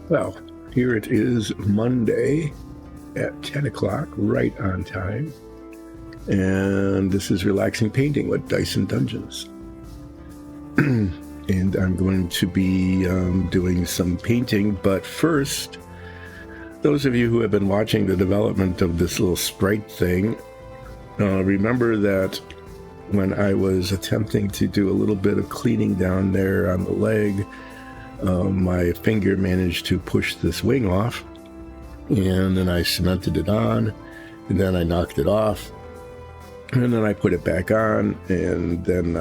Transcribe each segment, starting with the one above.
Well, here it is Monday at 10 o'clock, right on time. And this is Relaxing Painting with Dice and Dungeons. And I'm going to be doing some painting, but first, those of you who have been watching the development of this little sprite thing, remember that when I was attempting to do a little bit of cleaning down there on the leg, my finger managed to push this wing off, and then I cemented it on, and then I knocked it off, and then I put it back on, and then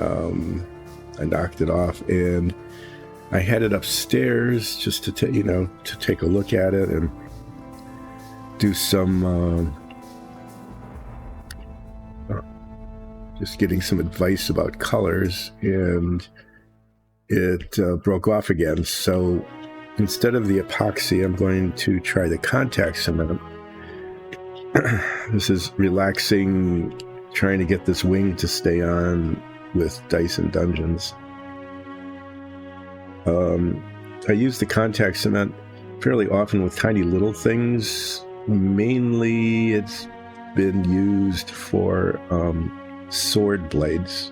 I knocked it off, and I had it upstairs just to to take a look at it and do some just getting some advice about colors, and it broke off again. So instead of the epoxy, I'm going to try the contact cement. This is relaxing, trying to get this wing to stay on with Dice and Dungeons. I use the contact cement fairly often with tiny little things. Mainly it's been used for sword blades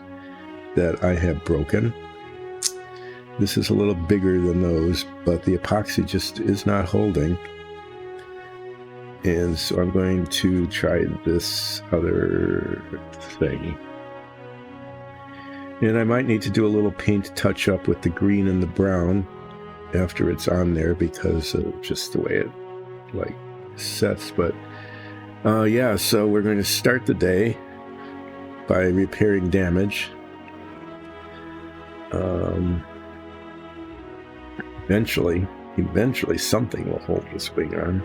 that I have broken. This is a little bigger than those, but the epoxy just is not holding. And so I'm going to try this other thing. And I might need to do a little paint touch-up with the green and the brown after it's on there because of just the way it sets. But yeah, so we're going to start the day by repairing damage. Eventually something will hold this wing on.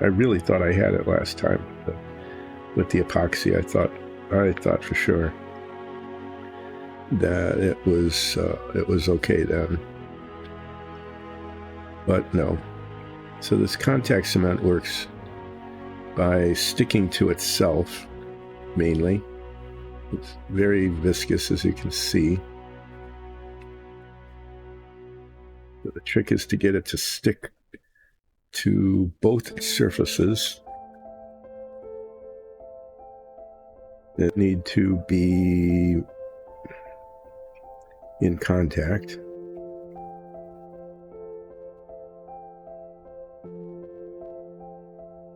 I really thought I had it last time, but with the epoxy, I thought for sure that it was okay then, but no. So this contact cement works by sticking to itself mainly. It's very viscous, as you can see. So the trick is to get it to stick to both surfaces that need to be in contact.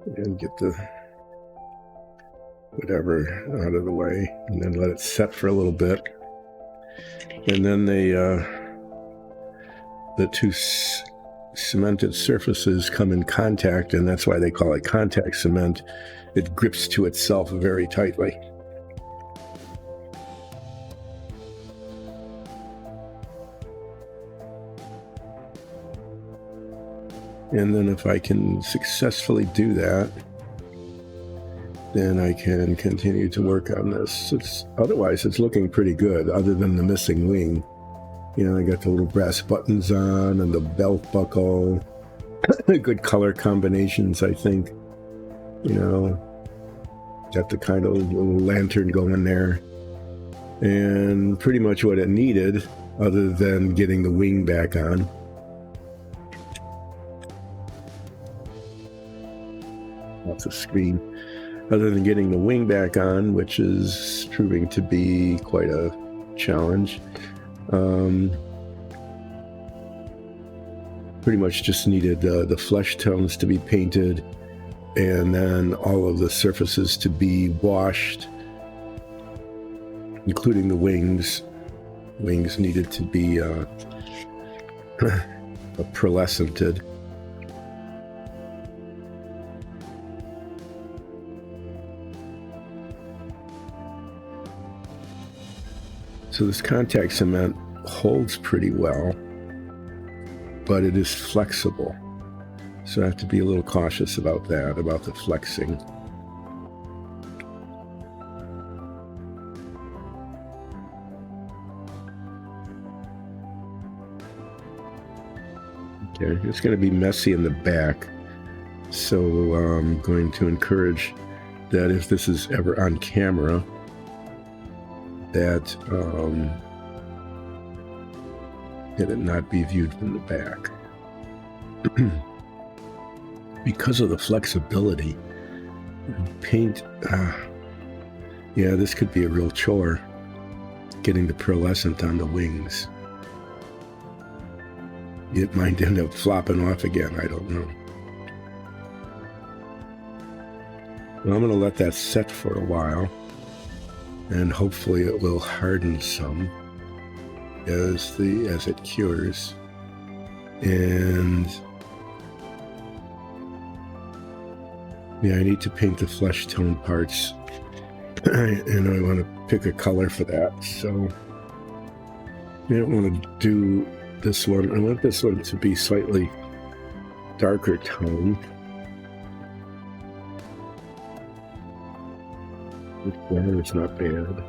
And get the whatever out of the way, and then let it set for a little bit. And then the two cemented surfaces come in contact, and that's why they call it contact cement. It grips to itself very tightly. And then if I can successfully do that, then I can continue to work on this. Otherwise, it's looking pretty good, other than the missing wing. I got the little brass buttons on and the belt buckle. Good color combinations, I think. Got the kind of little lantern going there. And pretty much what it needed, other than getting the wing back on. Lots of screen. Other than getting the wing back on, which is proving to be quite a challenge. Pretty much just needed the flesh tones to be painted, and then all of the surfaces to be washed, including the wings. Wings needed to be pearlescented. So this contact cement holds pretty well, but it is flexible. So I have to be a little cautious about that, about the flexing. Okay, it's going to be messy in the back. So I'm going to encourage that if this is ever on camera, that it not be viewed from the back. because of the flexibility, paint, yeah, this could be a real chore, getting the pearlescent on the wings. It might end up flopping off again, I don't know. Well, I'm going to let that set for a while, and hopefully it will harden some as it cures. And yeah, I need to paint the flesh tone parts, and I want to pick a color for that. So I don't want to do this one. I want this one to be slightly darker tone. It's not bad.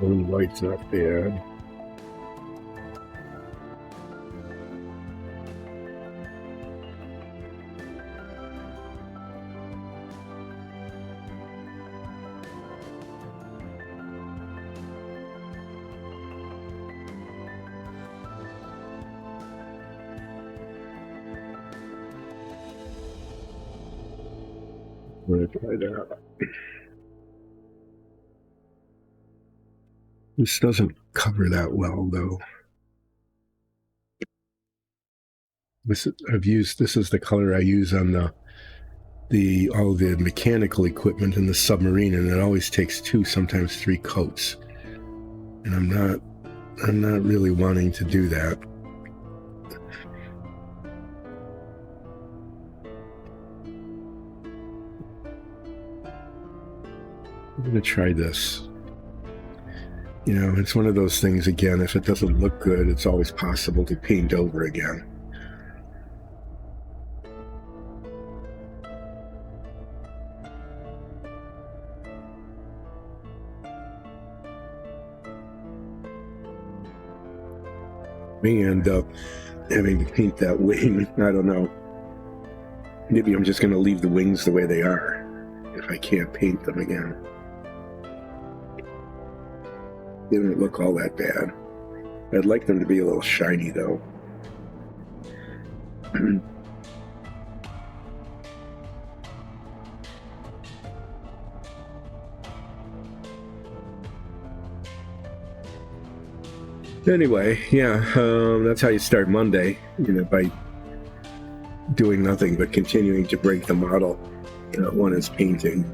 Blue white's not bad. I'm going to try that. This doesn't cover that well, though. This is the color I use on all the mechanical equipment in the submarine, and it always takes 2, sometimes 3 coats. And I'm not really wanting to do that. I'm going to try this. You know, it's one of those things, again, if it doesn't look good, it's always possible to paint over again. May end up having to paint that wing. I don't know. Maybe I'm just going to leave the wings the way they are if I can't paint them again. They don't look all that bad. I'd like them to be a little shiny, though. Anyway, yeah, that's how you start Monday, by doing nothing but continuing to break the model. One is painting.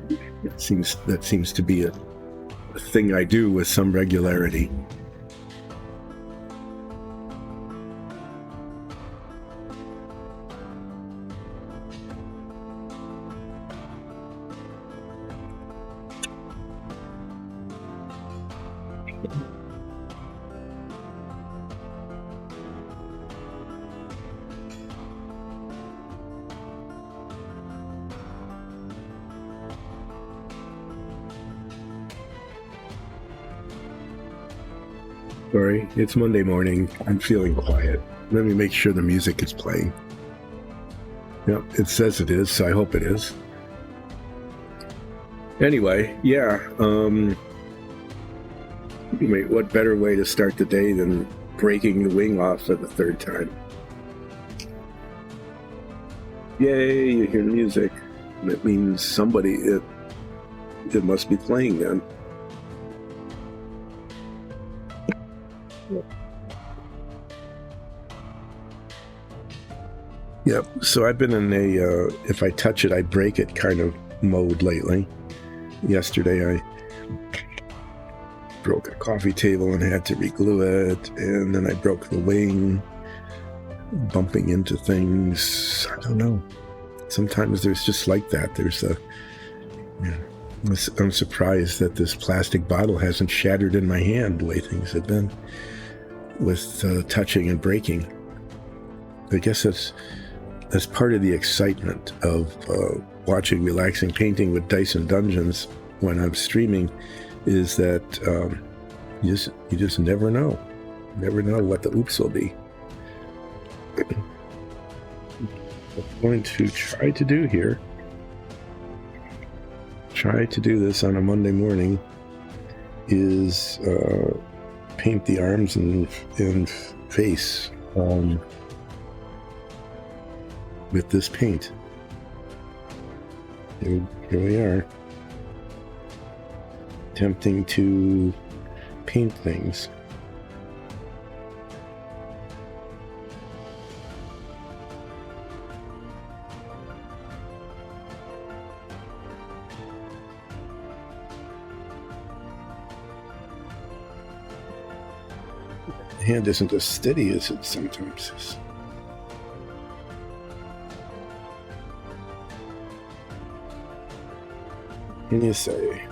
That seems to be a thing I do with some regularity. Sorry, it's Monday morning. I'm feeling quiet. Let me make sure the music is playing. Yep, it says it is, so I hope it is. Anyway, yeah. What better way to start the day than breaking the wing off for the 3rd time? Yay, you hear music. That means somebody, it must be playing then. Yep, so I've been in a if I touch it, I break it kind of mode lately. Yesterday I broke a coffee table and had to re-glue it, and then I broke the wing, bumping into things. I don't know. Sometimes there's just like that. I'm surprised that this plastic bottle hasn't shattered in my hand the way things have been with touching and breaking. I guess that's part of the excitement of watching Relaxing Painting with Dice and Dungeons when I'm streaming, is that you just never know. Never know what the oops will be. What I'm going to try to do here, this on a Monday morning, is paint the arms and face with this paint. Here we are, attempting to paint things. The hand isn't as steady as it sometimes is. What can you say?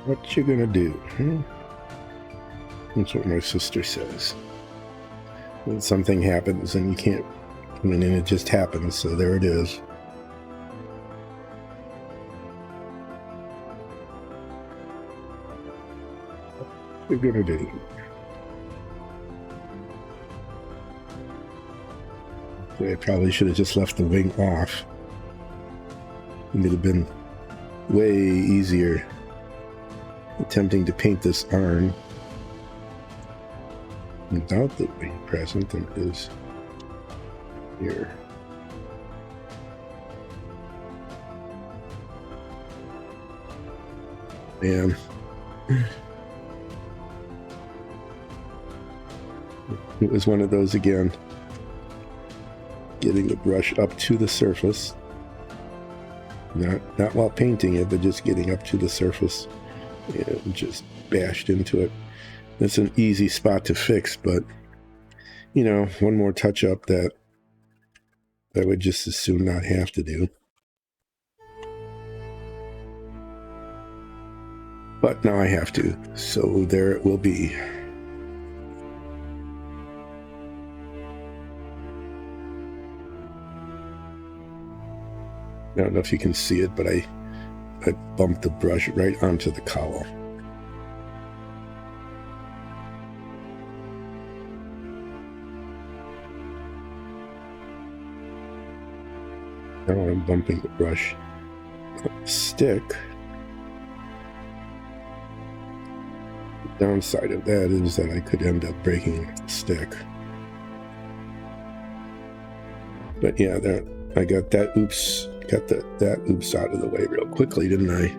What you gonna do? That's what my sister says. When something happens and you can't, and it just happens, so there it is. What you gonna do? I probably should have just left the wing off. It would have been way easier attempting to paint this arm without the wing present than it is here. Man. It was one of those again. Getting the brush up to the surface. Not while painting it, but just getting up to the surface and just bashed into it. It's an easy spot to fix, but you know, one more touch up that I would just as soon not have to do. But now I have to, so there it will be. I don't know if you can see it, but I bumped the brush right onto the cowl. Now I'm bumping the brush on the stick. The downside of that is that I could end up breaking the stick. But yeah, I got that oops. Got that oops out of the way real quickly, didn't I?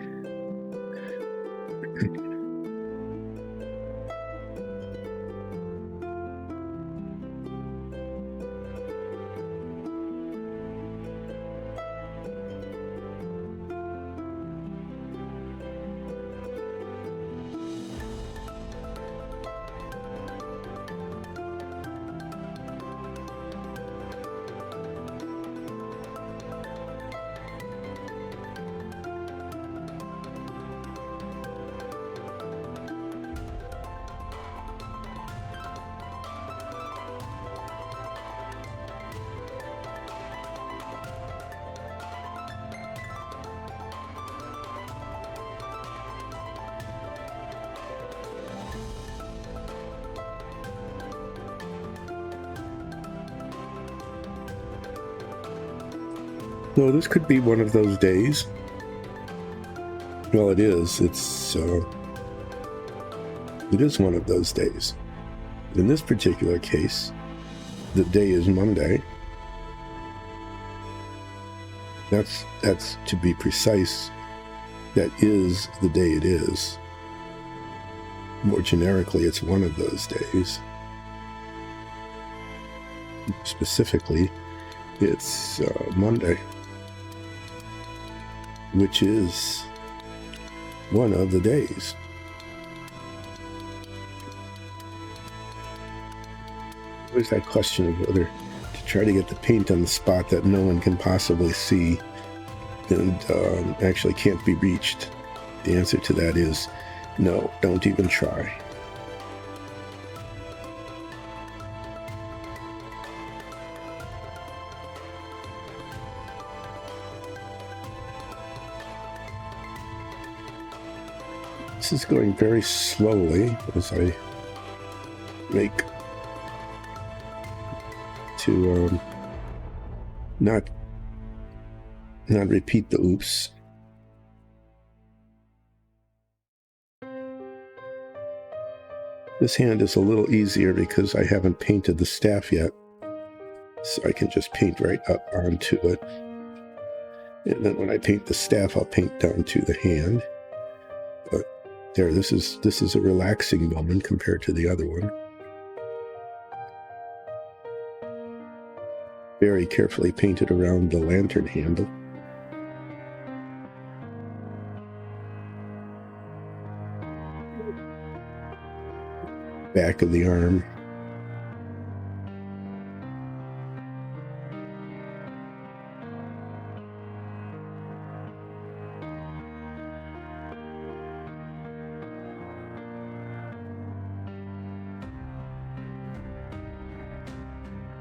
So this could be one of those days. Well, it is. It is one of those days. In this particular case, the day is Monday. That's to be precise. That is the day it is. More generically, it's one of those days. Specifically, it's Monday, which is one of the days. There's that question of whether to try to get the paint on the spot that no one can possibly see and actually can't be reached. The answer to that is no, don't even try. This is going very slowly as I make to not repeat the oops. This hand is a little easier because I haven't painted the staff yet. So I can just paint right up onto it. And then when I paint the staff, I'll paint down to the hand. But there, this is a relaxing moment compared to the other one. Very carefully painted around the lantern handle. Back of the arm.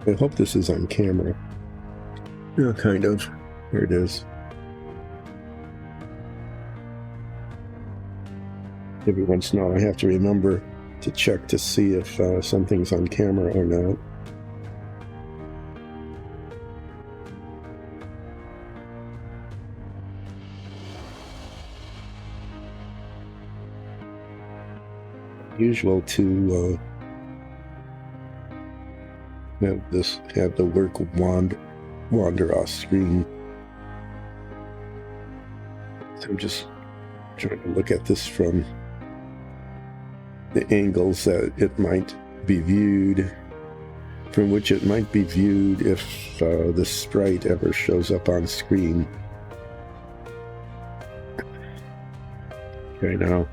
I hope this is on camera. Yeah, kind of. Here it is. Every once in a while I have to remember to check to see if something's on camera or not. Usual to have the work wander off screen. So I'm just trying to look at this from the angles that it might be viewed, from which it might be viewed if the sprite ever shows up on screen. Okay, now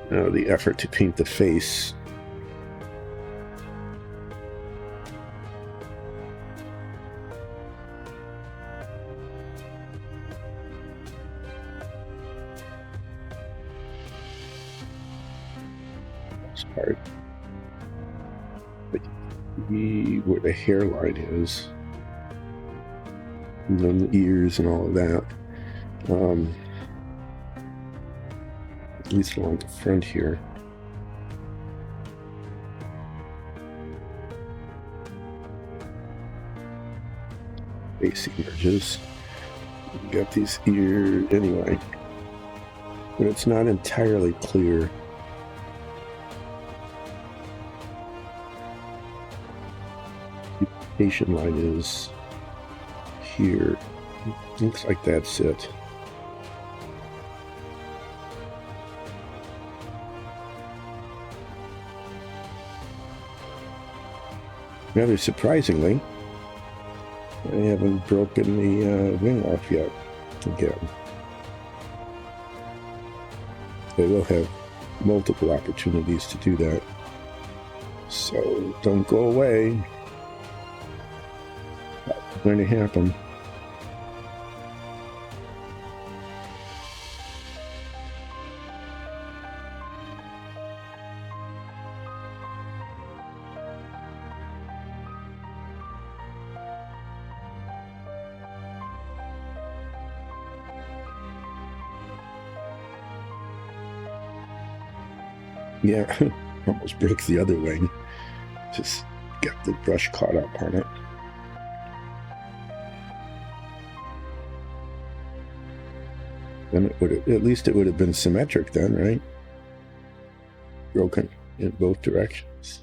the effort to paint the face. Part, but where the hairline is, and then the ears and all of that, at least along the front here. Face emerges. You got these ears anyway, but it's not entirely clear. Patient line is here. Looks like that's it. Rather surprisingly, I haven't broken the wing off yet again. I will have multiple opportunities to do that. So don't go away. Going to happen. Yeah, almost broke the other wing. Just got the brush caught up on it. Then it would have, at least it would have been symmetric then, right? Broken in both directions.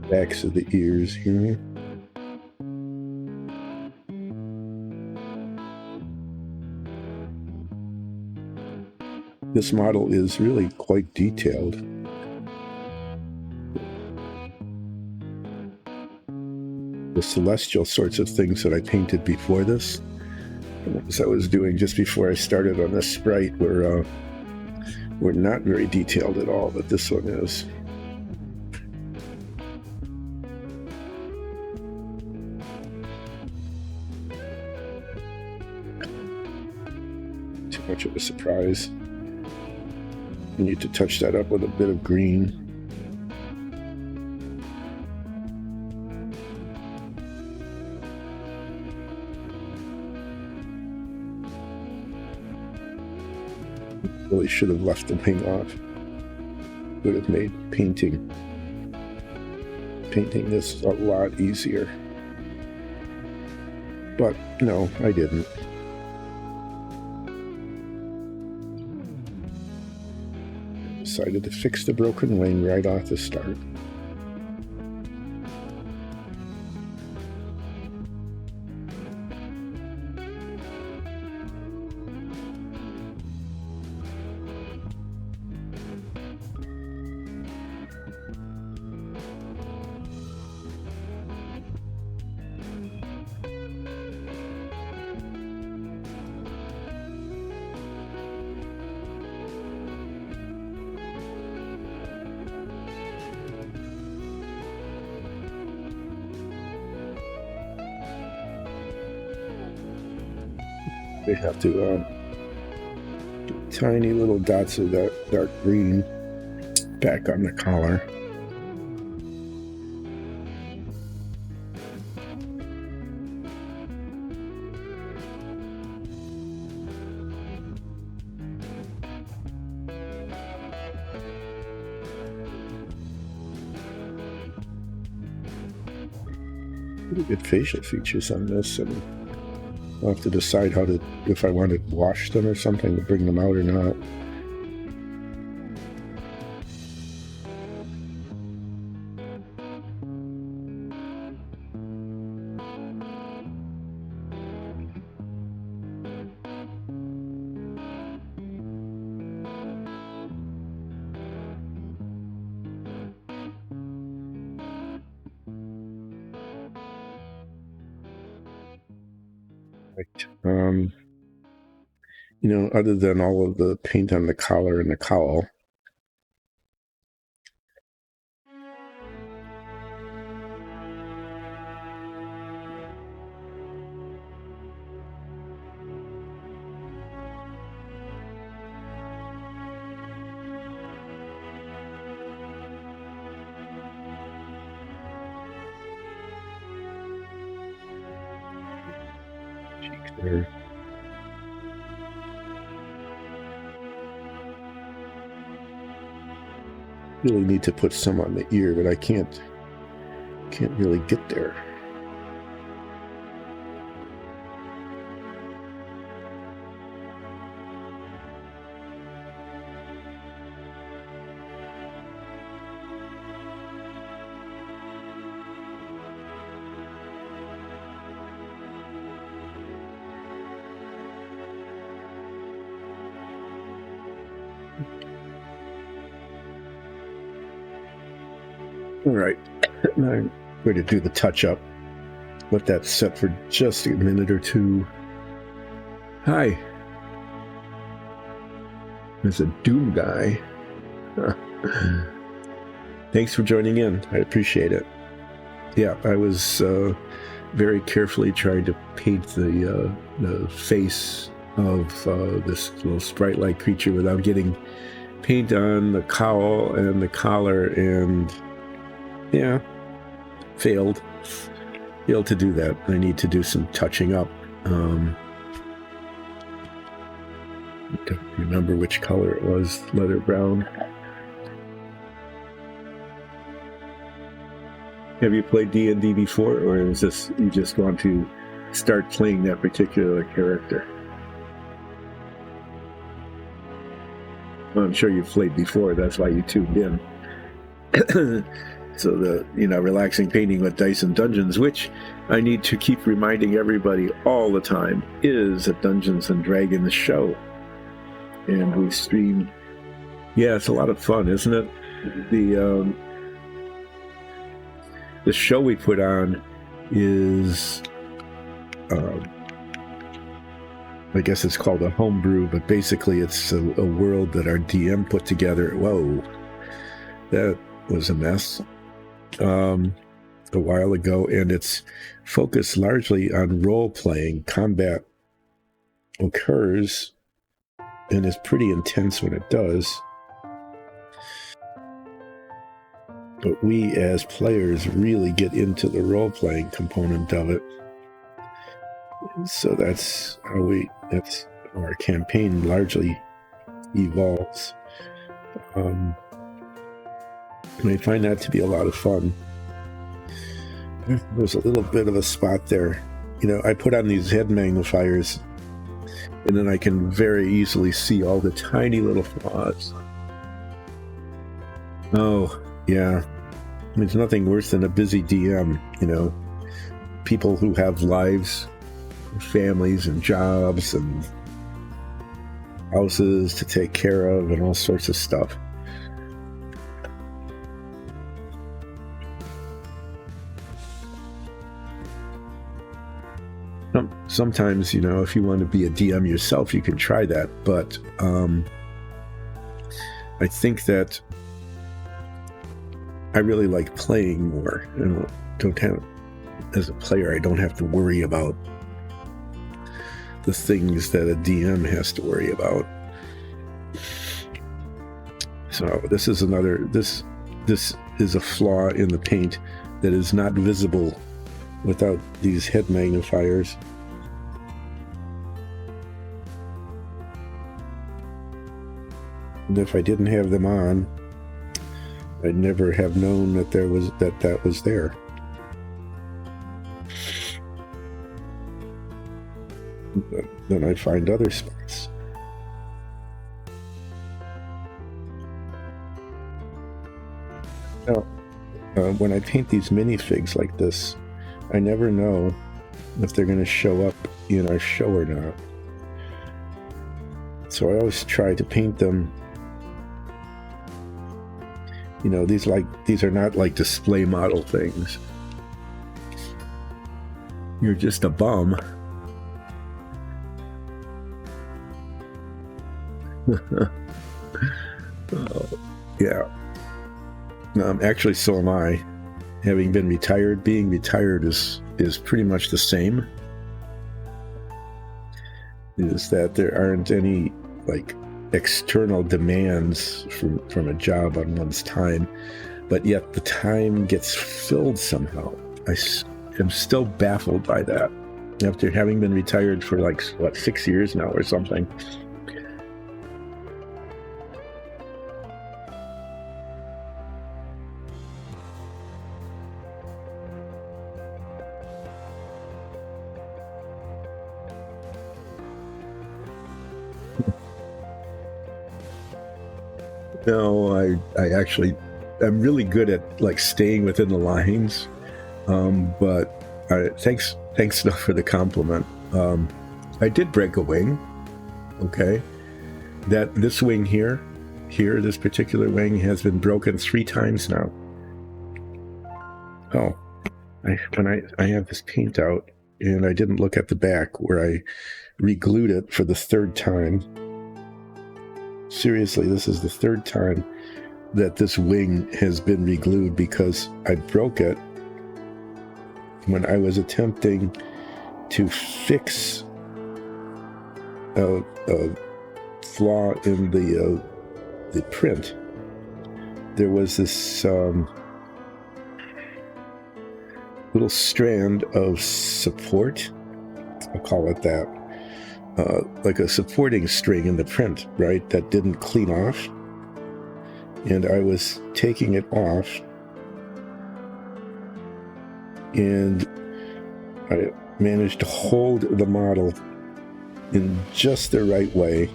Backs of the ears here. This model is really quite detailed. The celestial sorts of things that I painted before this, as I was doing just before I started on this sprite, were not very detailed at all, but this one is. Too much of a surprise. You need to touch that up with a bit of green. Really should have left the wing off. Would have made painting painting this a lot easier. But no, I didn't. Decided to fix the broken wing right off the start. They have to get tiny little dots of that dark green back on the collar. Pretty good facial features on this, and I'll have to decide if I want to wash them or something to bring them out or not. Other than all of the paint on the collar and the cowl, cheeks there. Really need to put some on the ear, but I can't really get there. All right, now I'm going to do the touch-up. Let that set for just a minute or two. Hi. There's a Doom guy. Thanks for joining in. I appreciate it. Yeah, I was very carefully trying to paint the face of this little sprite-like creature without getting paint on the cowl and the collar, and yeah, failed to do that. I need to do some touching up. I don't remember which color it was, leather brown. Have you played D&D before, or is this you just want to start playing that particular character? Well, I'm sure you've played before, that's why you tuned in. So the relaxing painting with dice and Dungeons, which I need to keep reminding everybody all the time, is a Dungeons and Dragons show, and we stream. Yeah, it's a lot of fun, isn't it? The show we put on is, I guess it's called a homebrew, but basically it's a world that our DM put together. Whoa, that was a mess. A while ago, and it's focused largely on role-playing. Combat occurs, and it's pretty intense when it does. But we, as players, really get into the role-playing component of it. So that's how our campaign largely evolves. And I find that to be a lot of fun. There's a little bit of a spot there. I put on these head magnifiers, and then I can very easily see all the tiny little flaws. Oh, yeah. There's nothing worse than a busy DM, people who have lives, families and jobs and houses to take care of and all sorts of stuff. Sometimes, if you want to be a DM yourself, you can try that. But I think that I really like playing more. As a player, I don't have to worry about the things that a DM has to worry about. So this is this is a flaw in the paint that is not visible without these head magnifiers. And if I didn't have them on, I'd never have known that that was there. But then I'd find other spots. Now, when I paint these minifigs like this, I never know if they're going to show up in our show or not. So I always try to paint them. These are not like display model things. You're just a bum. Oh, yeah. Actually, so am I. Having been retired, being retired is pretty much the same. Is that there aren't any external demands from a job on one's time, but yet the time gets filled somehow. I am still baffled by that. After having been retired for 6 years now or something. No, I'm really good at staying within the lines. But thanks for the compliment. I did break a wing. Okay, this wing here, this particular wing has been broken 3 times now. Oh, I have this paint out, and I didn't look at the back where I re-glued it for the 3rd time. Seriously, this is the 3rd time that this wing has been re-glued because I broke it when I was attempting to fix a flaw in the print. There was this little strand of support, I'll call it that, like a supporting string in the print, right, that didn't clean off. And I was taking it off, and I managed to hold the model in just the right way,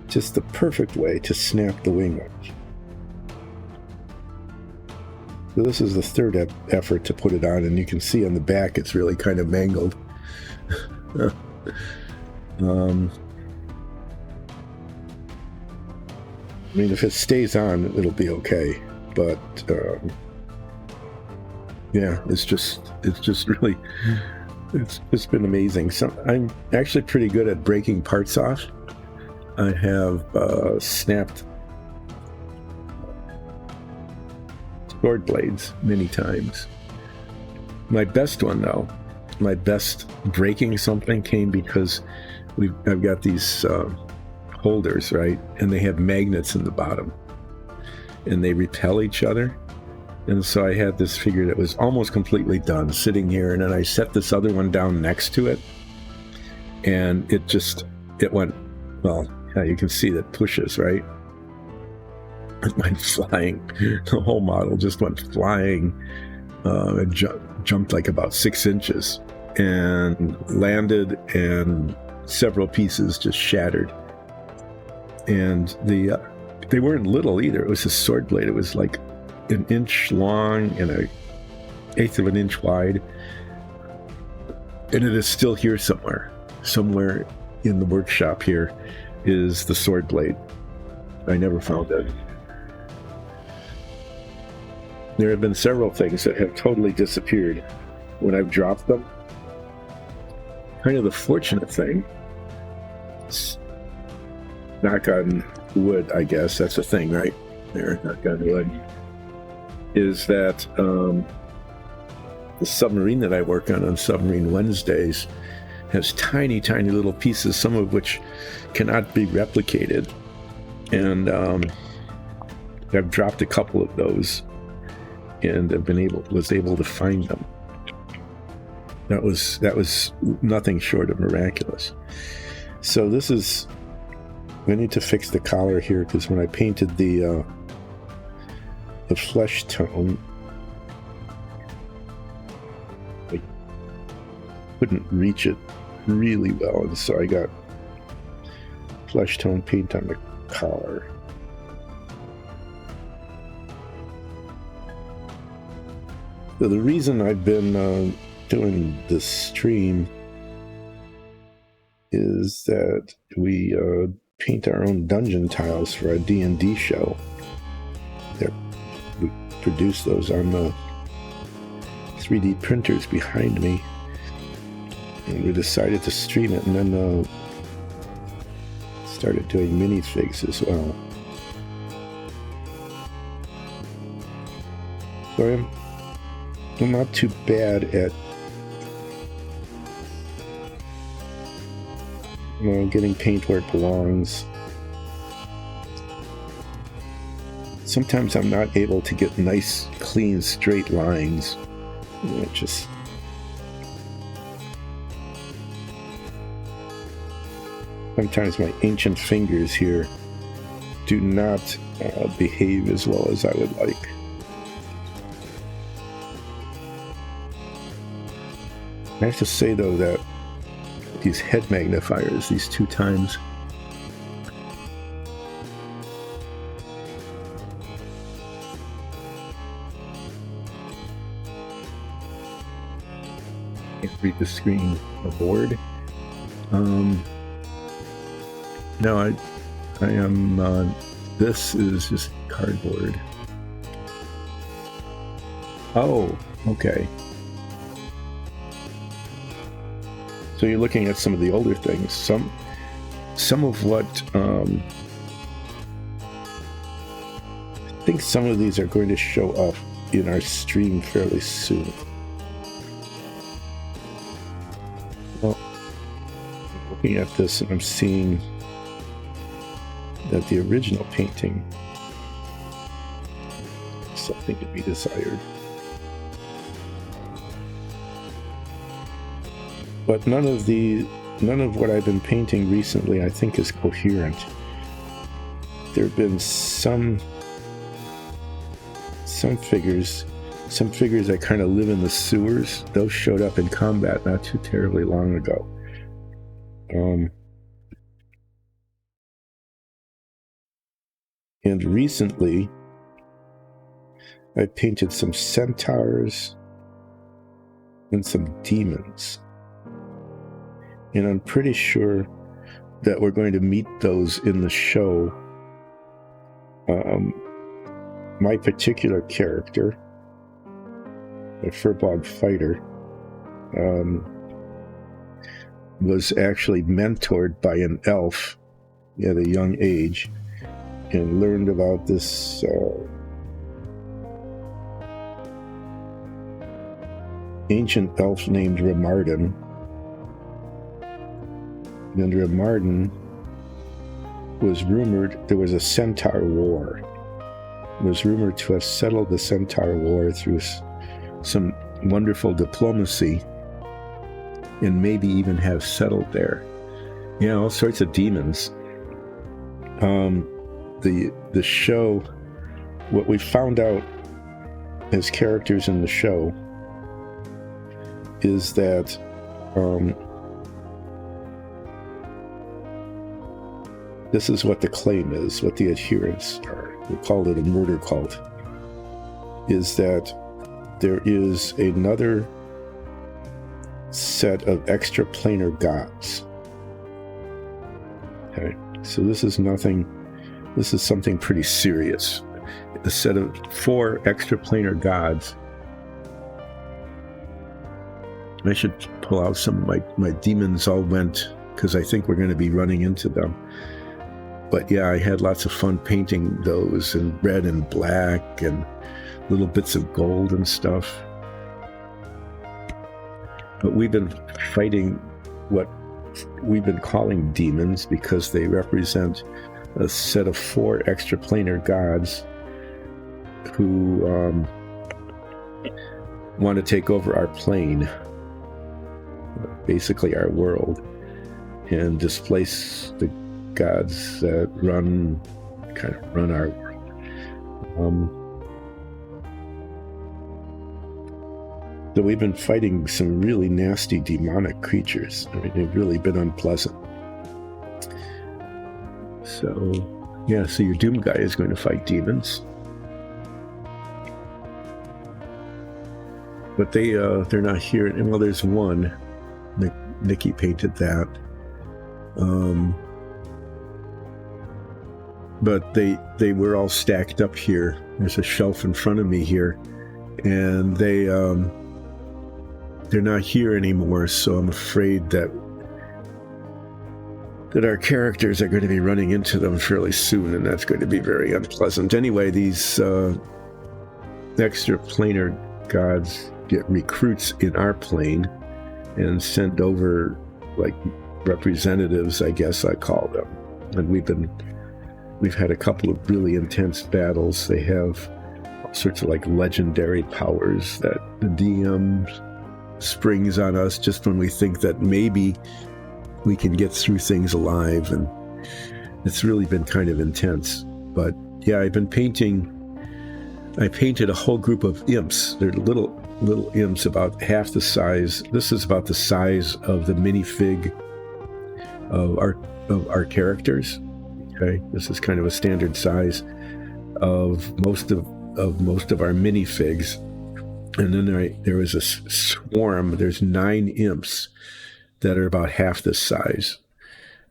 just the perfect way to snap the wing off. So this is the 3rd effort to put it on, and you can see on the back it's really kind of mangled. I mean, if it stays on, it'll be okay. But yeah, it's just really, it's been amazing. So I'm actually pretty good at breaking parts off. I have snapped sword blades many times. My best one, though, my best breaking something came because I've got these holders, right? And they have magnets in the bottom. And they repel each other. And so I had this figure that was almost completely done sitting here, and then I set this other one down next to it. And it went, well, yeah, you can see that pushes, right? It went flying. The whole model just went flying It jumped like about 6 inches and landed, and several pieces just shattered. And they weren't little either. It was a sword blade. It was like 1 inch long and 1/8 of an inch wide. And it is still here somewhere. Somewhere in the workshop here is the sword blade. I never found it. There have been several things that have totally disappeared when I've dropped them. Kind of the fortunate thing, knock on wood, I guess, that's the thing, right? There, knock on wood, is that the submarine that I work on Submarine Wednesdays has tiny, tiny little pieces, some of which cannot be replicated. And I've dropped a couple of those and was able to find them. That was nothing short of miraculous. So we need to fix the collar here, because when I painted the flesh tone, I couldn't reach it really well, and so I got flesh tone paint on the collar. So the reason I've been doing this stream is that we paint our own dungeon tiles for a D&D show. We produce those on the 3D printers behind me, and we decided to stream it, and then started doing minifigs as well. So I'm not too bad at getting paint where it belongs. Sometimes I'm not able to get nice, clean, straight lines. Sometimes my ancient fingers here do not behave as well as I would like. I have to say, though, that these head magnifiers, these 2 times, can't read the screen, a board. No, I am, this is just cardboard. Oh, okay. So you're looking at some of the older things. Some of what I think some of these are going to show up in our stream fairly soon. Well, I'm looking at this and I'm seeing that the original painting is something to be desired. But none of what I've been painting recently, I think, is coherent. There have been some figures that kind of live in the sewers. Those showed up in combat not too terribly long ago. And recently, I painted some centaurs and some demons. And I'm pretty sure that we're going to meet those in the show. My particular character, a Furbog fighter, was actually mentored by an elf at a young age, and learned about this ancient elf named Remarden. And Remarden was rumored, there was a Centaur War. It was rumored to have settled the Centaur War through some wonderful diplomacy, and maybe even have settled there. All sorts of demons. The show, what we found out as characters in the show is that this is what the claim is, what the adherents are. We call it a murder cult. Is that there is another set of extraplanar gods. Okay, so this is something pretty serious. A set of 4 extraplanar gods. I should pull out some of my demons all went, because I think we're going to be running into them. But yeah, I had lots of fun painting those in red and black and little bits of gold and stuff. But we've been fighting what we've been calling demons because they represent a set of 4 extraplanar gods who want to take over our plane, basically our world, and displace the gods that run our world. So we've been fighting some really nasty demonic creatures. I mean, they've really been unpleasant. So, yeah, so your Doom guy is going to fight demons. But they're not here. Well, there's one. Nikki painted that. But they were all stacked up here. There's a shelf in front of me here. And they're not here anymore, so I'm afraid that our characters are going to be running into them fairly soon, and that's going to be very unpleasant. Anyway, these extraplanar gods get recruits in our plane and send over like representatives, I guess I call them. And we've had a couple of really intense battles. They have all sorts of like legendary powers that the DM springs on us just when we think that maybe we can get through things alive, and it's really been kind of intense. But yeah, I painted a whole group of imps. They're little imps about half the size. This is about the size of the minifig of our characters. Okay, this is kind of a standard size of most of our minifigs. And then there was a swarm. There's 9 imps that are about half this size,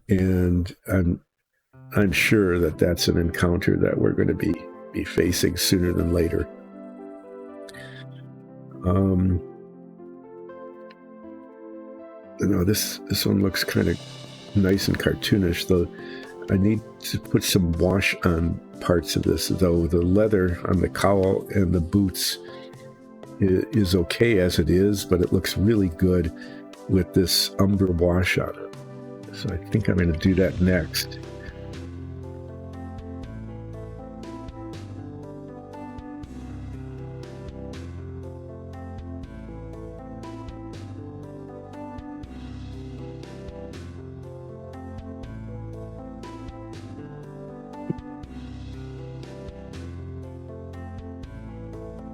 and I'm sure that that's an encounter that we're going to be facing sooner than later. This one looks kind of nice and cartoonish, though. I need to put some wash on parts of this, though. The leather on the cowl and the boots is okay as it is, but it looks really good with this umber wash on it. So I think I'm going to do that next.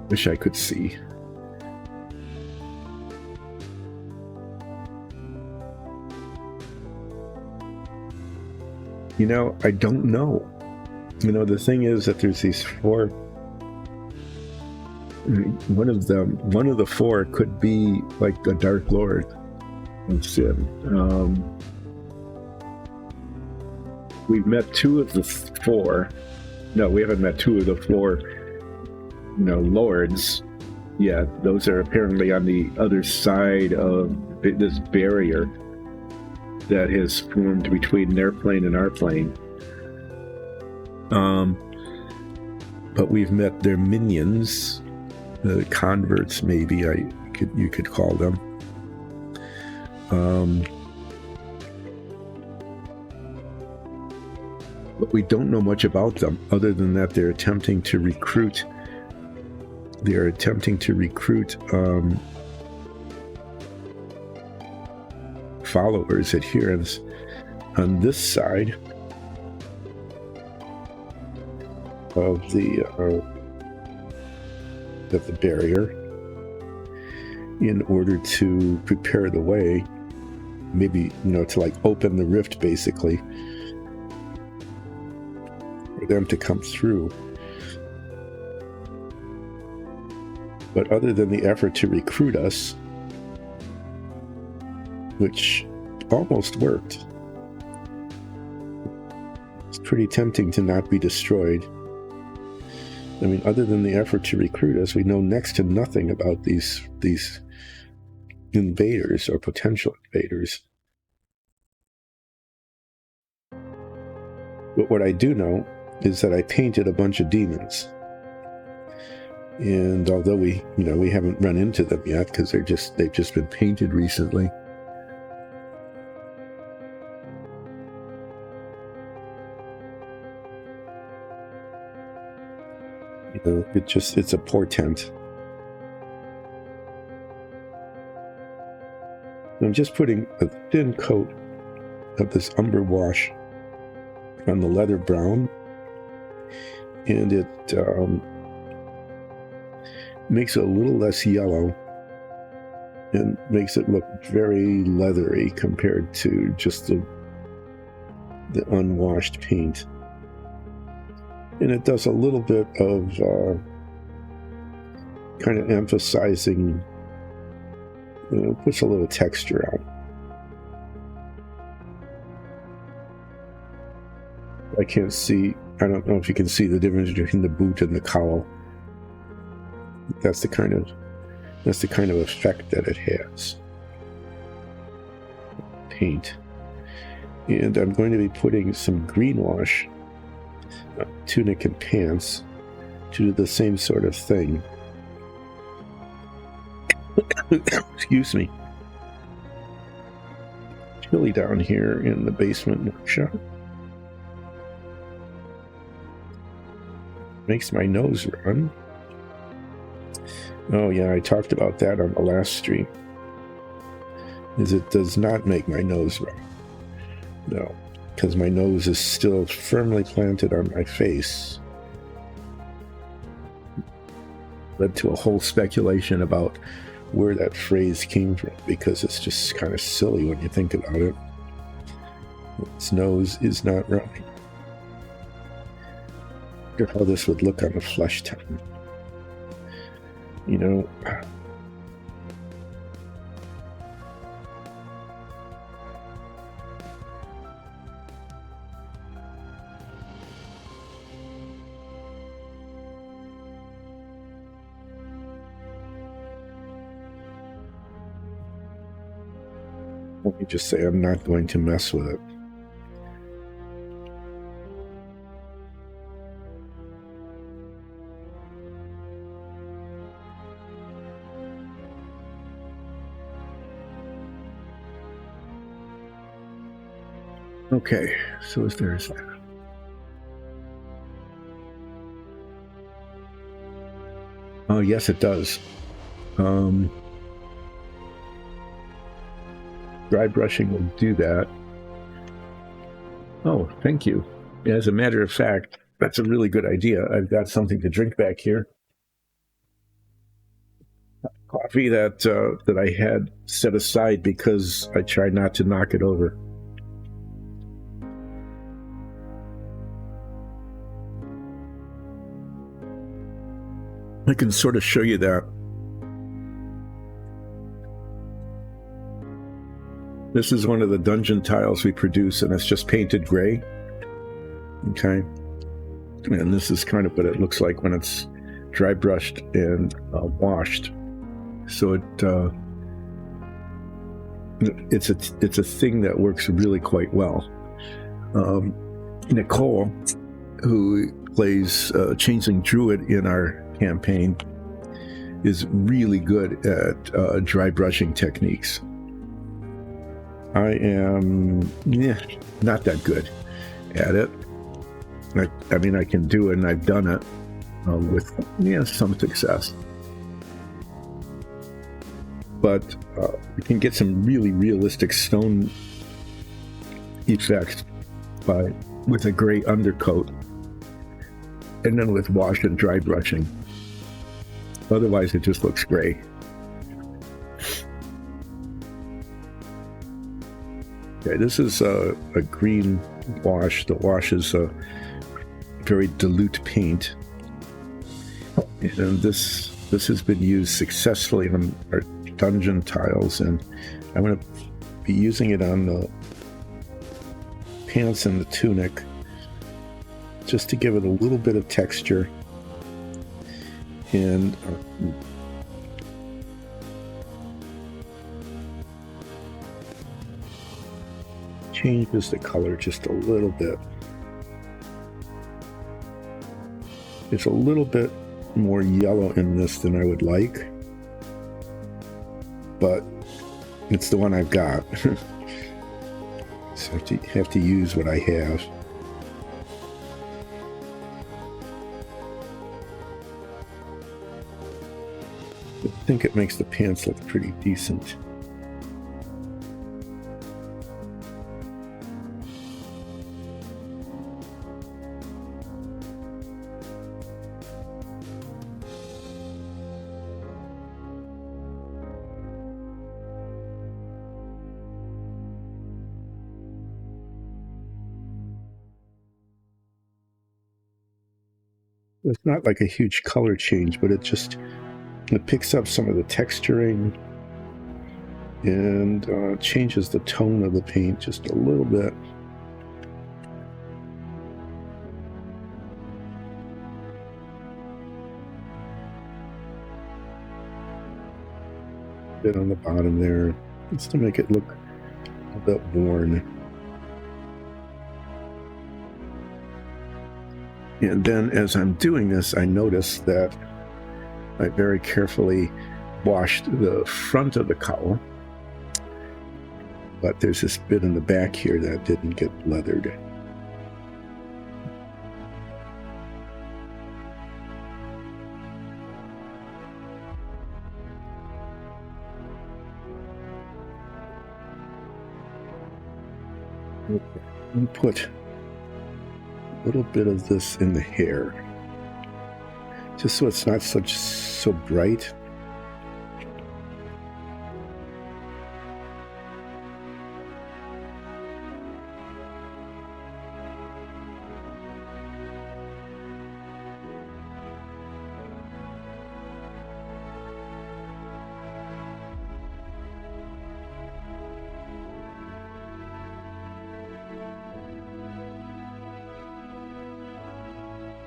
Wish I could see. I don't know. The thing is that there's these 4. One of the 4 could be like the Dark Lord of Sin. We've met 2 of the 4. No, we haven't met 2 of the 4, lords yet. Those are apparently on the other side of this barrier that has formed between their plane and our plane. But we've met their minions, the converts, maybe you could call them. But we don't know much about them, other than that they're attempting to recruit. Followers, adherents on this side of of the barrier in order to prepare the way, maybe, to like open the rift basically for them to come through. But other than the effort to recruit us, which almost worked, it's pretty tempting to not be destroyed. I mean, other than the effort to recruit us, we know next to nothing about these invaders or potential invaders. But what I do know is that I painted a bunch of demons. And although we haven't run into them yet because they've just been painted recently. It's a portent. I'm just putting a thin coat of this umber wash on the leather brown, and it makes it a little less yellow and makes it look very leathery compared to just the unwashed paint. And it does a little bit of kind of emphasizing, puts a little texture on. I don't know if you can see the difference between the boot and the cowl. That's the kind of effect that it has. Paint. And I'm going to be putting some green wash, tunic and pants, to do the same sort of thing. Excuse me. Chilly down here in the basement workshop. Makes my nose run. Oh yeah, I talked about that on the last stream. It does not make my nose run. No, because my nose is still firmly planted on my face. Led to a whole speculation about where that phrase came from, because it's just kind of silly when you think about it. Its nose is not running. I wonder how this would look on a flesh tone. Let me just say I'm not going to mess with it. Okay, so there's that. Oh, yes, it does. Dry brushing will do that. Oh, thank you. As a matter of fact, that's a really good idea. I've got something to drink back here. Coffee that I had set aside because I tried not to knock it over. I can sort of show you that. This is one of the dungeon tiles we produce, and it's just painted gray. Okay. And this is kind of what it looks like when it's dry brushed and washed. So it's a thing that works really quite well. Nicole, who plays Changeling Druid in our campaign, is really good at dry brushing techniques. I am not that good at it. I mean, I can do it, and I've done it with some success. But we can get some really realistic stone effects with a gray undercoat, and then with wash and dry brushing. Otherwise, it just looks gray. Okay, this is a green wash. The wash is a very dilute paint. And this has been used successfully on our dungeon tiles, and I'm going to be using it on the pants and the tunic just to give it a little bit of texture. And changes the color just a little bit. It's a little bit more yellow in this than I would like, but it's the one I've got. So I have to use what I have. I think it makes the pants look pretty decent. It's not like a huge color change, but it picks up some of the texturing and changes the tone of the paint just a little bit. Bit on the bottom there, just to make it look a bit worn. And then as I'm doing this, I notice that I very carefully washed the front of the cowl, but there's this bit in the back here that didn't get leathered. Okay. I'm gonna put a little bit of this in the hair, just so it's not so bright.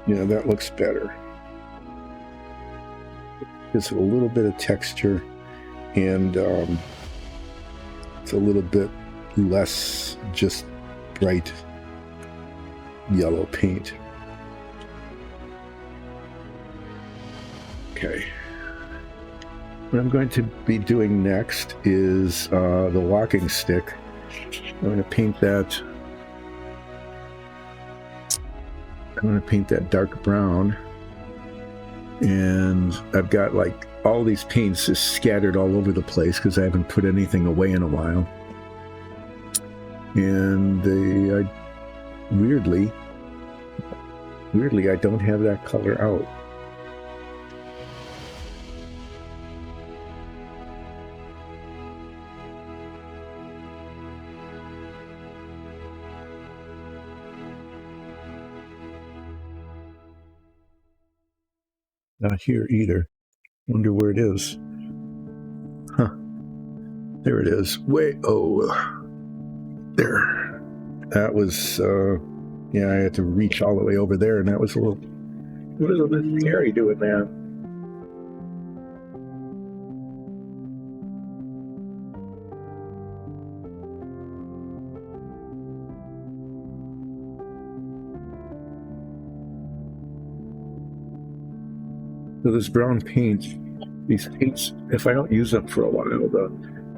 Yeah, that looks better. Gives it a little bit of texture, and it's a little bit less just bright yellow paint. Okay. What I'm going to be doing next is the walking stick. I'm going to paint that. I'm going to paint that dark brown, and I've got like all these paints just scattered all over the place because I haven't put anything away in a while, and weirdly I don't have that color out. Not here either. Wonder where it is. Huh. There it is. There. That was, yeah, I had to reach all the way over there, and that was a little bit scary doing that. So this brown paint, these paints, if I don't use them for a while, the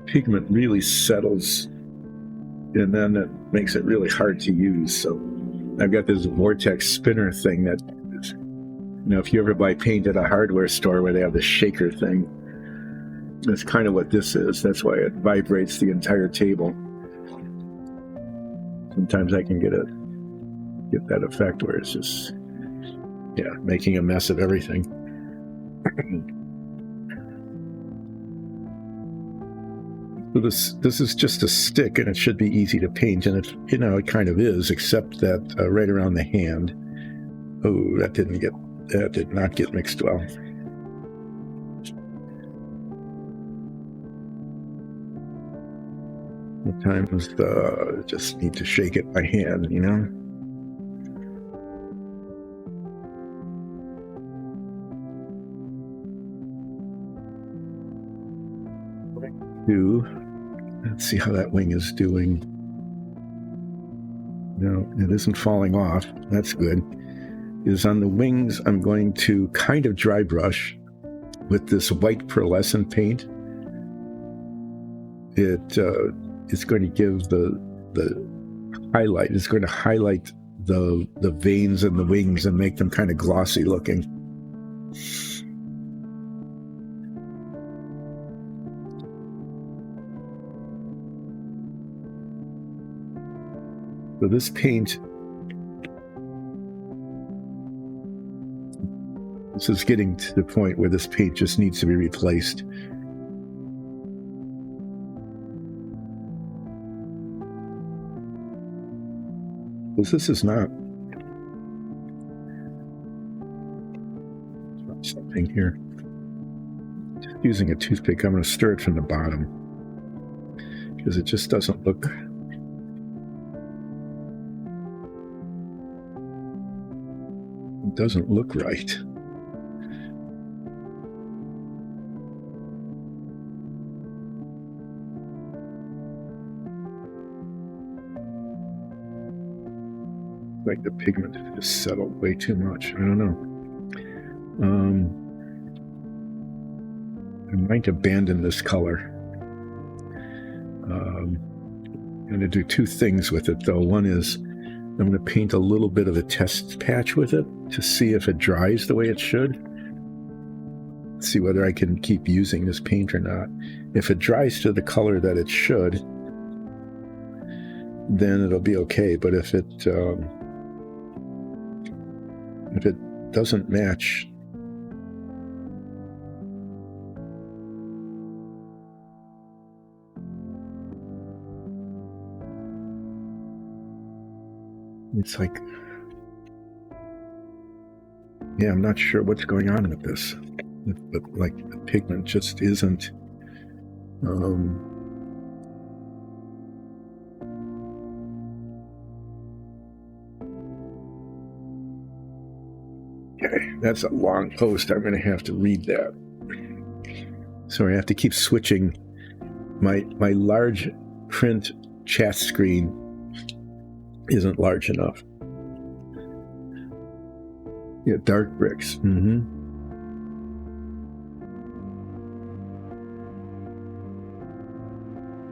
pigment really settles, and then it makes it really hard to use. So I've got this vortex spinner thing that, if you ever buy paint at a hardware store where they have this shaker thing, that's kind of what this is. That's why it vibrates the entire table. Sometimes I can get that effect where it's just, making a mess of everything. So this is just a stick, and it should be easy to paint, and it kind of is, except that right around the hand. Oh, that did not get mixed well. Sometimes just need to shake it by hand, you know. Let's see how that wing is doing. No, it isn't falling off. That's good. Is on the wings, I'm going to kind of dry brush with this white pearlescent paint. It's going to give the highlight. It's going to highlight the veins in the wings and make them kind of glossy looking. So this paint, this is getting to the point where this paint just needs to be replaced. Because this is not something here. Just using a toothpick, I'm going to stir it from the bottom because it just doesn't look. It doesn't look right. Like the pigment just settled way too much. I don't know. I might abandon this color. I'm going to do two things with it, though. One is I'm going to paint a little bit of a test patch with it to see if it dries the way it should. See whether I can keep using this paint or not. If it dries to the color that it should, then it'll be okay. But if it doesn't match, it's like, yeah, I'm not sure what's going on with this. But like the pigment just isn't. Okay, that's a long post. I'm going to have to read that. So I have to keep switching. My large print chat screen isn't large enough. Yeah, dark bricks.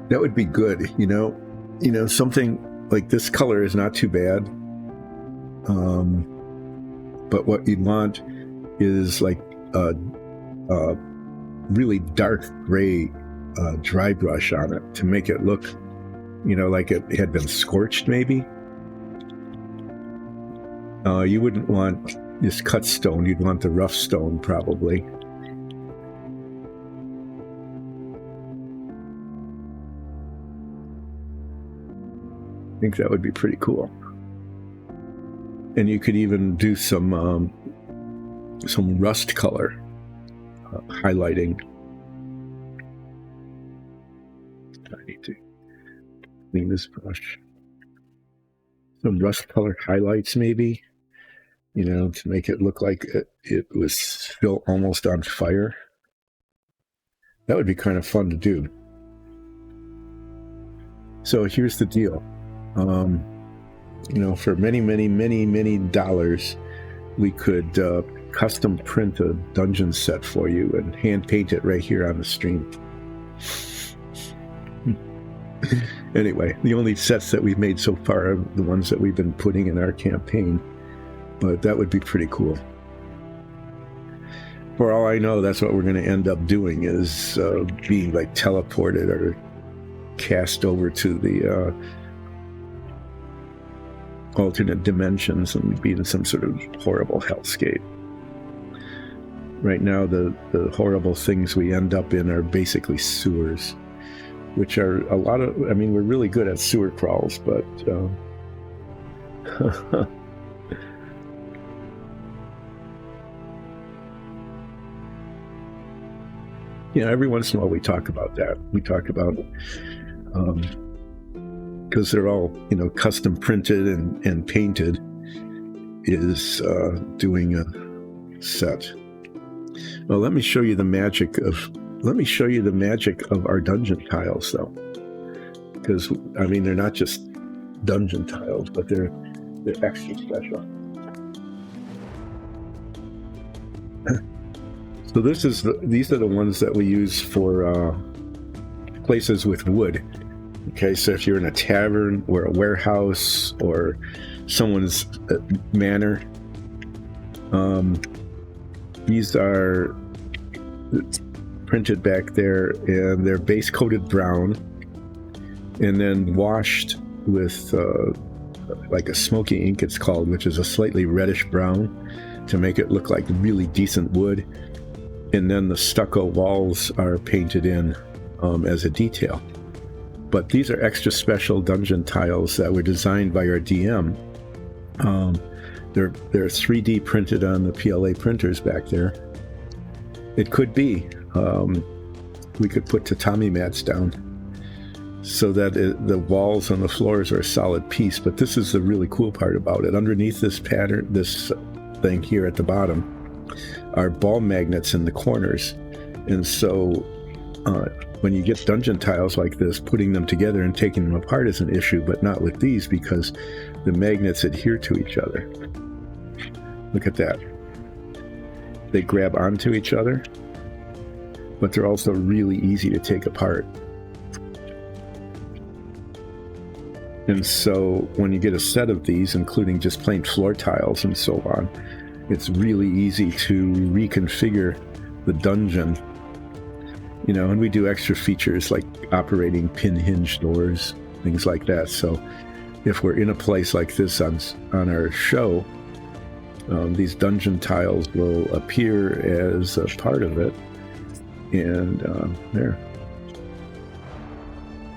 That would be good, you know, something like this color is not too bad. But what you'd want is like a really dark gray dry brush on it to make it look, you know, like it had been scorched maybe. You wouldn't want this cut stone, you'd want the rough stone probably. I think that would be pretty cool. And you could even do some rust color highlighting. I need to clean this brush. Some rust color highlights maybe, you know, to make it look like it was still almost on fire. That would be kind of fun to do. So here's the deal. You know, for many dollars, we could custom print a dungeon set for you and hand paint it right here on the stream. Anyway, the only sets that we've made so far are the ones that we've been putting in our campaign, but that would be pretty cool. For all I know, that's what we're going to end up doing, is being like teleported or cast over to the alternate dimensions and be in some sort of horrible hellscape. Right now, the horrible things we end up in are basically sewers. which are a lot of, I mean, we're really good at sewer crawls, but you know, every once in a while we talk about that. We talk about, because they're all, you know, custom printed and painted, is doing a set. Well, let me show you the magic of our dungeon tiles, though, because I mean they're not just dungeon tiles, but they're extra special. So these are the ones that we use for places with wood. Okay, so if you're in a tavern or a warehouse or someone's manor, these are printed back there, and they're base coated brown and then washed with like a smoky ink, it's called, which is a slightly reddish brown to make it look like really decent wood. And then the stucco walls are painted in as a detail. But these are extra special dungeon tiles that were designed by our DM. They're 3D printed on the PLA printers back there. It could be we could put tatami mats down so that the walls and the floors are a solid piece. But this is the really cool part about it. Underneath this pattern, this thing here at the bottom, are ball magnets in the corners. And so when you get dungeon tiles like this, putting them together and taking them apart is an issue, but not with these, because the magnets adhere to each other. Look at that. They grab onto each other, but they're also really easy to take apart. And so when you get a set of these, including just plain floor tiles and so on, it's really easy to reconfigure the dungeon, you know, and we do extra features like operating pin hinge doors, things like that. So if we're in a place like this on our show, these dungeon tiles will appear as a part of it. And there.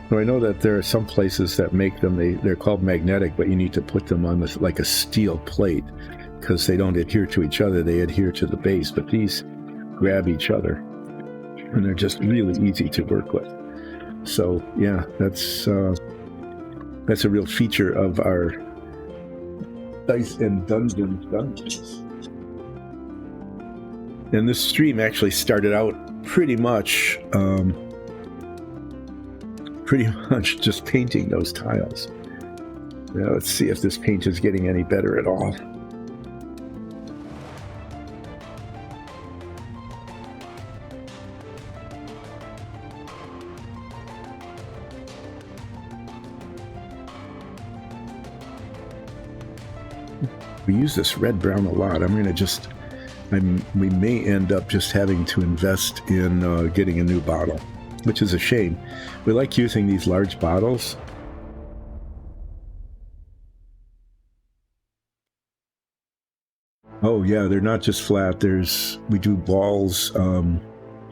So I know that there are some places that make them, they're called magnetic, but you need to put them on this, like a steel plate, because they don't adhere to each other, they adhere to the base. But these grab each other, and they're just really easy to work with. So yeah, that's a real feature of our Dice and Dungeons. And this stream actually started out pretty much just painting those tiles. Now let's see if this paint is getting any better at all. We use this red brown a lot. We may end up just having to invest in getting a new bottle, which is a shame. We like using these large bottles. Oh yeah, they're not just flat. We do balls. I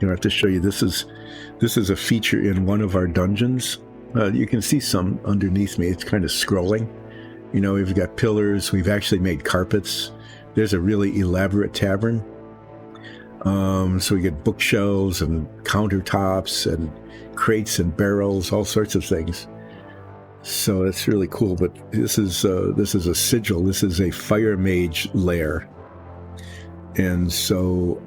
have to show you. This is a feature in one of our dungeons. You can see some underneath me. It's kind of scrolling. You know, we've got pillars. We've actually made carpets. There's a really elaborate tavern. So we get bookshelves and countertops and crates and barrels, all sorts of things. So it's really cool. But this is a sigil. This is a fire mage lair. And so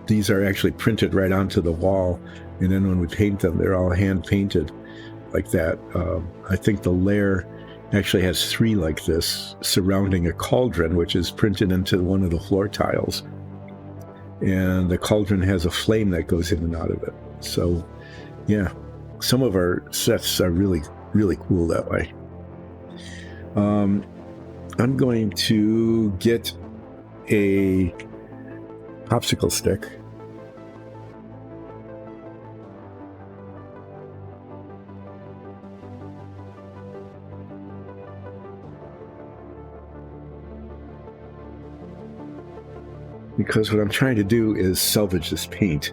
these are actually printed right onto the wall. And then when we paint them, they're all hand painted like that. I think the lair actually has 3 like this surrounding a cauldron, which is printed into one of the floor tiles. And the cauldron has a flame that goes in and out of it. So yeah, some of our sets are really, really cool that way. I'm going to get a popsicle stick. Because what I'm trying to do is salvage this paint.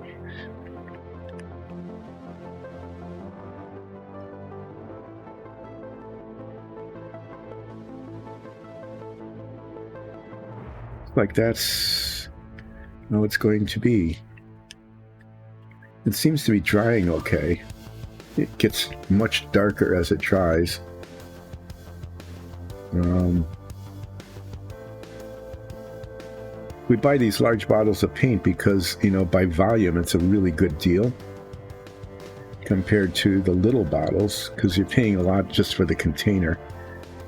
like that's how it's going to be. It seems to be drying okay. It gets much darker as it dries. We buy these large bottles of paint because, by volume, it's a really good deal compared to the little bottles, because you're paying a lot just for the container.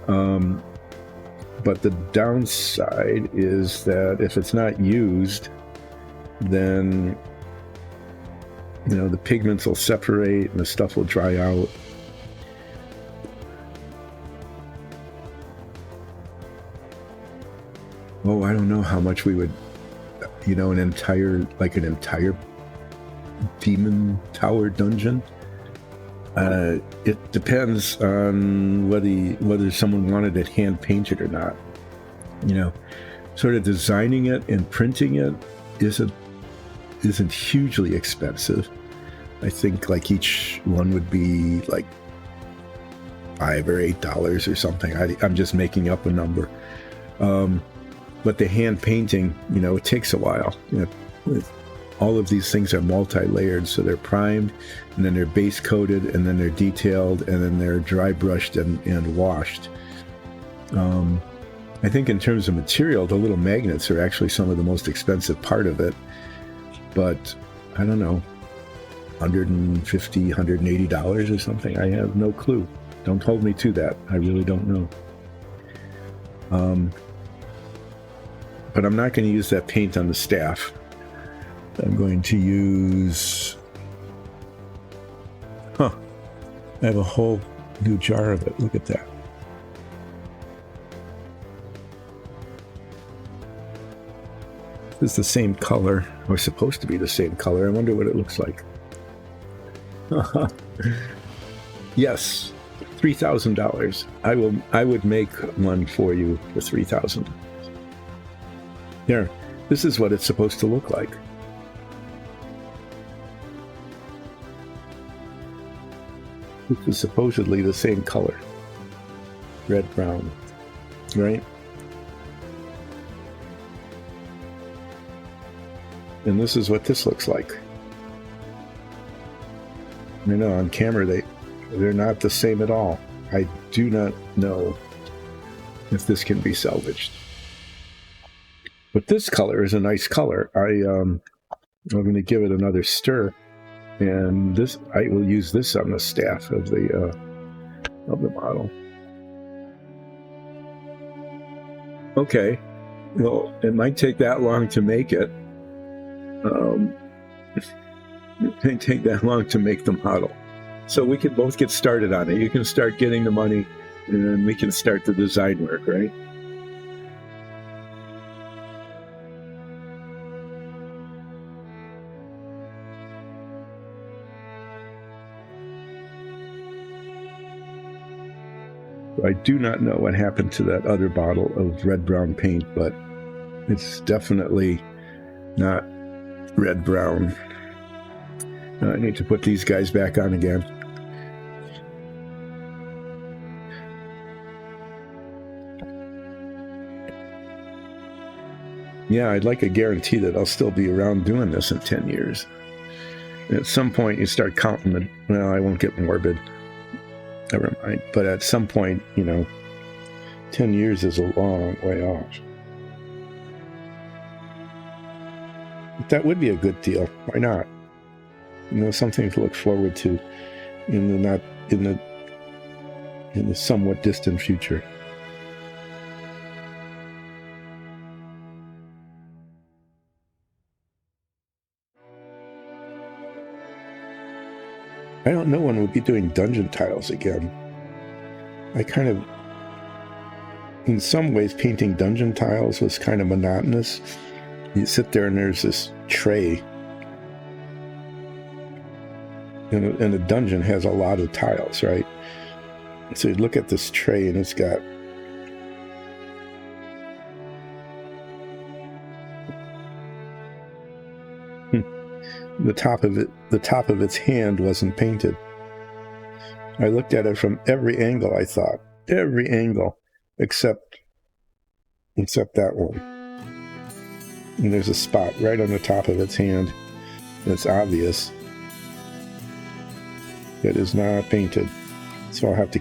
But the downside is that if it's not used, then, the pigments will separate and the stuff will dry out. Oh, I don't know how much we would, an entire demon tower dungeon. It depends on whether someone wanted it hand painted or not. Sort of designing it and printing it isn't hugely expensive. I think like each one would be like $5 or $8 or something. I'm just making up a number. But the hand painting, it takes a while. All of these things are multi-layered, so they're primed, and then they're base coated, and then they're detailed, and then they're dry brushed and washed. I think in terms of material, the little magnets are actually some of the most expensive part of it. But I don't know, $150, $180 or something. I have no clue. Don't hold me to that. I really don't know. But I'm not going to use that paint on the staff. I'm going to use... I have a whole new jar of it. Look at that. This is the same color, or supposed to be the same color. I wonder what it looks like. Yes, $3,000. I would make one for you for $3,000. Here, this is what it's supposed to look like. This is supposedly the same color. Red-brown, right? And this is what this looks like. On camera they're not the same at all. I do not know if this can be salvaged. But this color is a nice color. I'm going to give it another stir, and I will use this on the staff of the model. Okay, well, it might take that long to make it. It may take that long to make the model. So we can both get started on it. You can start getting the money, and then we can start the design work, right? I do not know what happened to that other bottle of red-brown paint, but it's definitely not red-brown. I need to put these guys back on again. Yeah, I'd like a guarantee that I'll still be around doing this in 10 years. And at some point, you start counting well, I won't get morbid. Never mind. But at some point, 10 years is a long way off. But that would be a good deal. Why not? Something to look forward to in the somewhat distant future. I don't know when we'll be doing dungeon tiles again. In some ways, painting dungeon tiles was kind of monotonous. You sit there and there's this tray. And a dungeon has a lot of tiles, right? So you look at this tray and it's got the top of its hand wasn't painted. I looked at it from every angle, I thought. Every angle except that one. And there's a spot right on the top of its hand. It's obvious. It is not painted. So I'll have to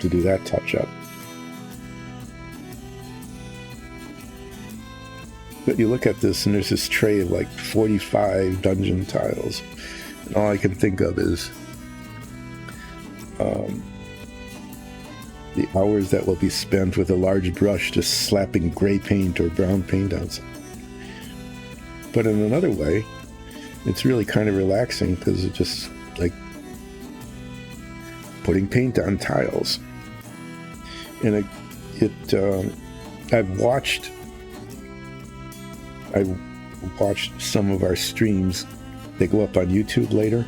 do that touch up. But you look at this and there's this tray of like 45 dungeon tiles. And all I can think of is the hours that will be spent with a large brush just slapping gray paint or brown paint on something. But in another way, it's really kind of relaxing because it's just like putting paint on tiles. And I've watched some of our streams. They go up on YouTube later.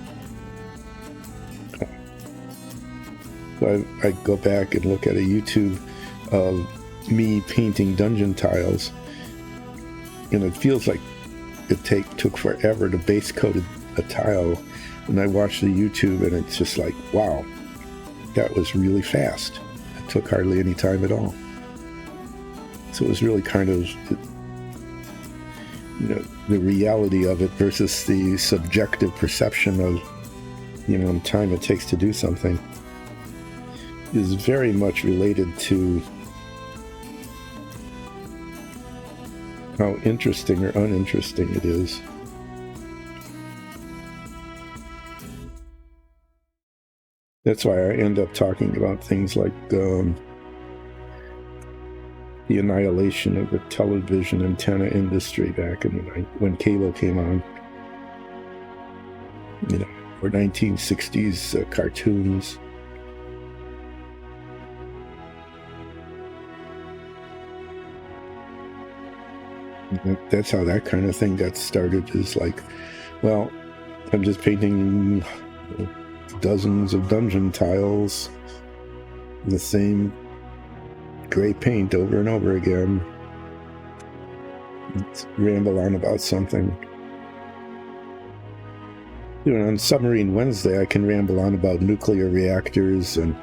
So I go back and look at a YouTube of me painting dungeon tiles, and it feels like it took forever to base coat a tile. And I watch the YouTube, and it's just like, wow, that was really fast. It took hardly any time at all. So it was really kind of, the reality of it versus the subjective perception of, time it takes to do something is very much related to how interesting or uninteresting it is. That's why I end up talking about things like the annihilation of the television antenna industry back in when cable came on. Or 1960s cartoons. That's how that kind of thing got started, is like, well, I'm just painting dozens of dungeon tiles, the same gray paint over and over again. Let's ramble on about something. On Submarine Wednesday, I can ramble on about nuclear reactors and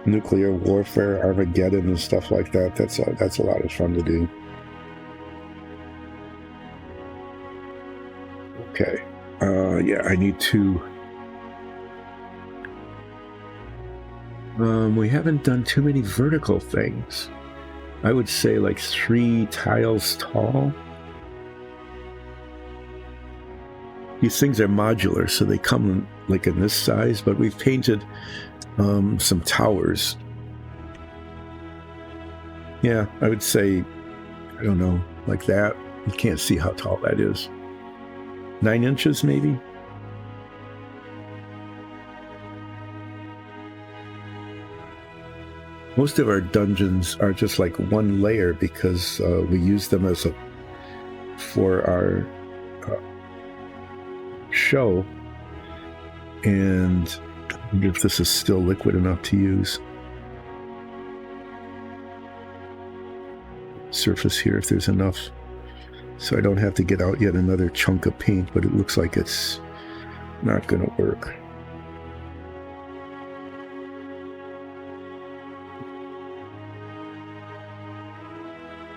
nuclear warfare, Armageddon, and stuff like that. That's a lot of fun to do. Okay. I need to. We haven't done too many vertical things. I would say like 3 tiles tall. These things are modular, so they come like in this size, but we've painted some towers. Yeah, I would say, I don't know, like that. You can't see how tall that is. 9 inches, maybe? Most of our dungeons are just like one layer because we use them for our show. And if this is still liquid enough to use. Surface here if there's enough. So I don't have to get out yet another chunk of paint, but it looks like it's not going to work.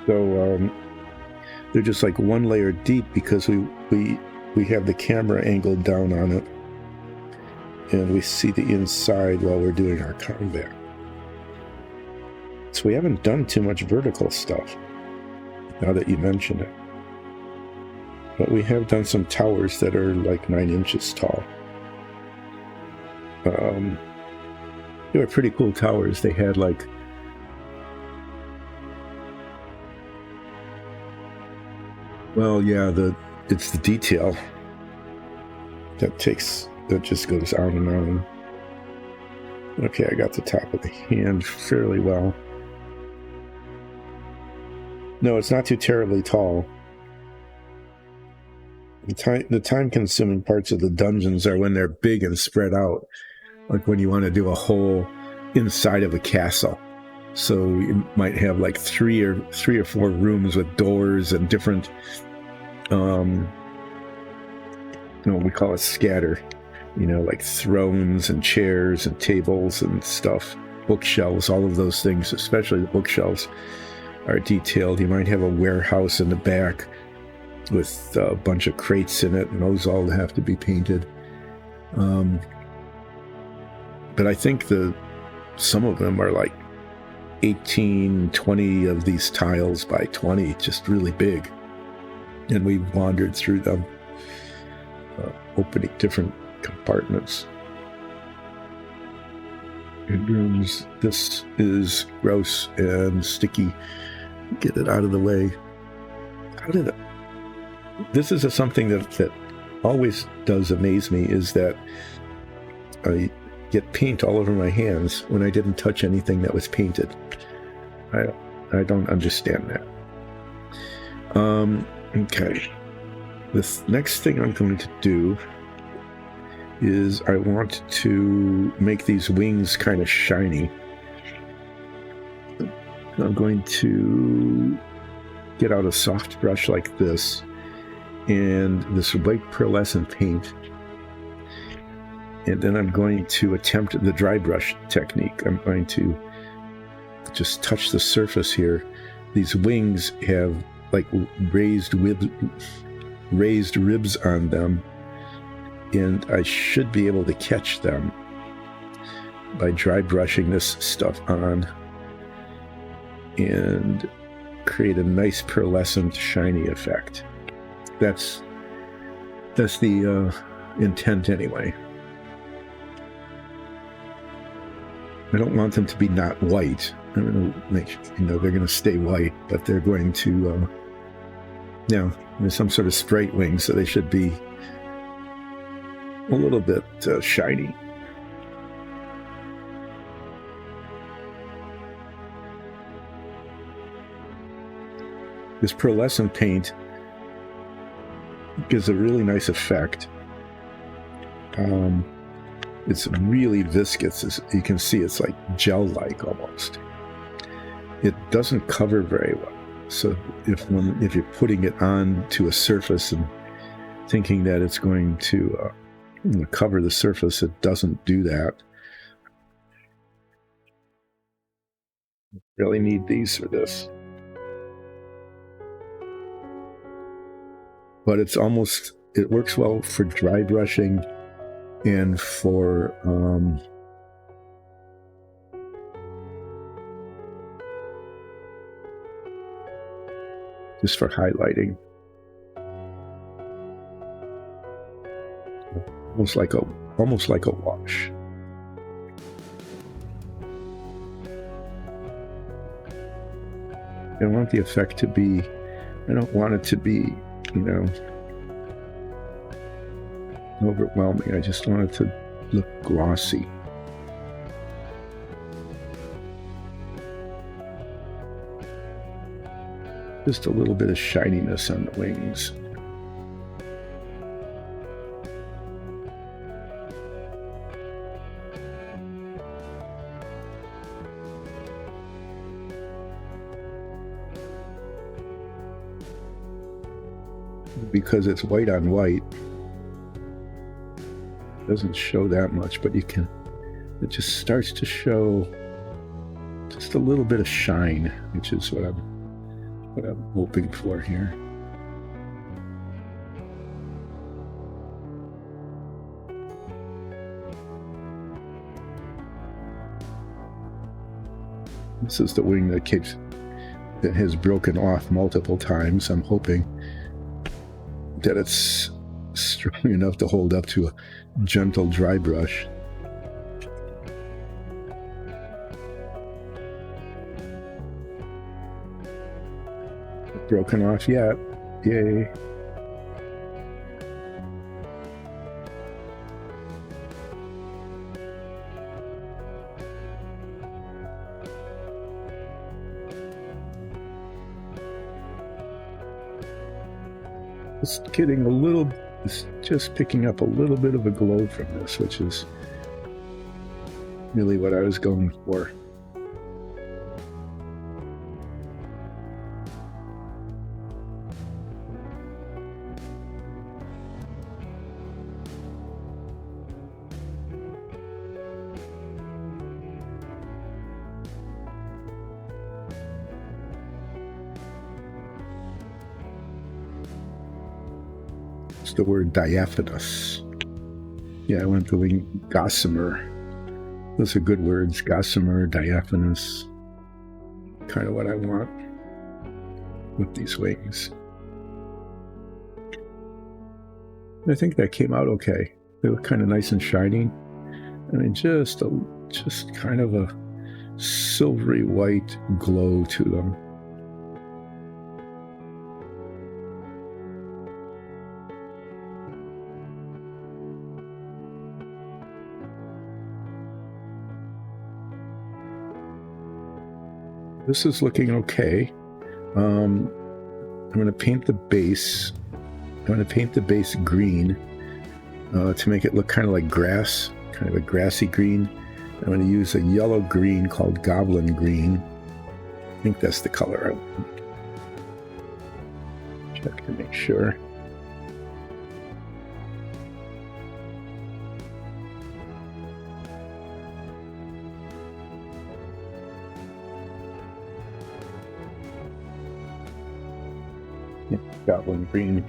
So they're just like one layer deep because we have the camera angled down on it, and we see the inside while we're doing our combat. So we haven't done too much vertical stuff, now that you mention it. But we have done some towers that are like 9 inches tall. They were pretty cool towers. They had like it's the detail that just goes on and on. Okay, I got the top of the hand fairly well. No, it's not too terribly tall. The time-consuming parts of the dungeons are when they're big and spread out, like when you want to do a whole inside of a castle. So you might have like three or four rooms with doors and different, we call it scatter, like thrones and chairs and tables and stuff bookshelves, all of those things, especially the bookshelves, are detailed. You might have a warehouse in the back with a bunch of crates in it, and those all have to be painted. But I think some of them are like 18, 20 of these tiles by 20, just really big. And we wandered through them, opening different compartments. Rooms. This is gross and sticky. Get it out of the way. This is something that always does amaze me, is that I get paint all over my hands when I didn't touch anything that was painted. I don't understand that. Okay. This next thing I'm going to do is I want to make these wings kind of shiny. I'm going to get out a soft brush like this and this white pearlescent paint. And then I'm going to attempt the dry brush technique. I'm going to just touch the surface here. These wings have like raised ribs on them, and I should be able to catch them by dry brushing this stuff on and create a nice pearlescent shiny effect. That's the intent anyway. I don't want them to be not white. I'm going to make, they're going to stay white, but they're going to, there's some sort of sprite wing, so they should be a little bit shiny. This pearlescent paint gives a really nice effect. It's really viscous. As you can see, it's like gel-like almost. It doesn't cover very well. So if you're putting it onto a surface and thinking that it's going to cover the surface, it doesn't do that. Really need these for this. But it works well for dry brushing and for just for highlighting. Almost like a wash. I want the effect to be, I don't want it to be, overwhelming. I just want it to look glossy. Just a little bit of shininess on the wings. Because it's white on white, it doesn't show that much, but it just starts to show just a little bit of shine, which is what I'm hoping for here. This is the wing that has broken off multiple times. I'm hoping that it's strong enough to hold up to a gentle dry brush. Broken off yet. Yay. Just picking up a little bit of a glow from this, which is really what I was going for. the word diaphanous. Yeah, I went doing gossamer. Those are good words. Gossamer, diaphanous. Kind of what I want with these wings. I think that came out okay. They look kind of nice and shiny. I mean, just kind of a silvery white glow to them. This is looking okay. I'm going to paint the base. I'm going to paint the base green to make it look kind of like grass, kind of a grassy green. I'm going to use a yellow green called Goblin Green. I think that's the color I want. Check to make sure. Yeah, Goblin Green,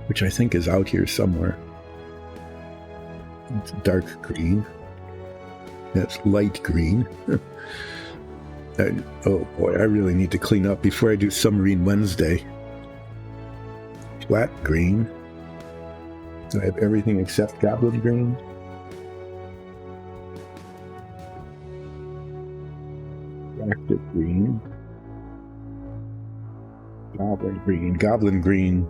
which I think is out here somewhere. It's dark green. That's light green. And, oh boy, I really need to clean up before I do Submarine Wednesday. Flat green. Do I have everything except Goblin Green? Active green. Goblin Green. Goblin Green.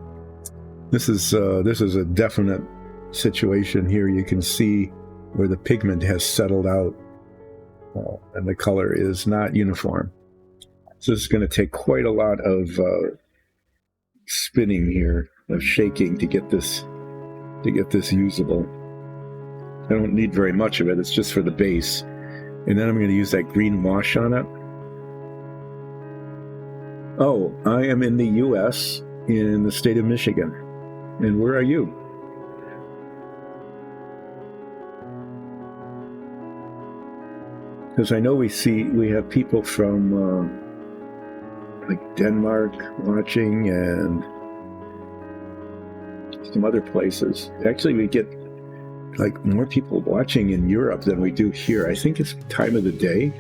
This is a definite situation here. You can see where the pigment has settled out, and the color is not uniform. So this is going to take quite a lot of spinning here, of shaking to get this usable. I don't need very much of it. It's just for the base, and then I'm going to use that green wash on it. Oh, I am in the U.S. in the state of Michigan, and where are you? Because I know we have people from like Denmark watching and some other places. Actually, we get like more people watching in Europe than we do here. I think it's time of the day.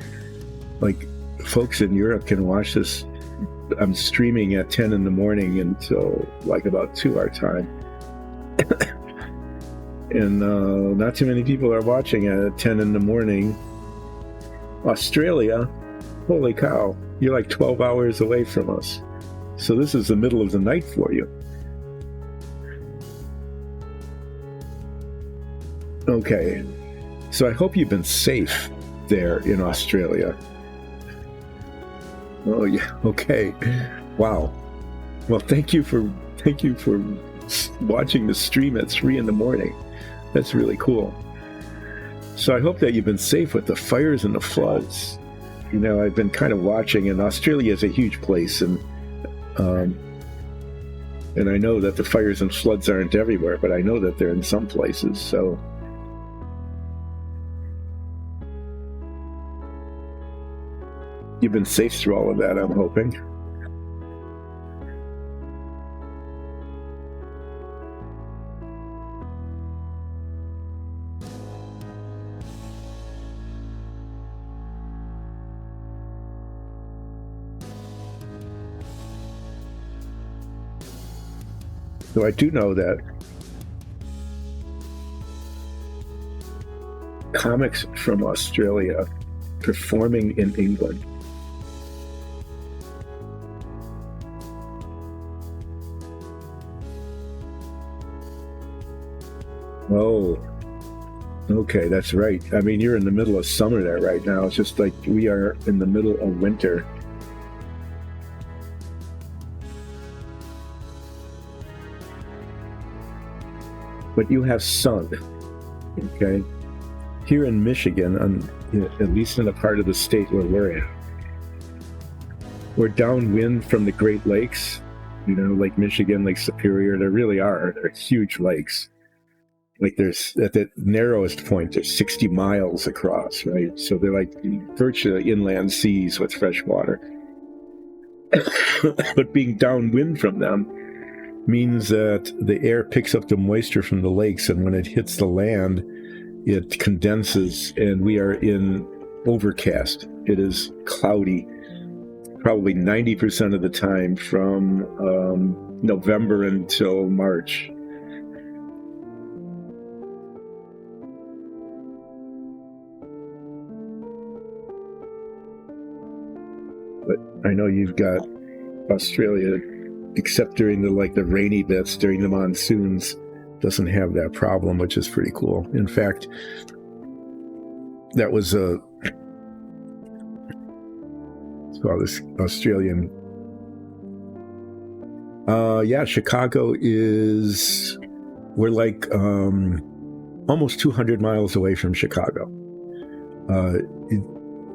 Like folks in Europe can watch this. I'm streaming at 10 in the morning until like about 2 our time. And not too many people are watching at 10 in the morning. Australia, holy cow, you're like 12 hours away from us. So this is the middle of the night for you. Okay, so I hope you've been safe there in Australia. Oh yeah, okay. Wow. Well, thank you for watching the stream at 3 in the morning. That's really cool. So I hope that you've been safe with the fires and the floods. You know, I've been kind of watching, and Australia is a huge place, and I know that the fires and floods aren't everywhere, but I know that they're in some places, so. You've been safe through all of that, I'm hoping. So I do know that comics from Australia performing in England. Oh, okay, that's right. I mean, you're in the middle of summer there right now. It's just like we are in the middle of winter. But you have sun, okay? Here in Michigan, at least in the part of the state where we're at, we're downwind from the Great Lakes, you know, Lake Michigan, Lake Superior. There really are. They're huge lakes. Like there's, at the narrowest point, there's 60 miles across, right? So they're like virtually inland seas with fresh water. But being downwind from them, means that the air picks up the moisture from the lakes, and when it hits the land, it condenses, and we are in overcast. It is cloudy probably 90% of the time from November until March. But I know you've got Australia, except during the rainy bits, during the monsoons, doesn't have that problem, which is pretty cool. In fact, that was this Australian. Chicago we're like almost 200 miles away from Chicago.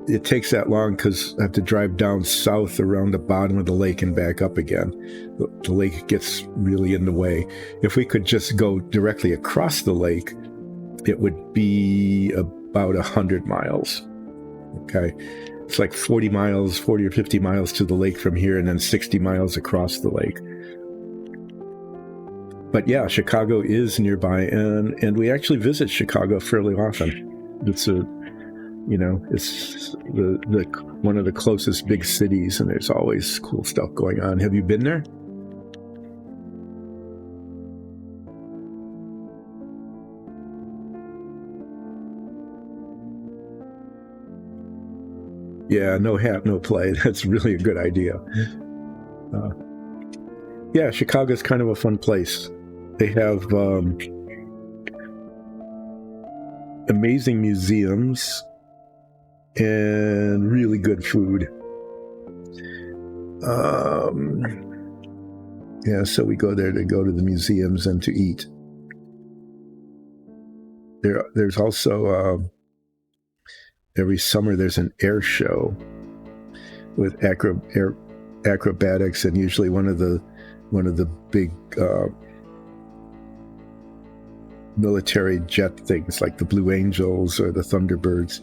It takes that long because I have to drive down south around the bottom of the lake and back up again. The lake gets really in the way. If we could just go directly across the lake, it would be about 100 miles. Okay. It's like 40 or 50 miles to the lake from here, and then 60 miles across the lake. But yeah, Chicago is nearby, and we actually visit Chicago fairly often. It's it's the one of the closest big cities, and there's always cool stuff going on. Have you been there? Yeah, no hat, no play. That's really a good idea. Yeah, Chicago's kind of a fun place. They have amazing museums and really good food. So we go there to go to the museums and to eat. There's also every summer there's an air show with acrobatics, and usually one of the big military jet things like the Blue Angels or the Thunderbirds,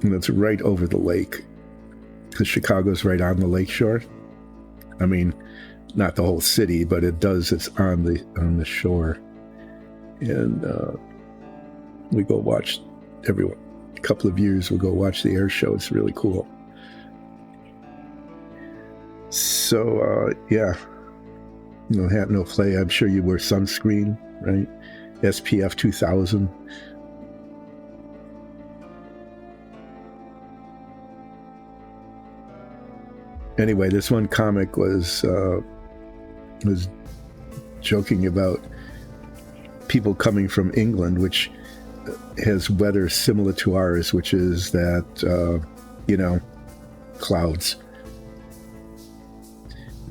and it's right over the lake because Chicago's right on the lakeshore. I mean, not the whole city, but it's on the shore, and we go watch everyone. A couple of years we'll go watch the air show. It's really cool. So hat no play. I'm sure you wear sunscreen, right? SPF 2000. Anyway, this one comic was joking about people coming from England, which has weather similar to ours, which is that clouds.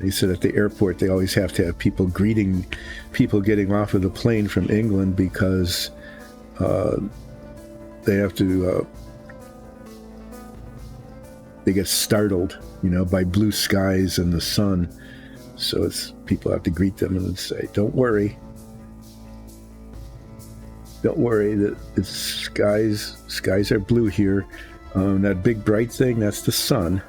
He said at the airport they always have to have people greeting people getting off of the plane from England because they have to they get startled, by blue skies and the sun. So people have to greet them and say, "Don't worry, that it's skies are blue here. That big bright thing, that's the sun.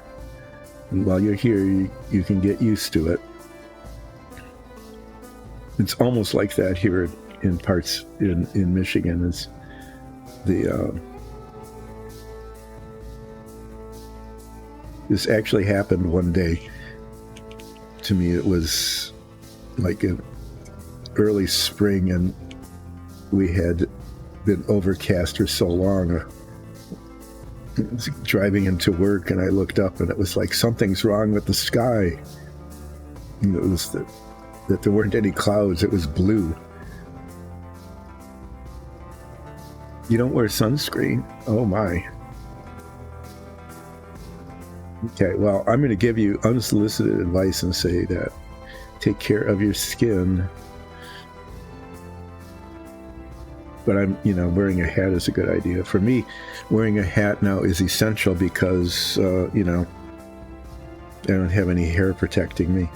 And while you're here, you can get used to it." It's almost like that here in parts in Michigan. It's this actually happened one day to me. It was like in early spring, and we had been overcast for so long. I was driving into work, and I looked up, and it was like something's wrong with the sky. And it was that there weren't any clouds. It was blue. You don't wear sunscreen? Oh my. Okay, well, I'm going to give you unsolicited advice and say that take care of your skin. But wearing a hat is a good idea. For me, wearing a hat now is essential because, I don't have any hair protecting me.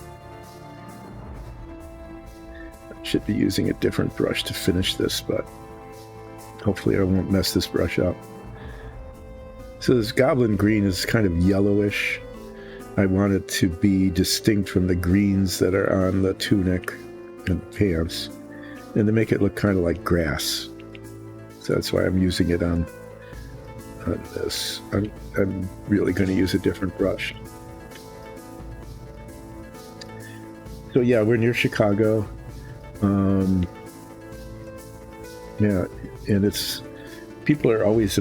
I should be using a different brush to finish this, but hopefully I won't mess this brush up. So this goblin green is kind of yellowish. I want it to be distinct from the greens that are on the tunic. in the pants, and to make it look kind of like grass. So that's why I'm using it on this. I'm really going to use a different brush. So yeah, we're near Chicago. Yeah, and it's, people are always,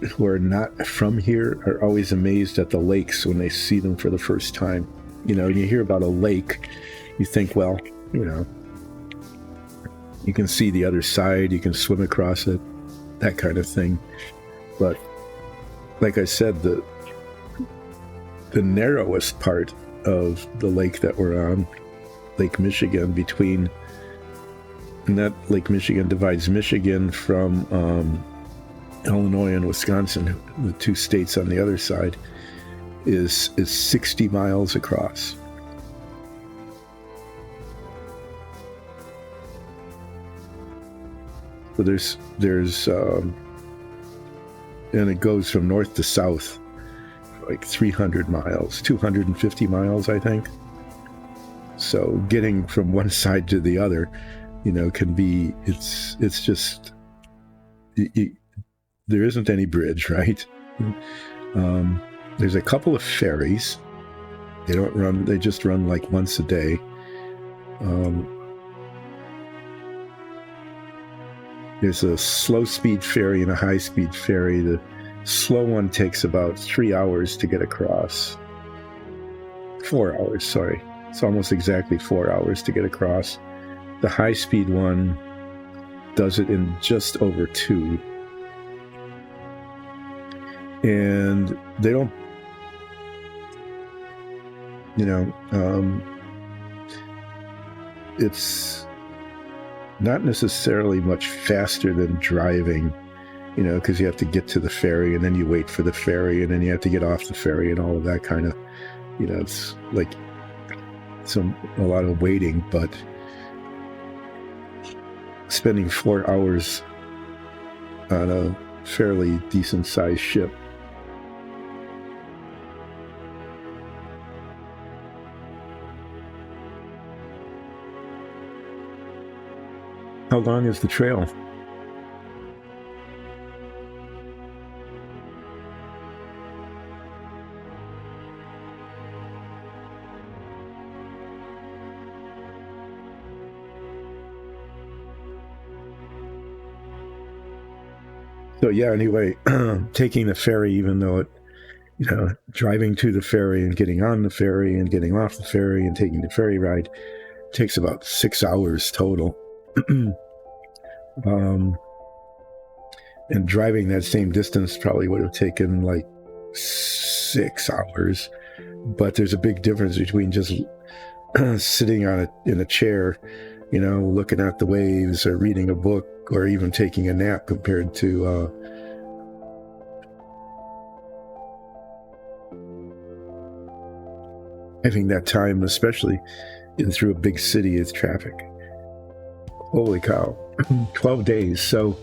who are not from here, are always amazed at the lakes when they see them for the first time. You know, you hear about a lake, you think, well, you know, you can see the other side, you can swim across it, that kind of thing. But like I said, the narrowest part of the lake that we're on, Lake Michigan, and that Lake Michigan divides Michigan from Illinois and Wisconsin, the two states on the other side, is 60 miles across. So there's and it goes from north to south, like 300 miles, 250 miles, I think. So getting from one side to the other, you know, can be, it's just, there isn't any bridge, right? There's a couple of ferries. They don't run, they just run like once a day. There's a slow speed ferry and a high speed ferry. The slow one takes about 3 hours to get across. 4 hours, sorry. It's almost exactly 4 hours to get across. The high speed one does it in just over 2. And they don't, you know, it's not necessarily much faster than driving, you know, because you have to get to the ferry and then you wait for the ferry and then you have to get off the ferry and all of that kind of, you know, it's like a lot of waiting, but spending 4 hours on a fairly decent sized ship. How long is the trail? So yeah, anyway, taking the ferry, even though it, you know, driving to the ferry and getting on the ferry and getting off the ferry and taking the ferry ride takes about 6 hours total. And driving that same distance probably would have taken like 6 hours. But there's a big difference between just sitting in a chair, you know, looking at the waves or reading a book or even taking a nap compared to having that time, especially through a big city with traffic. Holy cow. 12 days. So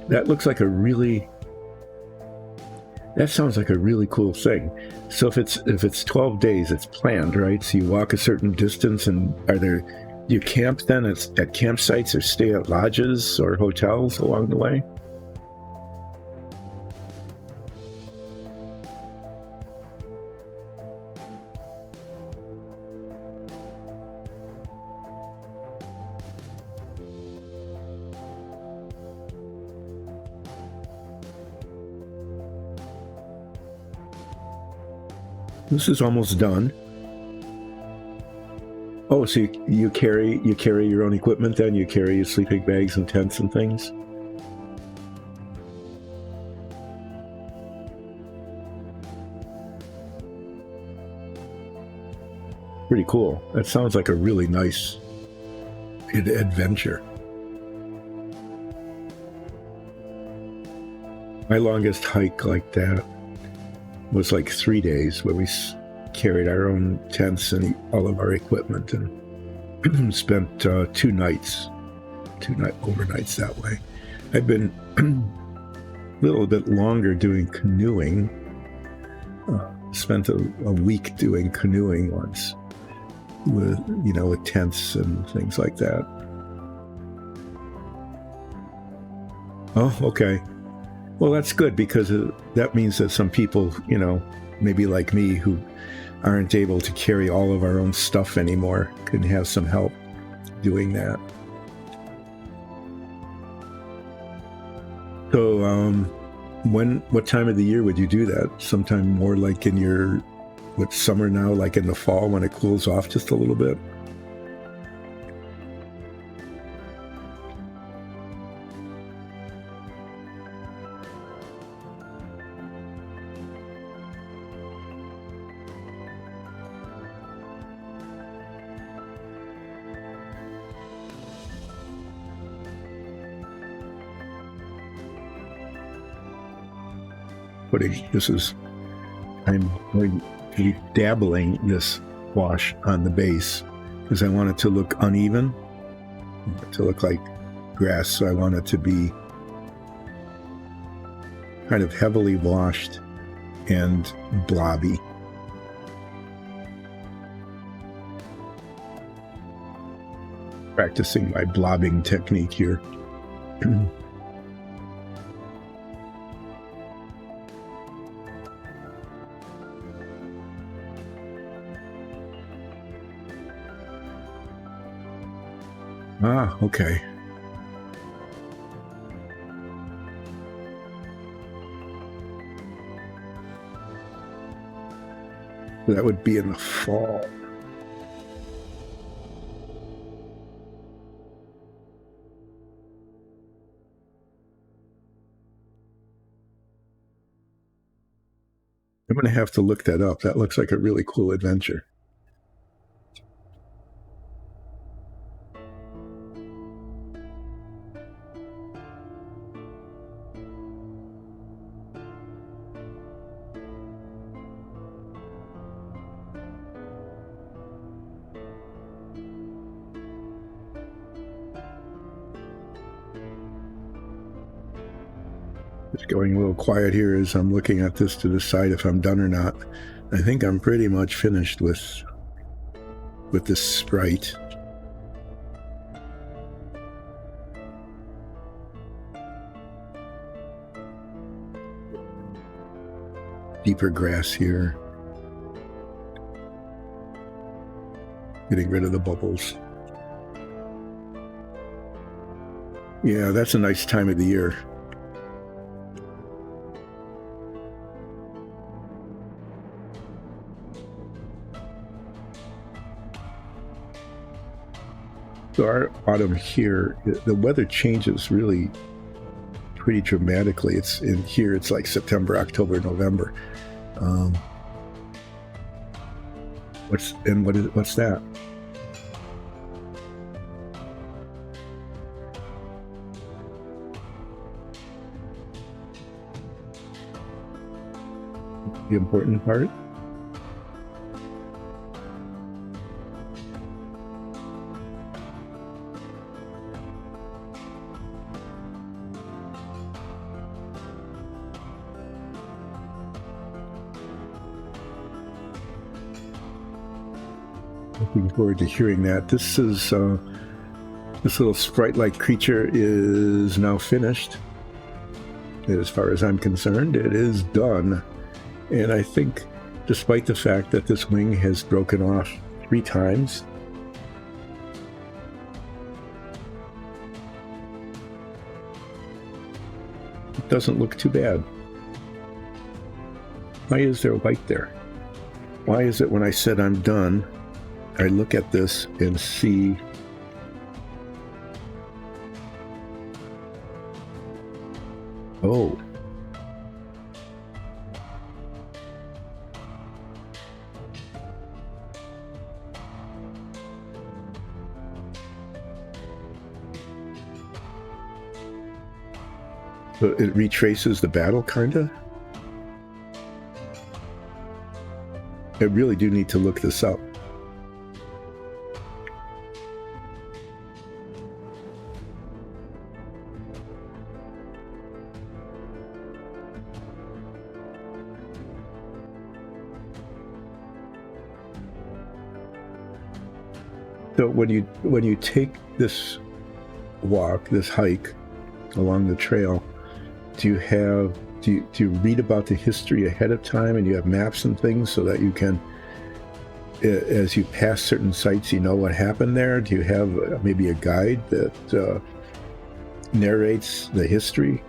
that looks like that sounds like a really cool thing. So if it's 12 days, it's planned, right? So you walk a certain distance, and do you camp then at campsites or stay at lodges or hotels along the way? This is almost done. Oh, so you carry your own equipment then? You carry your sleeping bags and tents and things? Pretty cool. That sounds like a really nice adventure. My longest hike like that was like 3 days, where we carried our own tents and all of our equipment and spent 2 overnights that way. I've been a little bit longer doing canoeing. Spent a week doing canoeing once. with, you know, with tents and things like that. Oh, okay. Well, that's good, because that means that some people, you know, maybe like me, who aren't able to carry all of our own stuff anymore, can have some help doing that. So, what time of the year would you do that? Sometime more like in your, what's summer now, like in the fall when it cools off just a little bit? I'm going to be dabbling this wash on the base because I want it to look uneven, to look like grass. So I want it to be kind of heavily washed and blobby. Practicing my blobbing technique here. Ah, okay. That would be in the fall. I'm going to have to look that up. That looks like a really cool adventure. It's going a little quiet here as I'm looking at this to decide if I'm done or not. I think I'm pretty much finished with this sprite. Deeper grass here. Getting rid of the bubbles. Yeah, that's a nice time of the year. So our autumn here, the weather changes really pretty dramatically. It's in here, it's like September, October, November. What's that? The important part? Looking forward to hearing that. This little sprite-like creature is now finished. As far as I'm concerned, it is done. And I think, despite the fact that this wing has broken off 3 times, it doesn't look too bad. Why is there white there? Why is it when I said I'm done, I look at this and see oh. So it retraces the battle, kinda? I really do need to look this up. So when you take this walk, this hike along the trail, do you read about the history ahead of time, and you have maps and things so that you can, as you pass certain sites, you know what happened there? Do you have maybe a guide that narrates the history?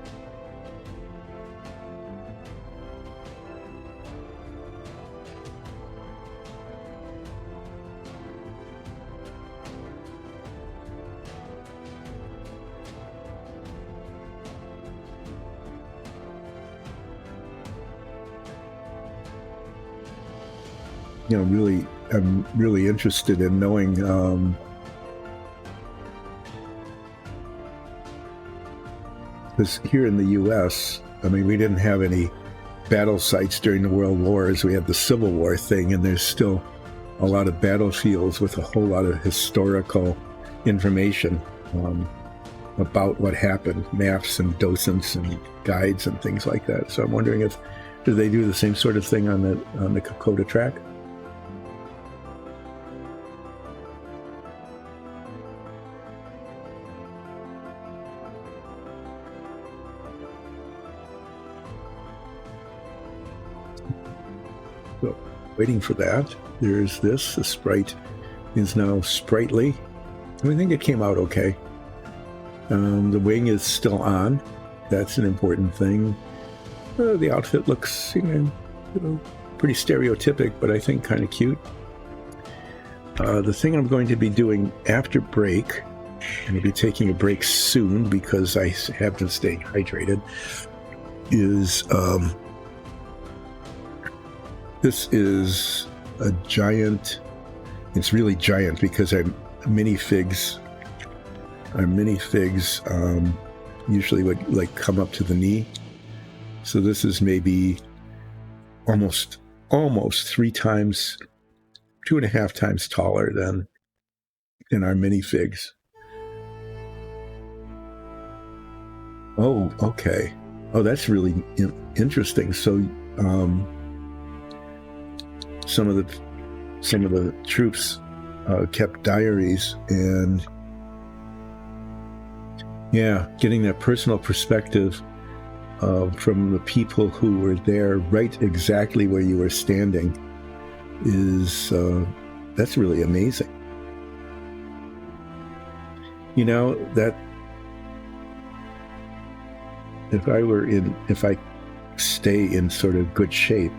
You know, I'm really interested in knowing because here in the U.S., I mean, we didn't have any battle sites during the World Wars. We had the Civil War thing, and there's still a lot of battlefields with a whole lot of historical information about what happened, maps and docents and guides and things like that. So I'm wondering do they do the same sort of thing on the Kokoda track? So, waiting for that. There's this. The sprite is now sprightly. I think it came out okay. The wing is still on. That's an important thing. The outfit looks, pretty stereotypic, but I think kind of cute. The thing I'm going to be doing after break, I'm going to be taking a break soon because I have been staying hydrated, is this is a giant. It's really giant because our minifigs usually would like come up to the knee. So this is maybe almost 3 times, 2.5 times taller than our minifigs. Oh, okay. Oh, that's really interesting. So some of the troops kept diaries, and getting that personal perspective from the people who were there right exactly where you were standing is that's really amazing. That if I stay in sort of good shape,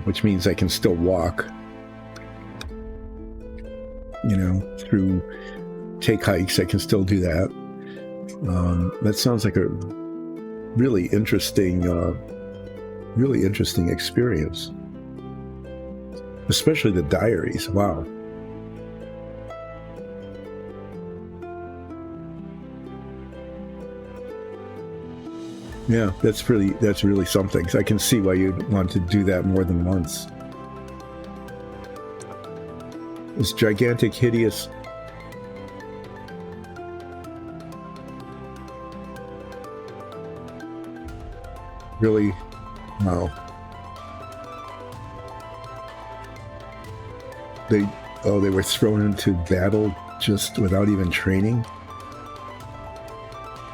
which means I can still walk, take hikes, I can still do that. That sounds like a really interesting experience, especially the diaries. Wow. Yeah, that's really something. I can see why you'd want to do that more than once. This gigantic, hideous. Really, wow. They were thrown into battle just without even training.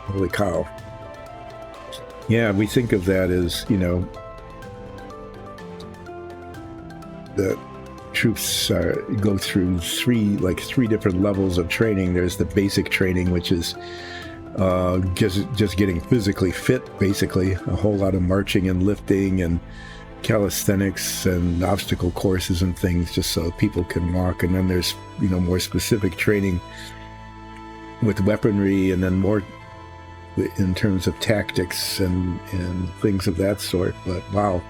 Holy cow. Yeah, we think of that as, that troops go through three different levels of training. There's the basic training, which is just getting physically fit, basically. A whole lot of marching and lifting and calisthenics and obstacle courses and things, just so people can walk. And then there's, more specific training with weaponry, and then more in terms of tactics and things of that sort. But wow.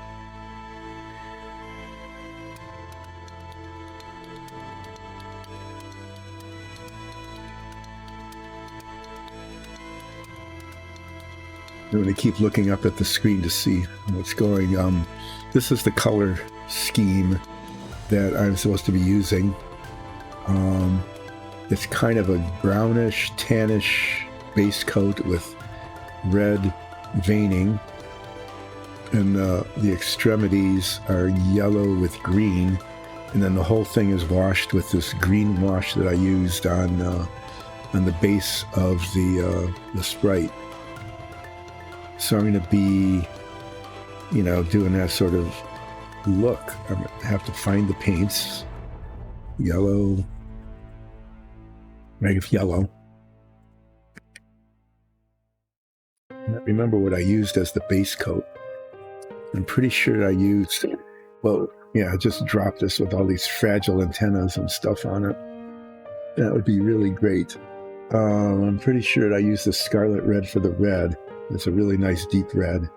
I'm going to keep looking up at the screen to see what's going. This is the color scheme that I'm supposed to be using. It's kind of a brownish, tannish base coat with red veining, and the extremities are yellow with green, and then the whole thing is washed with this green wash that I used on the base of the sprite. So I'm going to be, doing that sort of look. I'm going to have to find the paints. Yellow. Negative yellow. I don't remember what I used as the base coat. I'm pretty sure I used, I just dropped this with all these fragile antennas and stuff on it. That would be really great. I'm pretty sure I used the scarlet red for the red. It's a really nice deep red.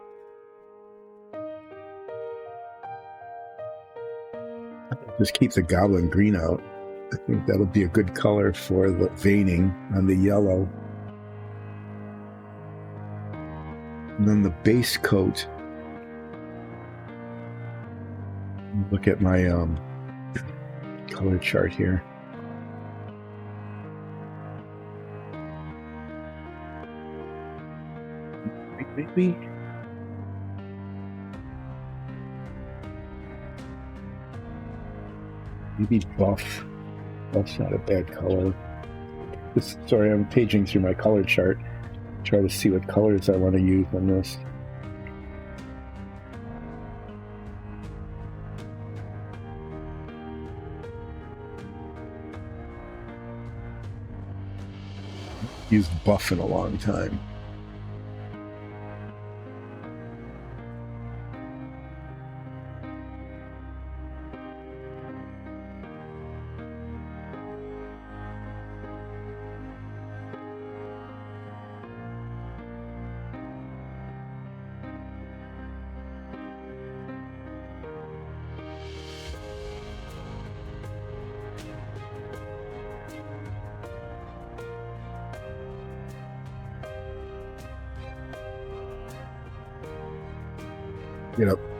Just keep the goblin green out. I think that'll be a good color for the veining on the yellow. And then the base coat. Look at my color chart here. Maybe buff. Buff's not a bad color. Sorry, I'm paging through my color chart. Try to see what colors I want to use on this. Used buff in a long time.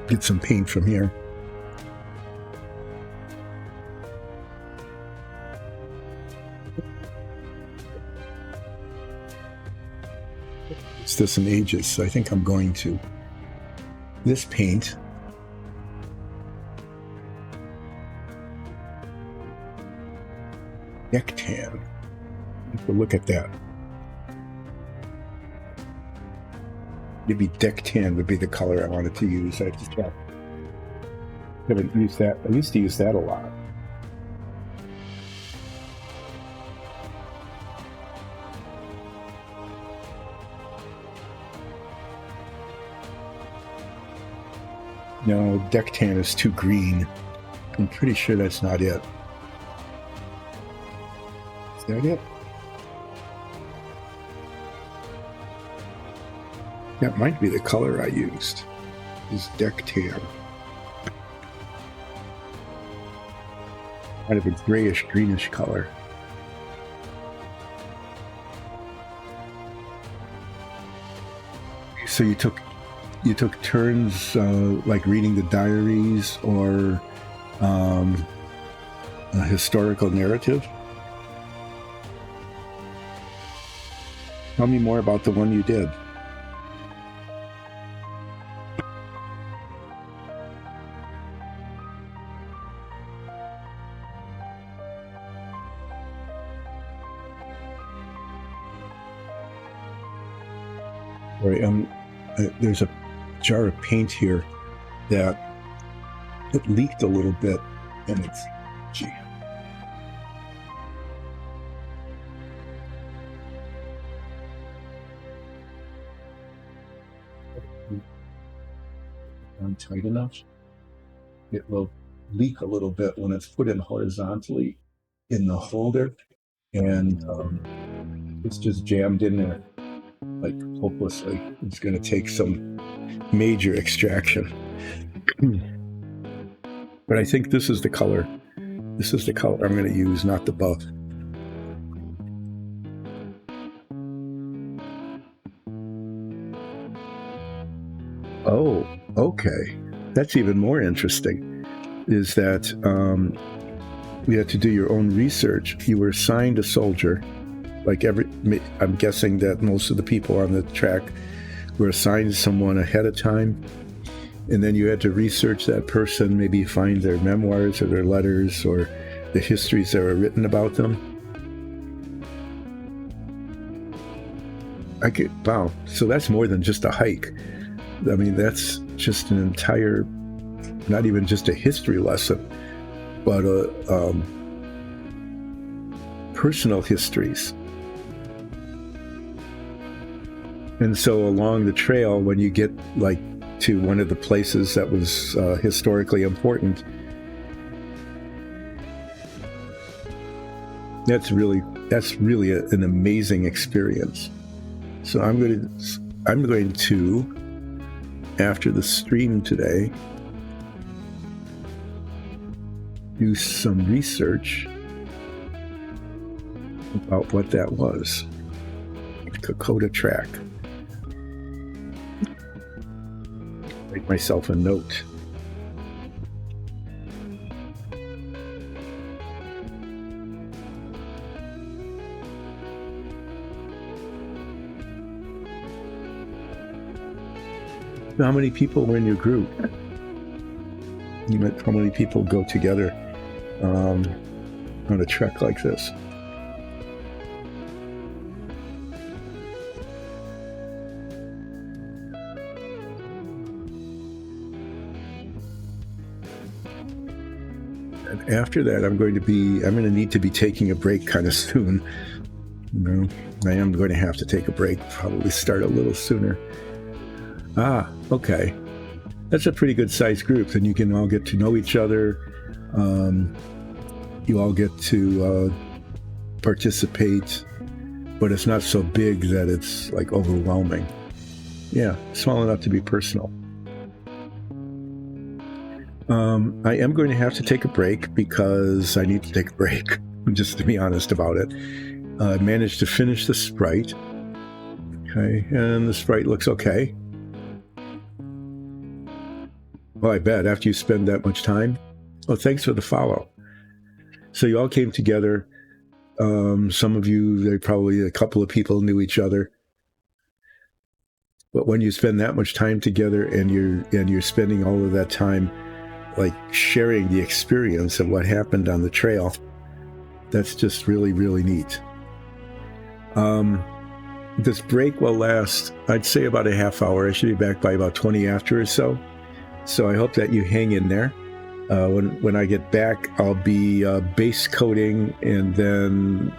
Get some paint from here. It's this in ages, so I think I'm going to. This paint. Deck tan. Have to look at that. Maybe deck tan would be the color I wanted to use. I just haven't used that. I used to use that a lot. No, deck tan is too green. I'm pretty sure that's not it. Is that it? That might be the color I used. Is deck tan. Kind of a grayish, greenish color. So you took turns like reading the diaries or a historical narrative. Tell me more about the one you did. Sorry, there's a jar of paint here that it leaked a little bit, and it's not tight enough. It will leak a little bit when it's put in horizontally in the holder, and it's just jammed in there like hopelessly. It's going to take some major extraction. But I think this is the color. This is the color I'm going to use, not the buff. Oh, okay. That's even more interesting. Is that you had to do your own research. You were assigned a soldier. I'm guessing that most of the people on the track were assigned someone ahead of time, and then you had to research that person, maybe find their memoirs or their letters or the histories that were written about them. Wow, so that's more than just a hike. I mean, that's just an entire, not even just a history lesson, but personal histories. And so along the trail, when you get like to one of the places that was historically important, that's really an amazing experience. So I'm going to, after the stream today, do some research about what that was. Kokoda track. Make myself a note. How many people were in your group? How many people go together on a trek like this? And after that, I'm going to need to be taking a break kind of soon. I am going to have to take a break, probably start a little sooner. Okay. That's a pretty good sized group. Then you can all get to know each other. You all get to participate, but it's not so big that it's like overwhelming. Yeah, small enough to be personal. I am going to have to take a break because I need to take a break, just to be honest about it. I managed to finish the sprite. Okay, and the sprite looks okay. Well, I bet after you spend that much time. Oh, thanks for the follow. So you all came together. Some of you, probably a couple of people knew each other. But when you spend that much time together and you're spending all of that time like sharing the experience of what happened on the trail, that's just really, really neat. This break will last, I'd say, about a half hour. I should be back by about 20 after or so. So I hope that you hang in there. When I get back, I'll be base coating, and then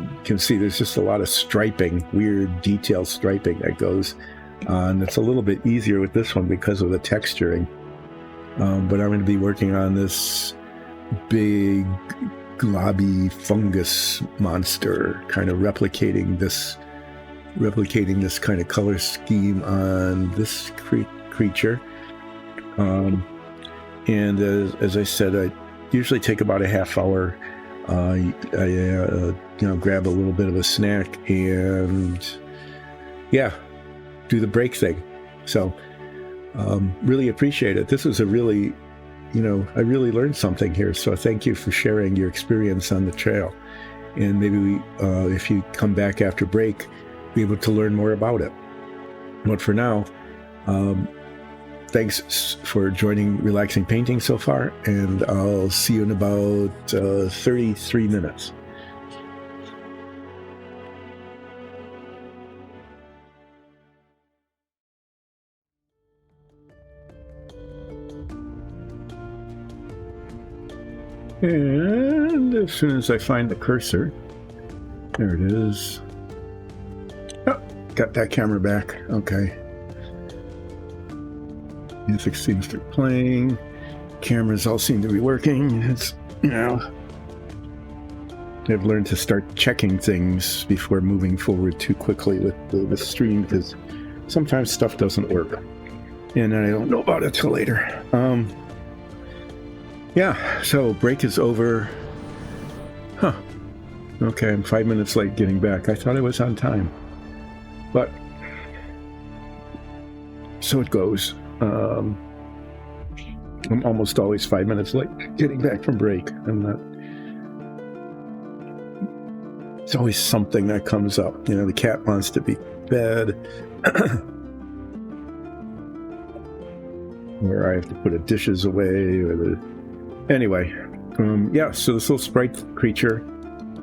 you can see there's just a lot of striping, weird detailed striping that goes on. It's a little bit easier with this one because of the texturing. But I'm going to be working on this big globby fungus monster, kind of replicating this kind of color scheme on this creature. And as I said, I usually take about a half hour. I grab a little bit of a snack and do the break thing. So really appreciate it. This was a really, I really learned something here. So thank you for sharing your experience on the trail. And maybe if you come back after break, be able to learn more about it. But for now, thanks for joining Relaxing Painting so far, and I'll see you in about 33 minutes. And as soon as I find the cursor, there it is. Oh, got that camera back. Okay. Music seems to be playing. Cameras all seem to be working. It's, I've learned to start checking things before moving forward too quickly with the stream, because sometimes stuff doesn't work. And I don't know about it till later. So break is over. Okay, I'm 5 minutes late getting back. I thought I was on time. But so it goes. I'm almost always 5 minutes late getting back from break. It's always something that comes up. The cat wants to be fed. where I have to put the dishes away. Anyway, yeah. So this little sprite creature,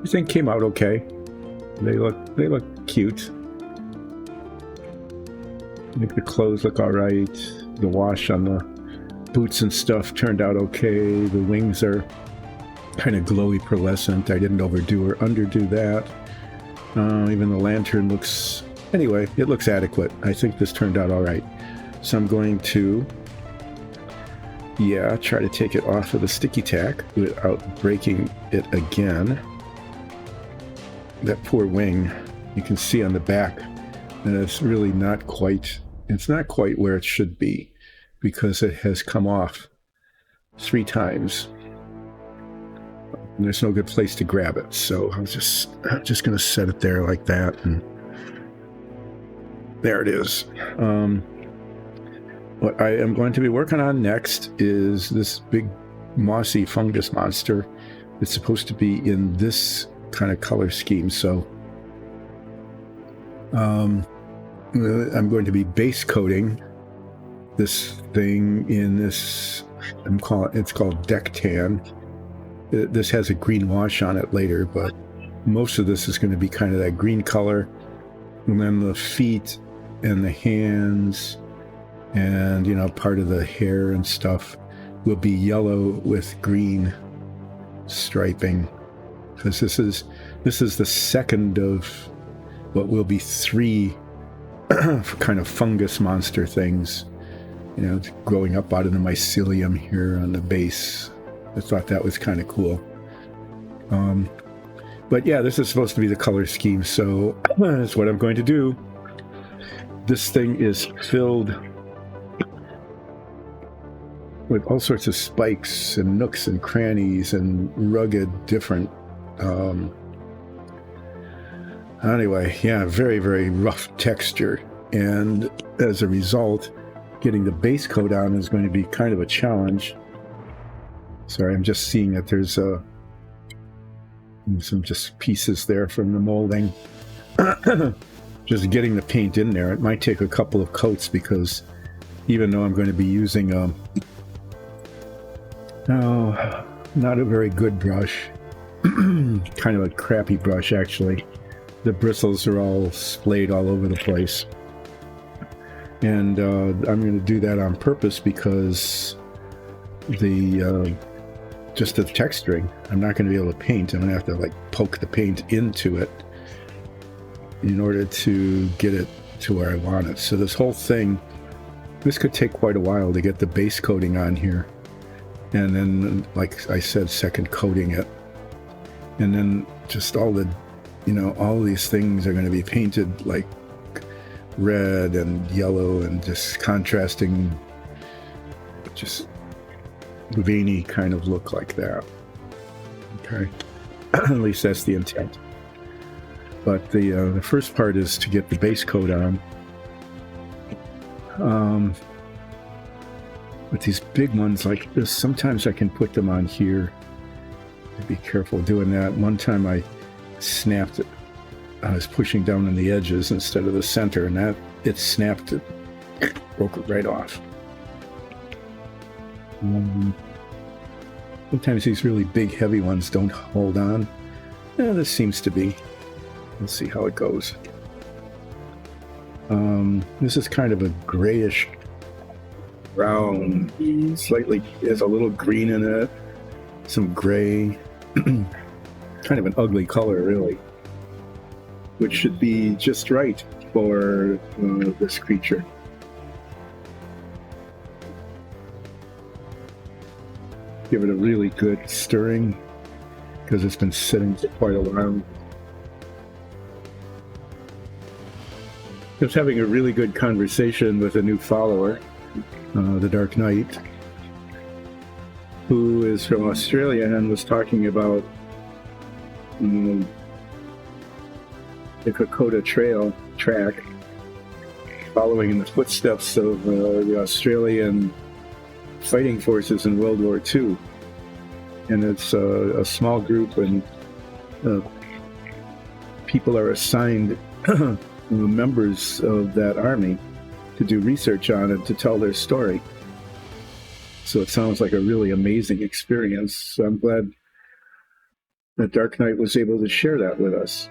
I think, came out okay. They look cute. I think the clothes look all right. The wash on the boots and stuff turned out okay. The wings are kind of glowy pearlescent. I didn't overdo or underdo that. Even the lantern looks... Anyway, it looks adequate. I think this turned out all right. So I'm going to, try to take it off of the sticky tack without breaking it again. That poor wing, you can see on the back, and it's really not quite where it should be because it has come off 3 times. And there's no good place to grab it, so I'm just going to set it there like that, and there it is. What I am going to be working on next is this big mossy fungus monster. It's supposed to be in this kind of color scheme, so I'm going to be base coating this thing in this, it's called deck tan. This has a green wash on it later, but most of this is going to be kind of that green color. And then the feet and the hands and, part of the hair and stuff will be yellow with green striping. Because this is the second of what will be 3 kind of fungus monster things, growing up out of the mycelium here on the base. I thought that was kind of cool. But yeah, this is supposed to be the color scheme, so that's what I'm going to do. This thing is filled with all sorts of spikes and nooks and crannies and rugged different... Anyway, yeah, very, very rough texture. And as a result, getting the base coat on is going to be kind of a challenge. Sorry, I'm just seeing that there's some just pieces there from the molding. Just getting the paint in there. It might take a couple of coats because even though I'm going to be using not a very good brush, kind of a crappy brush actually. The bristles are all splayed all over the place. And I'm going to do that on purpose because just the texturing, I'm not going to be able to paint. I'm going to have to poke the paint into it in order to get it to where I want it. So this whole thing, this could take quite a while to get the base coating on here. And then, like I said, second coating it. And then just all the, all these things are going to be painted like red and yellow and just contrasting, just veiny kind of look like that. Okay. At least that's the intent. But the first part is to get the base coat on. With these big ones like this, sometimes I can put them on here. Be careful doing that. One time I snapped it. I was pushing down on the edges instead of the center, and that it snapped it, broke it right off. Sometimes these really big, heavy ones don't hold on. This seems to be. We'll see how it goes. This is kind of a grayish brown, slightly, there's a little green in it, some gray, kind of an ugly color really, which should be just right for this creature. Give it a really good stirring because it's been sitting for quite a while. I was having a really good conversation with a new follower, the Dark Knight, who is from Australia and was talking about the Kokoda track, following in the footsteps of the Australian fighting forces in World War II. And it's a small group, and people are assigned members of that army to do research on it, to tell their story. So it sounds like a really amazing experience. So I'm glad that Dark Knight was able to share that with us.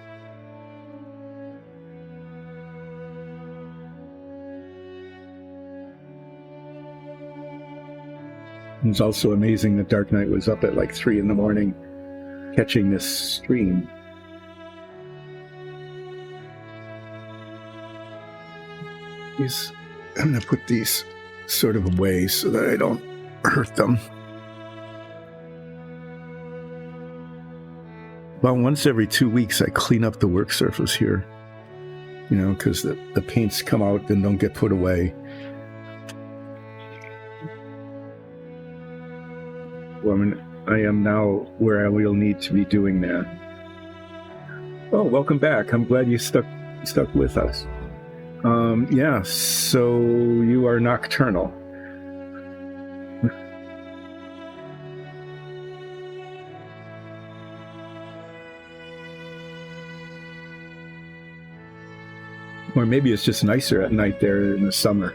It's also amazing that Dark Knight was up at like 3 a.m. catching this stream. I'm going to put these sort of away so that I don't hurt them. About once every 2 weeks, I clean up the work surface here, because the paints come out and don't get put away. Well, I am now where I will need to be doing that. Oh, welcome back. I'm glad you stuck with us. Yeah, so you are nocturnal. Or maybe it's just nicer at night there in the summer.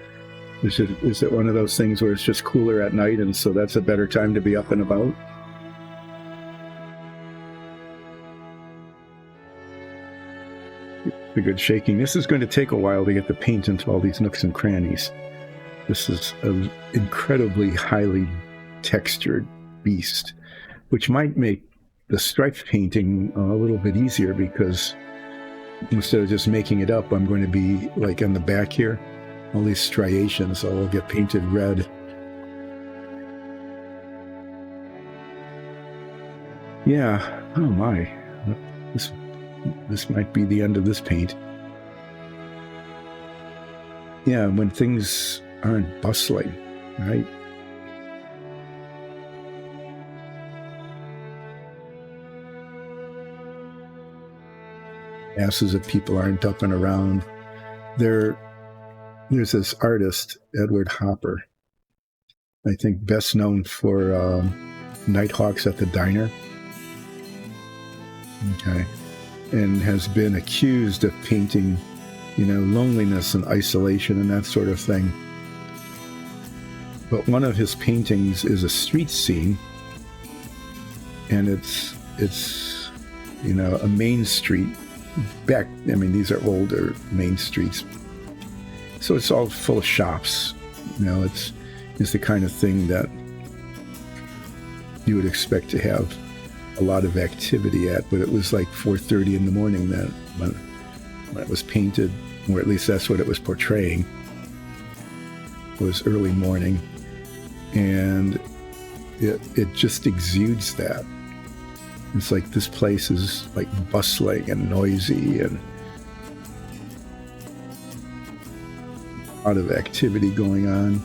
Is it one of those things where it's just cooler at night, and so that's a better time to be up and about? A good shaking. This is going to take a while to get the paint into all these nooks and crannies. This is an incredibly highly textured beast, which might make the striped painting a little bit easier, because instead of just making it up, I'm going to be like on the back here, all these striations all get painted red. Yeah, oh my, this might be the end of this paint. Yeah, when things aren't bustling, right? Masses of people aren't up and around. There's this artist, Edward Hopper, I think best known for Nighthawks at the Diner. Okay. And has been accused of painting, loneliness and isolation and that sort of thing. But one of his paintings is a street scene, and it's a main street. These are older main streets, so it's all full of shops. It's the kind of thing that you would expect to have a lot of activity at, but it was like 4:30 in the morning that when it was painted, or at least that's what it was portraying. It was early morning, and it just exudes that. It's like this place is like bustling and noisy and a lot of activity going on,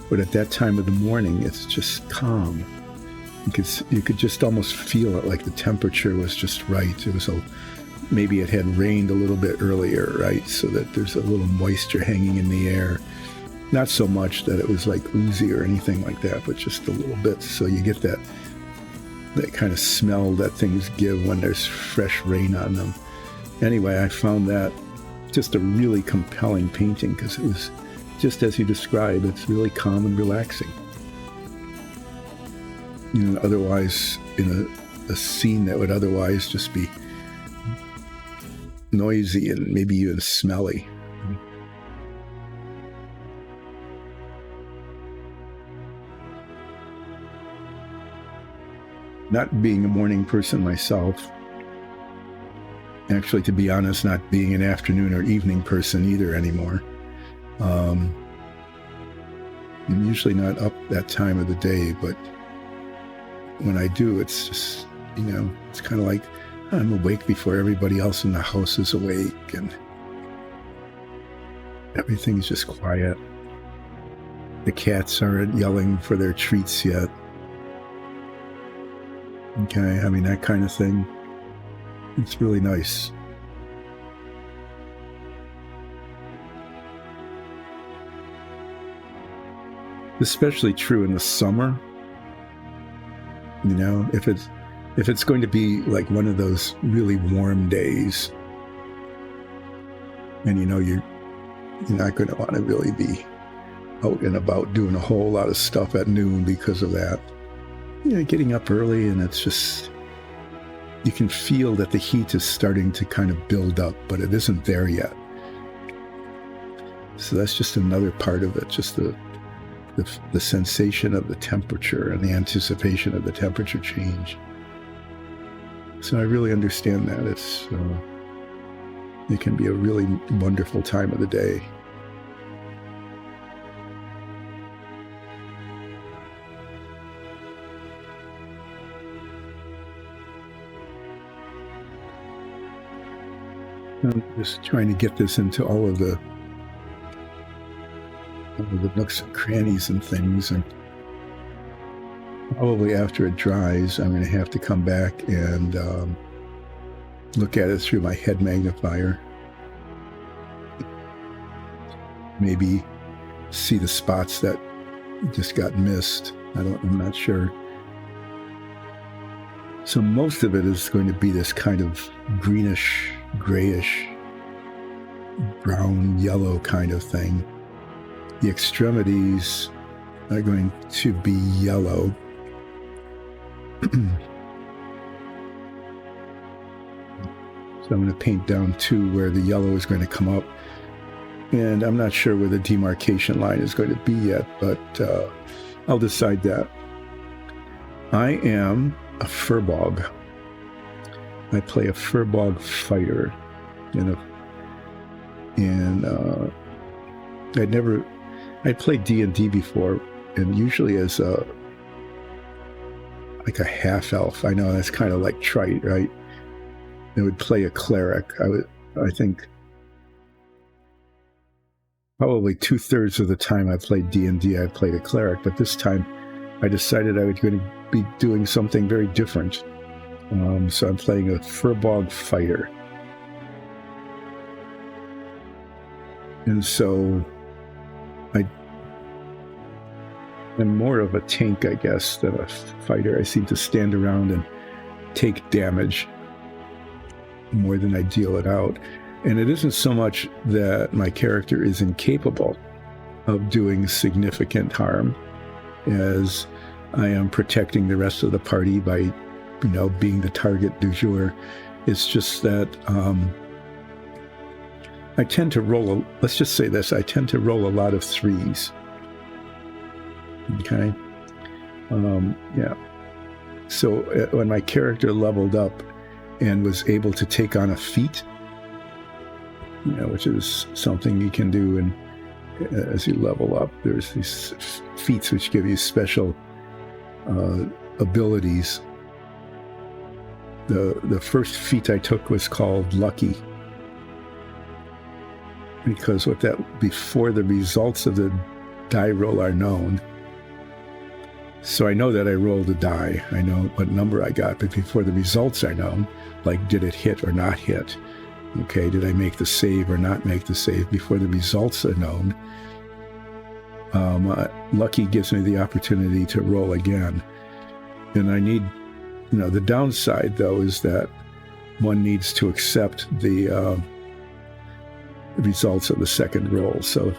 but at that time of the morning it's just calm. You could just almost feel it, like the temperature was just right. It was maybe it had rained a little bit earlier, right? So that there's a little moisture hanging in the air. Not so much that it was like oozy or anything like that, but just a little bit. So you get that kind of smell that things give when there's fresh rain on them. Anyway, I found that just a really compelling painting, because it was just as you described. It's really calm and relaxing. Otherwise, in a scene that would otherwise just be noisy and maybe even smelly. Not being a morning person myself, actually, to be honest, not being an afternoon or evening person either anymore. I'm usually not up that time of the day, but when I do, it's just, it's kind of like I'm awake before everybody else in the house is awake, and everything's just quiet. The cats aren't yelling for their treats yet. Okay, that kind of thing. It's really nice. Especially true in the summer. If it's going to be like one of those really warm days, and you're not going to want to really be out and about doing a whole lot of stuff at noon because of that. Getting up early, and it's just, you can feel that the heat is starting to kind of build up, but it isn't there yet. So that's just another part of it, just the sensation of the temperature and the anticipation of the temperature change. So I really understand that. It can be a really wonderful time of the day. I'm just trying to get this into all of the nooks and crannies and things, and probably after it dries, I'm going to have to come back and look at it through my head magnifier. Maybe see the spots that just got missed. I'm not sure. So most of it is going to be this kind of greenish, grayish, brown, yellow kind of thing. The extremities are going to be yellow. So I'm going to paint down to where the yellow is going to come up. And I'm not sure where the demarcation line is going to be yet, but I'll decide that. I am a furbog. I play a furbog fighter. I'd played D&D before, and usually as like a half elf. I know that's kind of like trite, right? I would play a cleric. I think probably 2/3 of the time I played D&D, I played a cleric, but this time I decided I was going to be doing something very different. So I'm playing a furbog fighter. And so I'm more of a tank, I guess, than a fighter. I seem to stand around and take damage more than I deal it out. And it isn't so much that my character is incapable of doing significant harm as I am protecting the rest of the party by, being the target du jour. It's just that I tend to roll, let's just say this, I tend to roll a lot of 3s. Okay? Yeah. So when my character leveled up and was able to take on a feat, which is something you can do as you level up, there's these feats which give you special abilities. The first feat I took was called Lucky, because before the results of the die roll are known. So I know that I rolled a die. I know what number I got, but before the results are known, like did it hit or not hit? Okay, did I make the save or not make the save? Before the results are known, Lucky gives me the opportunity to roll again. And I need, the downside though is that one needs to accept the results of the second roll. So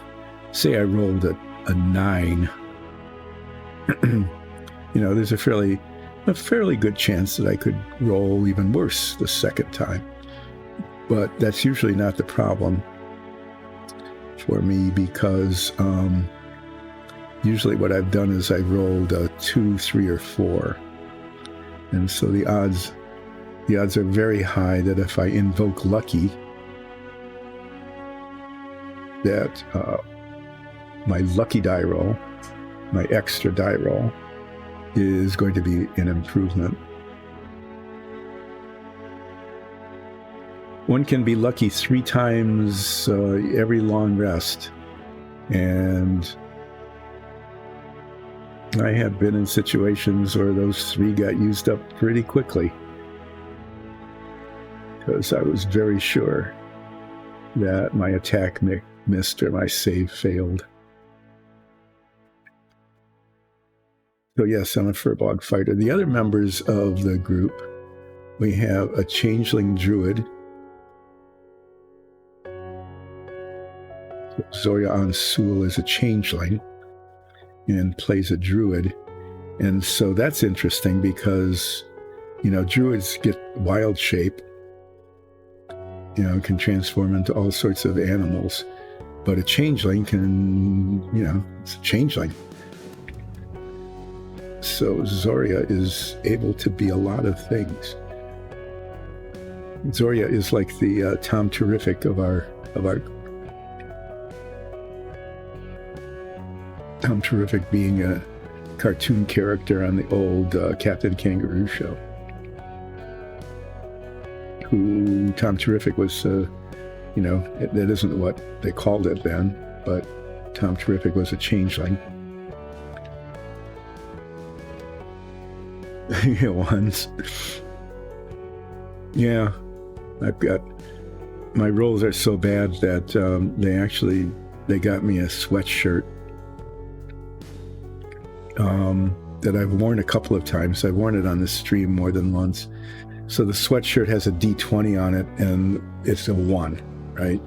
say I rolled a 9, there's a fairly good chance that I could roll even worse the second time. But that's usually not the problem for me, because usually what I've done is I've rolled a 2, 3, or 4. And so the odds are very high that if I invoke Lucky, that my lucky die roll, my extra die roll, is going to be an improvement. One can be lucky 3 times every long rest, and I have been in situations where those 3 got used up pretty quickly, because I was very sure that my attack missed or my save failed. So yes, I'm a furbog fighter. The other members of the group, we have a changeling druid, Zoya Ansul is a changeling. and plays a druid. And so that's interesting because, druids get wild shape, can transform into all sorts of animals. But a changeling can, it's a changeling. So Zoria is able to be a lot of things. Zoria is like the Tom Terrific of our Tom Terrific being a cartoon character on the old Captain Kangaroo show. Who Tom Terrific was, that isn't what they called it then, but Tom Terrific was a changeling. Once. Yeah, my rolls are so bad that they got me a sweatshirt that I've worn a couple of times. I've worn it on the stream more than once. So the sweatshirt has a D20 on it, and it's a 1, right?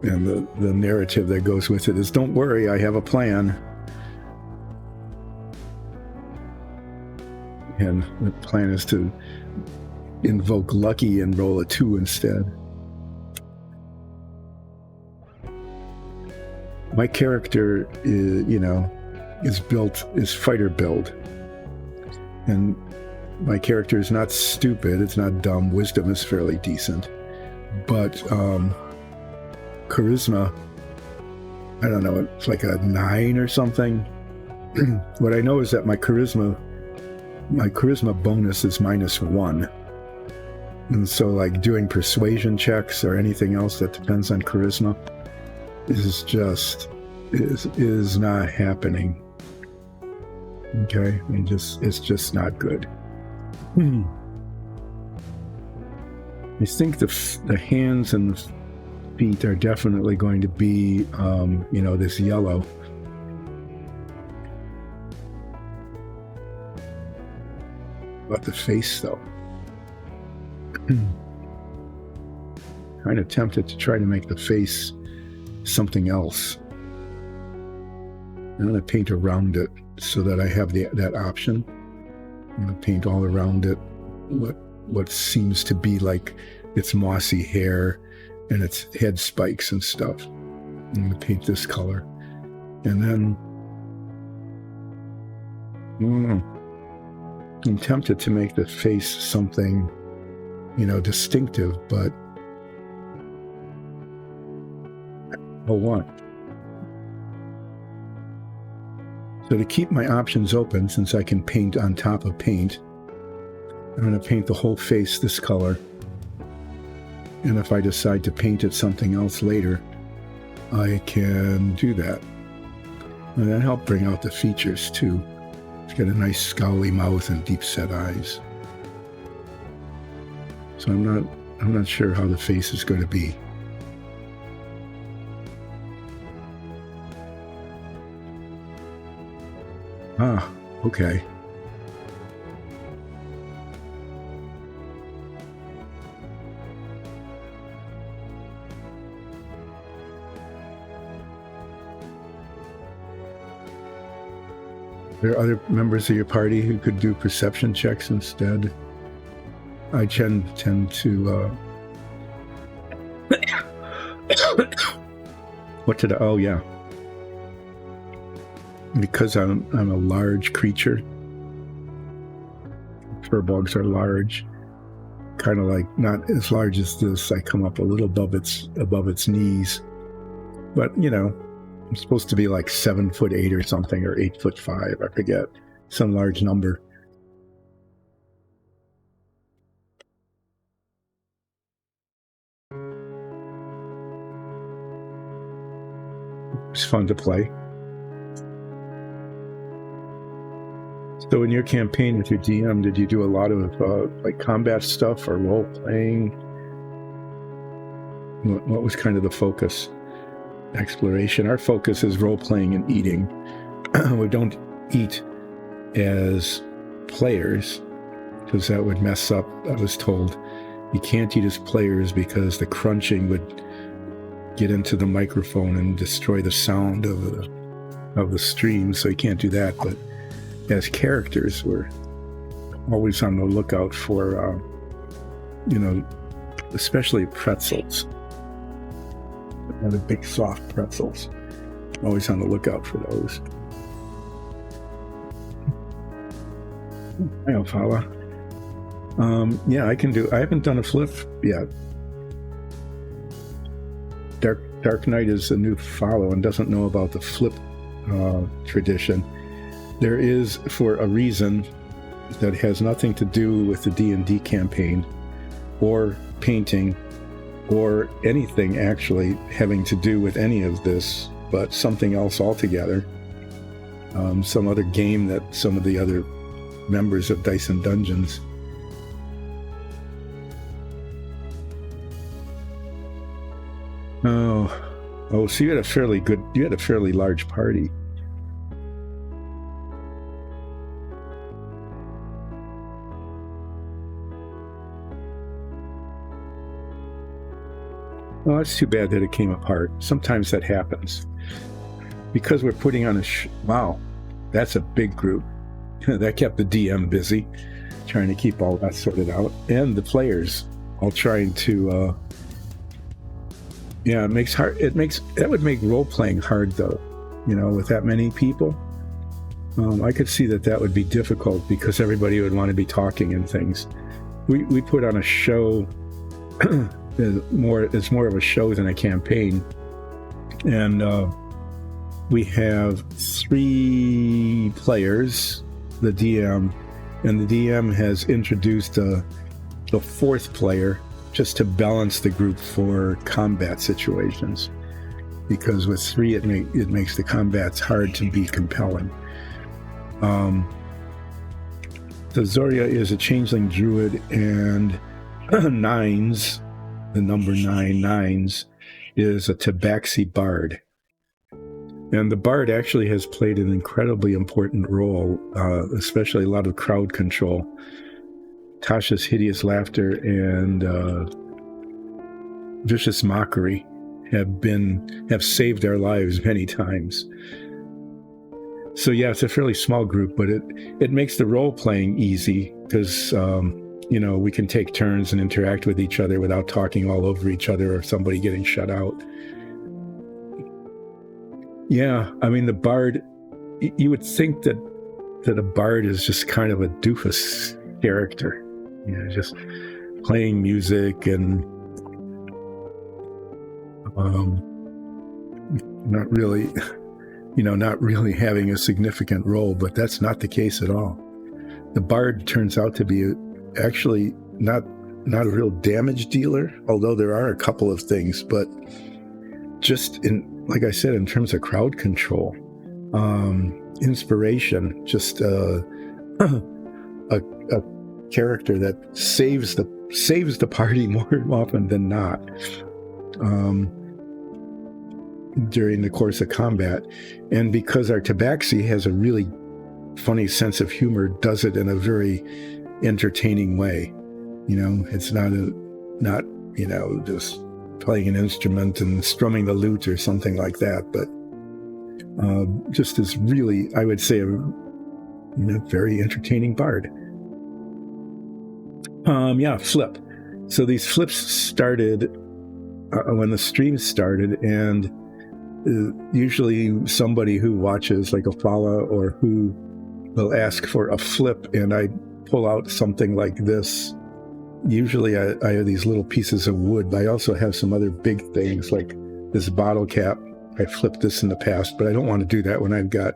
And the narrative that goes with it is, don't worry, I have a plan. And the plan is to invoke Lucky and roll a 2 instead. My character is fighter build. And my character is not stupid, it's not dumb. Wisdom is fairly decent. But charisma, I don't know, it's like a 9 or something. What I know is that my charisma bonus is -1. And so like doing persuasion checks or anything else that depends on charisma is not happening. Okay? It's just not good. I think the hands and the feet are definitely going to be, this yellow. About the face, though. Kind of tempted to try to make the face something else. I'm going to paint around it so that I have that option. I'm going to paint all around it what seems to be like its mossy hair and its head spikes and stuff. I'm going to paint this color. And then I'm tempted to make the face something, distinctive, but what? So to keep my options open, since I can paint on top of paint, I'm going to paint the whole face this color. And if I decide to paint it something else later, I can do that. And that helps bring out the features too. It's got a nice scowly mouth and deep set eyes. So I'm not sure how the face is going to be. Okay. There are other members of your party who could do perception checks instead. I tend to oh yeah. Because I'm a large creature. Furbolgs are large. Kind of like, not as large as this. I come up a little above its knees. But, I'm supposed to be like 7'8" or something, or 8'5", I forget. Some large number. It's fun to play. So in your campaign with your DM, did you do a lot of like combat stuff or role playing? What was kind of the focus? Exploration. Our focus is role playing and eating. We don't eat as players because that would mess up. I was told you can't eat as players because the crunching would get into the microphone and destroy the sound of of the stream, so you can't do that. But as characters, we're always on the lookout for, especially pretzels. The big soft pretzels. Always on the lookout for those. Hi, Alfala. Yeah, I haven't done a flip yet. Dark Knight is a new follow and doesn't know about the flip tradition. There is, for a reason that has nothing to do with the D&D campaign or painting or anything actually having to do with any of this, but something else altogether. Some other game that some of the other members of Dice and Dungeons so you had a fairly large party. Well, that's too bad that it came apart. Sometimes that happens. Because we're putting on wow, that's a big group. That kept the DM busy, trying to keep all that sorted out. And the players all trying to, that would make role-playing hard, though, with that many people. I could see that would be difficult because everybody would want to be talking and things. We put on a show, it's more of a show than a campaign. And we have 3 players, the DM, and the DM has introduced the 4th player just to balance the group for combat situations, because with 3 it makes the combats hard to be compelling. The Zoria is a changeling druid, and nines, the number 9 is a tabaxi bard. And the bard actually has played an incredibly important role, especially a lot of crowd control. Tasha's hideous laughter and vicious mockery have saved our lives many times. So yeah, it's a fairly small group, but it makes the role playing easy because we can take turns and interact with each other without talking all over each other or somebody getting shut out. Yeah, I mean, the bard, you would think that a bard is just kind of a doofus character, just playing music and not really having a significant role, but that's not the case at all. The bard turns out to be actually not a real damage dealer, although there are a couple of things, but just like I said, in terms of crowd control, inspiration, just a character that saves the party more often than not during the course of combat. And because our tabaxi has a really funny sense of humor, does it in a very entertaining way. It's not just playing an instrument and strumming the lute or something like that, but just is really, I would say, a very entertaining bard. Flip. So these flips started when the stream started, and usually somebody who watches, like a follow or who will ask for a flip, and I pull out something like this. Usually I have these little pieces of wood. I also have some other big things like this bottle cap. I flipped this in the past, but I don't want to do that when I've got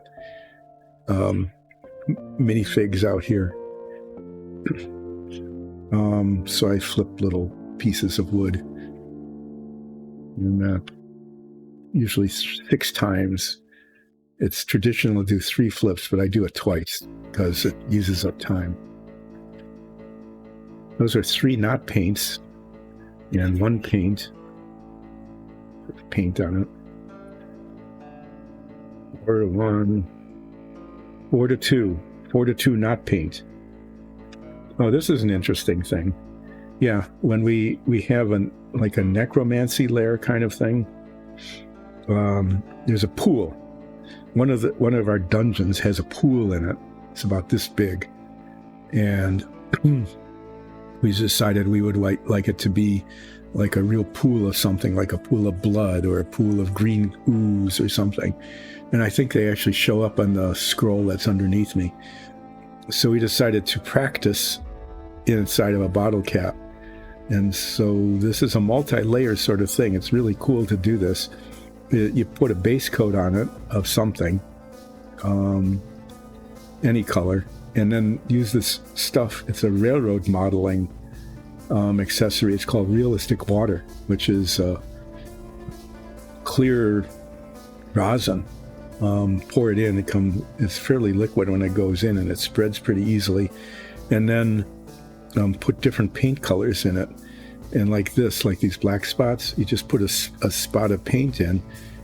minifigs out here. So I flip little pieces of wood. And usually 6 times. It's traditional to do 3 flips, but I do it twice because it uses up time. Those are 3 knot paints and 1 paint. Paint on it. 4 to 1. 4 to 2. 4 to 2 knot paint. Oh, this is an interesting thing. Yeah, when we have like a necromancy lair kind of thing, there's a pool. one of our dungeons has a pool in it. It's about this big, and we decided we would like it to be like a real pool of something, like a pool of blood or a pool of green ooze or something. And I think they actually show up on the scroll that's underneath me. So we decided to practice inside of a bottle cap. And so this is a multi-layer sort of thing. It's really cool to do this. You put a base coat on it of something, any color, and then use this stuff. It's a railroad modeling accessory. It's called realistic water, which is clear rosin. Pour it in. It's fairly liquid when it goes in, and it spreads pretty easily. And then put different paint colors in it. And like these black spots, you just put a spot of paint in,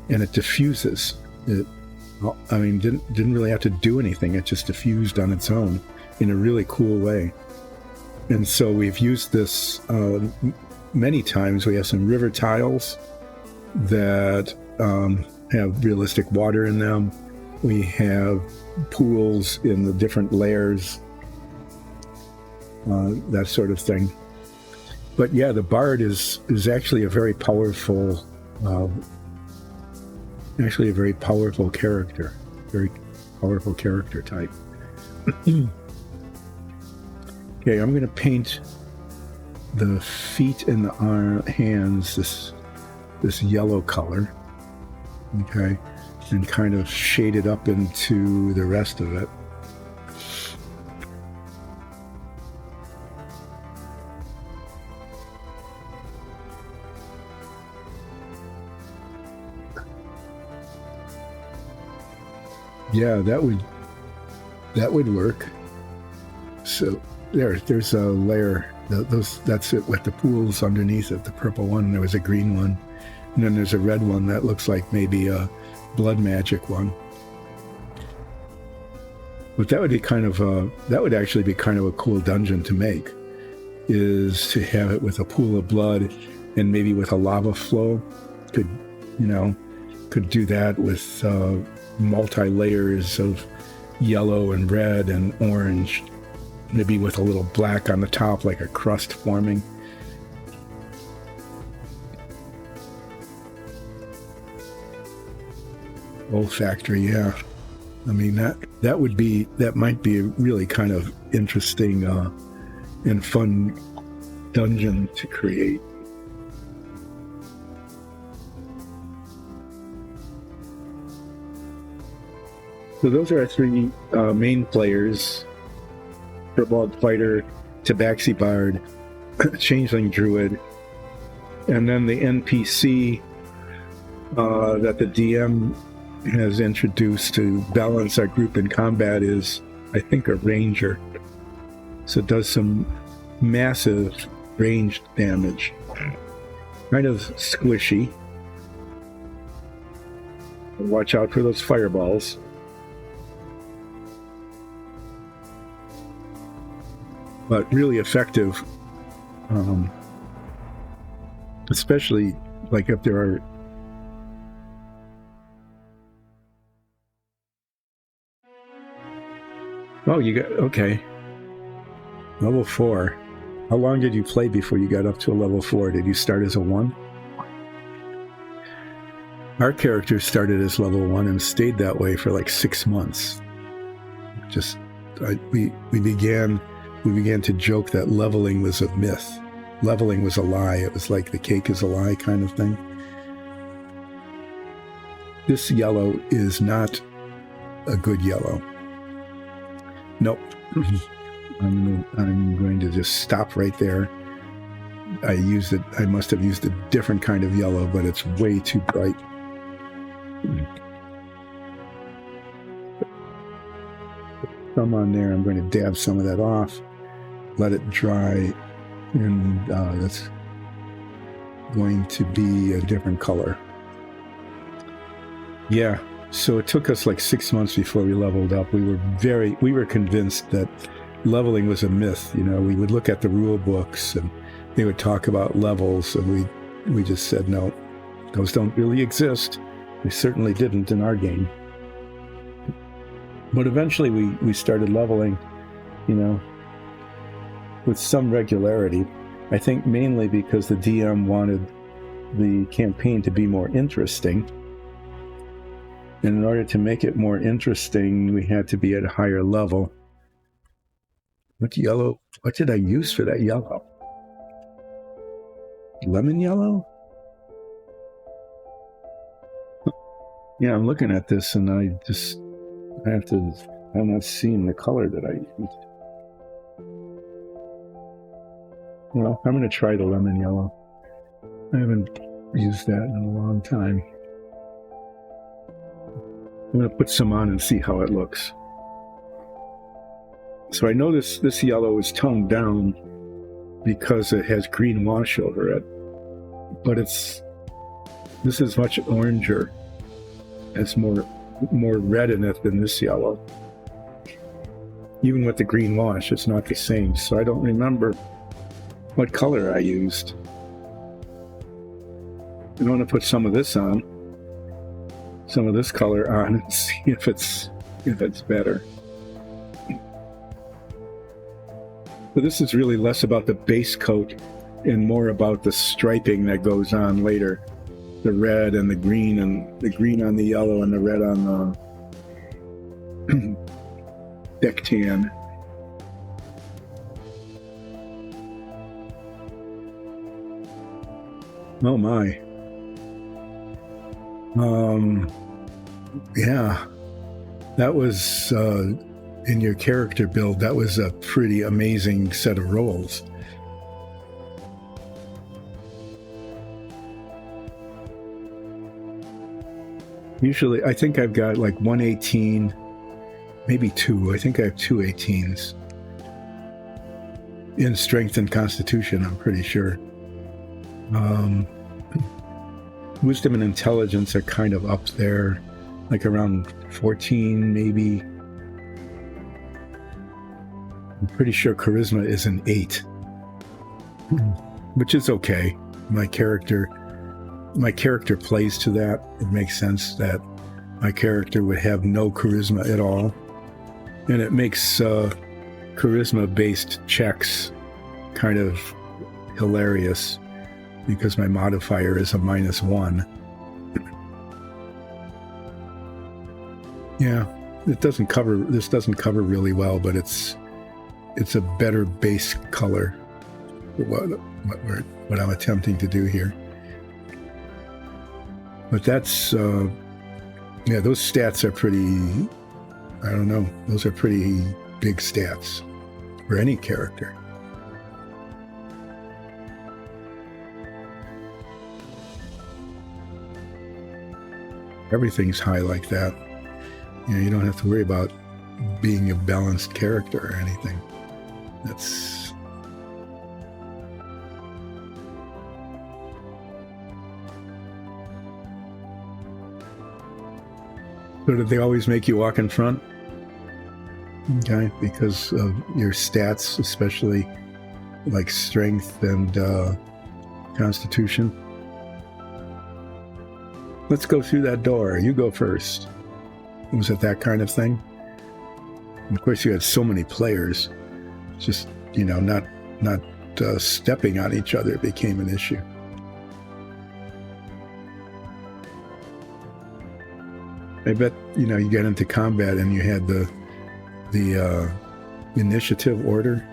and it diffuses. Didn't really have to do anything. It just diffused on its own in a really cool way. And so we've used this many times. We have some river tiles that have realistic water in them. We have pools in the different layers, that sort of thing. But yeah, the bard is actually a very powerful character, very powerful character type. Okay, I'm going to paint the feet and the hands this yellow color, okay, and kind of shade it up into the rest of it. Yeah, that would work. So there's a layer. That's it with the pools underneath it. The purple one. There was a green one, and then there's a red one that looks like maybe a blood magic one. But that would actually be kind of a cool dungeon to make. Is to have it with a pool of blood, and maybe with a lava flow. Could do that with multi-layers of yellow and red and orange, maybe with a little black on the top, like a crust forming. Olfactory, yeah. I mean, that might be a really kind of interesting and fun dungeon to create. So those are our three main players: Kobold Fighter, Tabaxi Bard, Changeling Druid, and then the NPC that the DM has introduced to balance our group in combat is, I think, a Ranger. So it does some massive ranged damage. Kind of squishy. Watch out for those fireballs. But really effective, especially like if there are okay, level 4. How long did you play before you got up to a level 4? Did you start as a 1? Our character started as level 1 and stayed that way for like 6 months. We began to joke that leveling was a myth. Leveling was a lie. It was like the cake is a lie kind of thing. This yellow is not a good yellow. Nope. I'm going to just stop right there. I must have used a different kind of yellow, but it's way too bright. Some on there. I'm going to dab some of that off. Let it dry, and that's going to be a different color. Yeah, so it took us like 6 months before we leveled up. We were convinced that leveling was a myth. We would look at the rule books and they would talk about levels, and we just said, no, those don't really exist. They certainly didn't in our game. But eventually we started leveling, with some regularity. I think mainly because the DM wanted the campaign to be more interesting. And in order to make it more interesting, we had to be at a higher level. What did I use for that yellow? Lemon yellow? Yeah, I'm looking at this and I'm not seeing the color that I used. Well, I'm going to try the lemon yellow. I haven't used that in a long time. I'm going to put some on and see how it looks. So I notice this yellow is toned down because it has green wash over it. But this is much oranger. It's more red in it than this yellow. Even with the green wash, it's not the same. So I don't remember what color I used. I want to put some of this on, some of this color on, and see if it's better. But this is really less about the base coat and more about the striping that goes on later. The red and the green on the yellow and the red on the deck tan. Oh my. Yeah, that was in your character build. That was a pretty amazing set of rolls. Usually, I think I've got like 118, maybe 2. I think I have 2 18s. In strength and constitution, I'm pretty sure. Wisdom and intelligence are kind of up there, like around 14, maybe. I'm pretty sure charisma is an 8, which is okay. My character plays to that. It makes sense that my character would have no charisma at all. And it makes charisma-based checks kind of hilarious because my modifier is a -1. Yeah, this doesn't cover really well, but it's a better base color for what I'm attempting to do here. But that's, those stats are pretty, I don't know, those are pretty big stats for any character. Everything's high like that. You don't have to worry about being a balanced character or anything. So did they always make you walk in front? Okay, because of your stats, especially like strength and constitution. Let's go through that door. You go first. Was it that kind of thing? And of course, you had so many players. Just, not stepping on each other became an issue. I bet, you get into combat and you had the initiative order.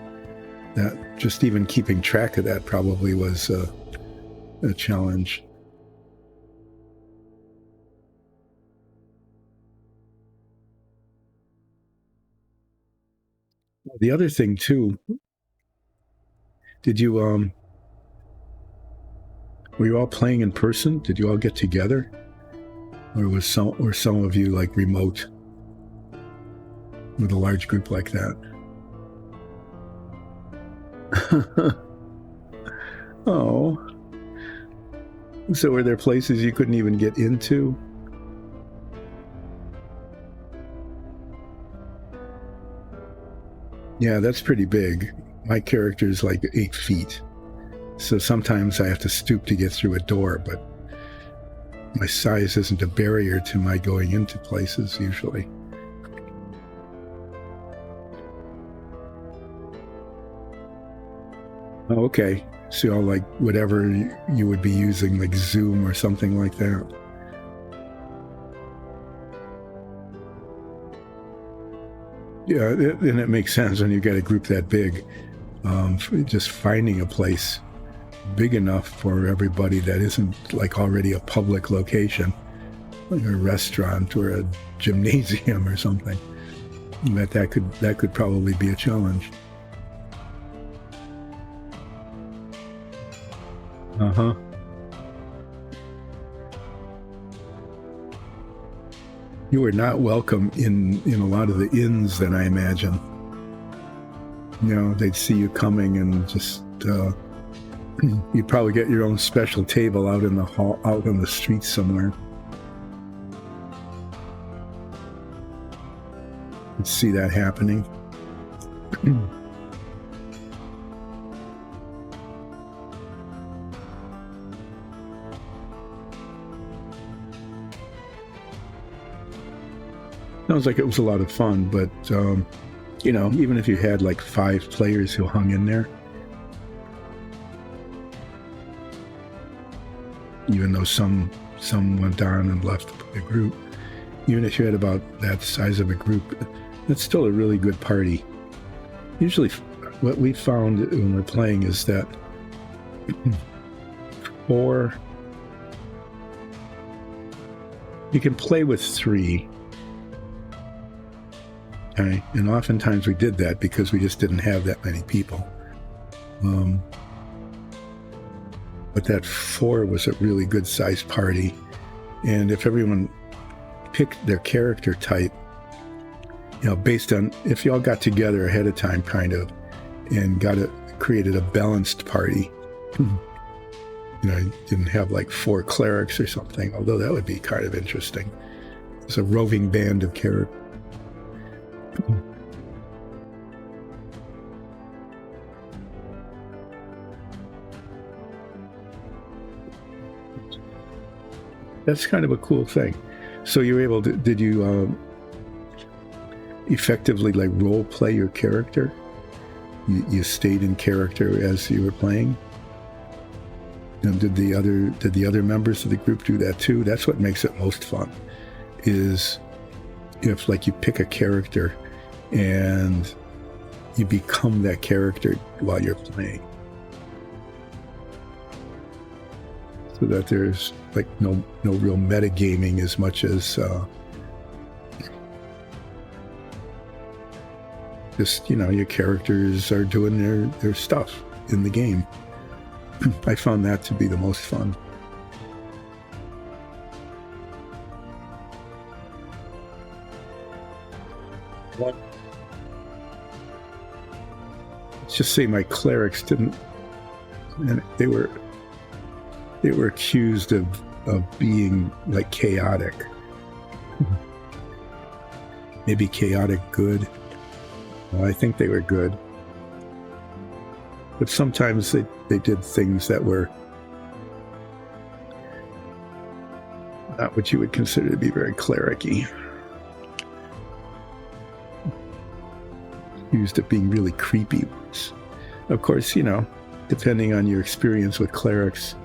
That just even keeping track of that probably was a challenge. The other thing too, did you were you all playing in person? Did you all get together? Or were some of you like remote with a large group like that? Oh. So were there places you couldn't even get into? Yeah, that's pretty big. My character is like 8 feet. So sometimes I have to stoop to get through a door, but my size isn't a barrier to my going into places usually. Oh, okay. So like whatever you would be using, like Zoom or something like that. Yeah, and it makes sense when you get a group that big. Just finding a place big enough for everybody that isn't like already a public location, like a restaurant or a gymnasium or something. That could probably be a challenge. Uh-huh. You were not welcome in a lot of the inns, then, I imagine. You know, they'd see you coming and just you'd probably get your own special table out in the hall, out on the street somewhere. You'd see that happening. Sounds like it was a lot of fun, but you know, even if you had like 5 players who hung in there, even though some went on and left the group, even if you had about that size of a group, it's still a really good party. Usually what we found when we're playing is that 4, you can play with 3. Okay, and oftentimes we did that because we just didn't have that many people. But that 4 was a really good sized party. And if everyone picked their character type, you know, based on, if you all got together ahead of time kind of, and created a balanced party, you know, you didn't have like 4 clerics or something, although that would be kind of interesting. It's a roving band of characters. That's kind of a cool thing. So you were able to, did you effectively like role play your character? You stayed in character as you were playing? And did the other members of the group do that too? That's what makes it most fun, is if like you pick a character and you become that character while you're playing, so that there's like no real metagaming as much as just, you know, your characters are doing their stuff in the game. I found that to be the most fun. Let's just say my clerics didn't, and they were accused of being like chaotic. Maybe chaotic good. Well, I think they were good. But sometimes they did things that were not what you would consider to be very cleric-y. Accused of being really creepy ones. Of course, you know, depending on your experience with clerics,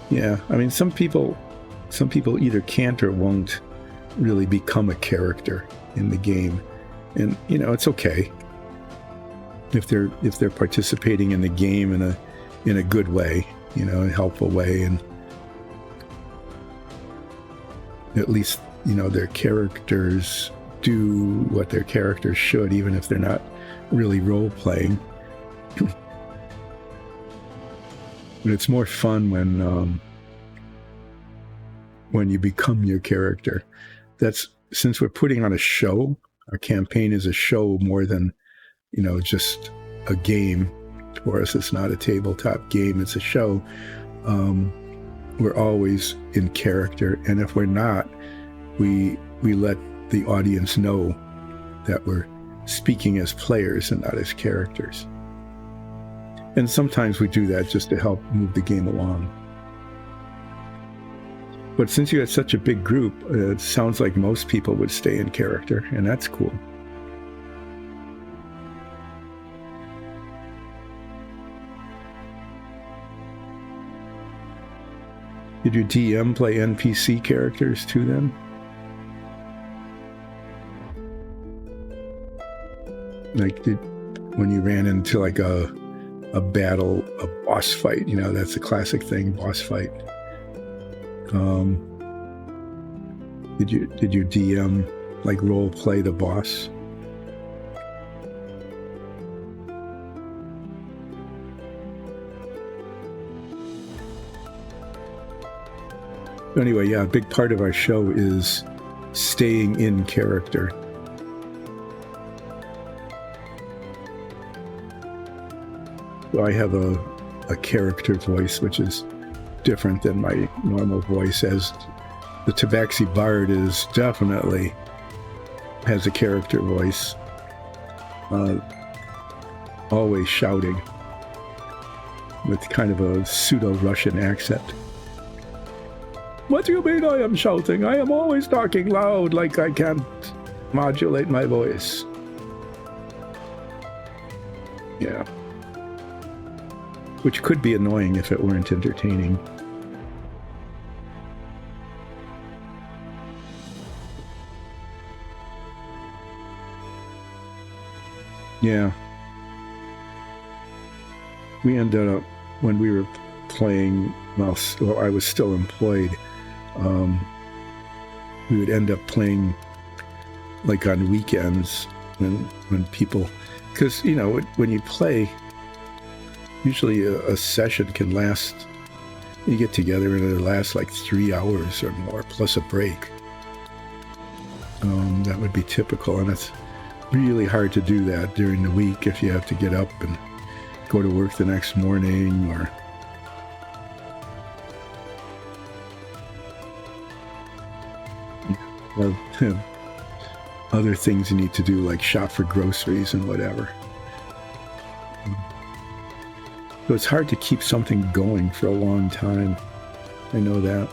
yeah, I mean, some people either can't or won't really become a character in the game, and you know, it's okay if they're participating in the game in a good way, you know, a helpful way, and at least, you know, their characters do what their characters should, even if they're not really role playing. But it's more fun when you become your character. That's, since we're putting on a show, our campaign is a show more than, you know, just a game. For us, it's not a tabletop game, it's a show. We're always in character, and if we're not, we let the audience know that we're speaking as players and not as characters. And sometimes we do that just to help move the game along. But since you had such a big group, it sounds like most people would stay in character, and that's cool. Did your DM play NPC characters too then? Like when you ran into like a battle, a boss fight, that's a classic thing, boss fight. Did your DM like role play the boss? Anyway, yeah, a big part of our show is staying in character. So I have a character voice, which is different than my normal voice, as the Tabaxi Bard is definitely has a character voice, always shouting with kind of a pseudo-Russian accent. What do you mean I am shouting? I am always talking loud, like I can't modulate my voice. Yeah. Which could be annoying if it weren't entertaining. Yeah. We ended up, when we were playing, well, I was still employed, we would end up playing like on weekends when people, because, when you play, usually a session can last, you get together and it lasts like 3 hours or more, plus a break. That would be typical, and it's really hard to do that during the week if you have to get up and go to work the next morning or other things you need to do, like shop for groceries and whatever. So it's hard to keep something going for a long time. I know that.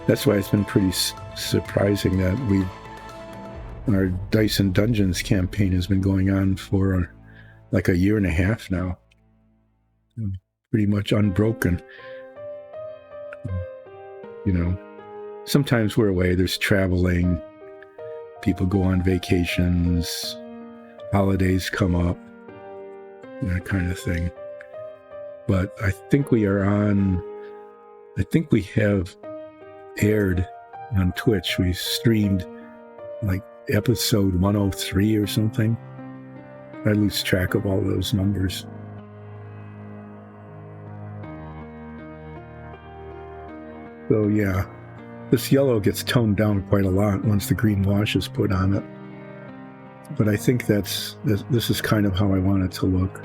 That's why it's been pretty surprising that our Dice and Dungeons campaign has been going on for like a year and a half now. Pretty much unbroken. Sometimes we're away, there's traveling, people go on vacations, holidays come up, that kind of thing. But I think we have aired on Twitch, we streamed like episode 103 or something. I lose track of all those numbers. So yeah, this yellow gets toned down quite a lot once the green wash is put on it. But I think this is kind of how I want it to look.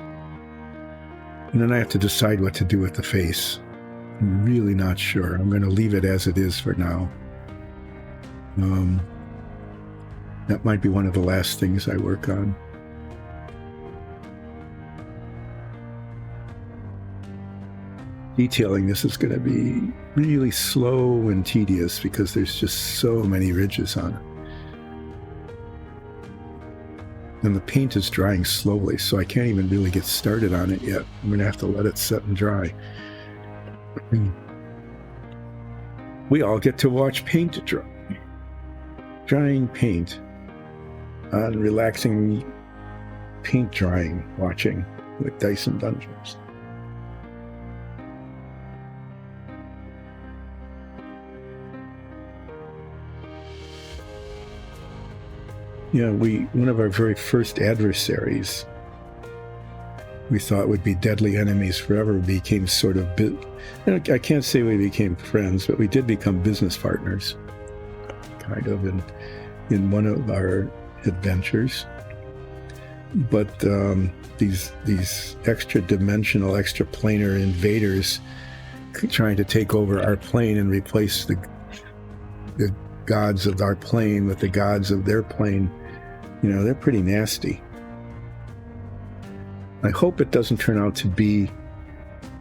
And then I have to decide what to do with the face. I'm really not sure. I'm going to leave it as it is for now. That might be one of the last things I work on. Detailing this is going to be really slow and tedious because there's just so many ridges on it. And the paint is drying slowly, so I can't even really get started on it yet. I'm going to have to let it set and dry. We all get to watch paint dry. Drying paint on relaxing paint drying watching with Dice and Dungeons. Yeah, one of our very first adversaries we thought would be deadly enemies forever became sort of, I can't say we became friends, but we did become business partners, kind of, in one of our adventures. But these extra-dimensional, extra-planar invaders trying to take over our plane and replace the gods of our plane with the gods of their plane, they're pretty nasty. I hope it doesn't turn out to be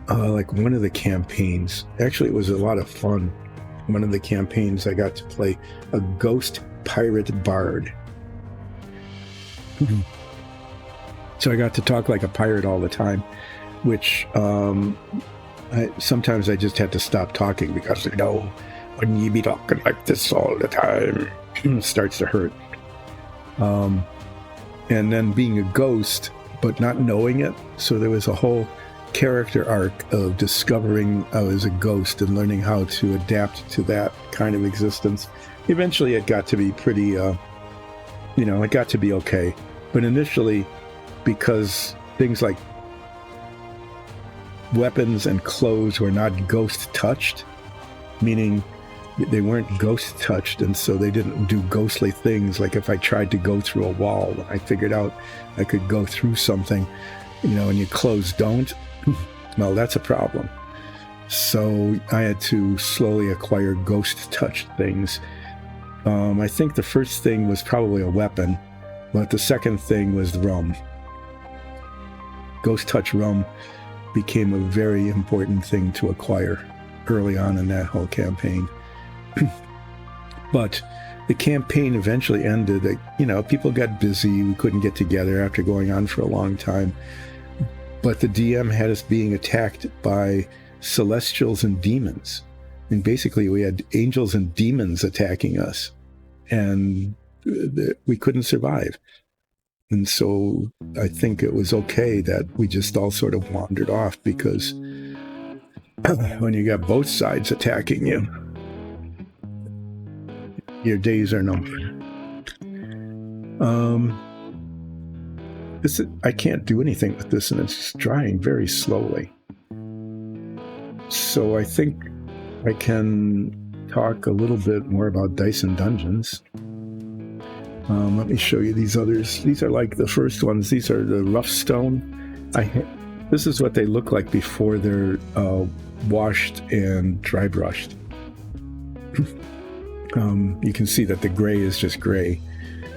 like one of the campaigns. Actually, it was a lot of fun. one of the campaigns, I got to play a ghost pirate bard. So I got to talk like a pirate all the time, which sometimes I just had to stop talking because, when you be talking like this all the time, it starts to hurt. And then being a ghost, but not knowing it. So there was a whole character arc of discovering I was a ghost and learning how to adapt to that kind of existence. Eventually it got to be pretty, it got to be okay. But initially, because things like weapons and clothes were not ghost touched, meaning they weren't ghost touched, and so they didn't do ghostly things. Like if I tried to go through a wall, I figured out I could go through something, and your clothes don't, well, that's a problem. So I had to slowly acquire ghost touched things. I think the first thing was probably a weapon, but the second thing was rum. Ghost touch rum became a very important thing to acquire early on in that whole campaign. But the campaign eventually ended. People got busy. We couldn't get together after going on for a long time. But the DM had us being attacked by celestials and demons. And basically we had angels and demons attacking us. And we couldn't survive. And so I think it was okay that we just all sort of wandered off, because when you got both sides attacking you, your days are numbered. I can't do anything with this, and it's drying very slowly. So I think I can talk a little bit more about Dice and Dungeons. Let me show you these others. These are like the first ones. These are the rough stone. This is what they look like before they're washed and dry brushed. You can see that the gray is just gray.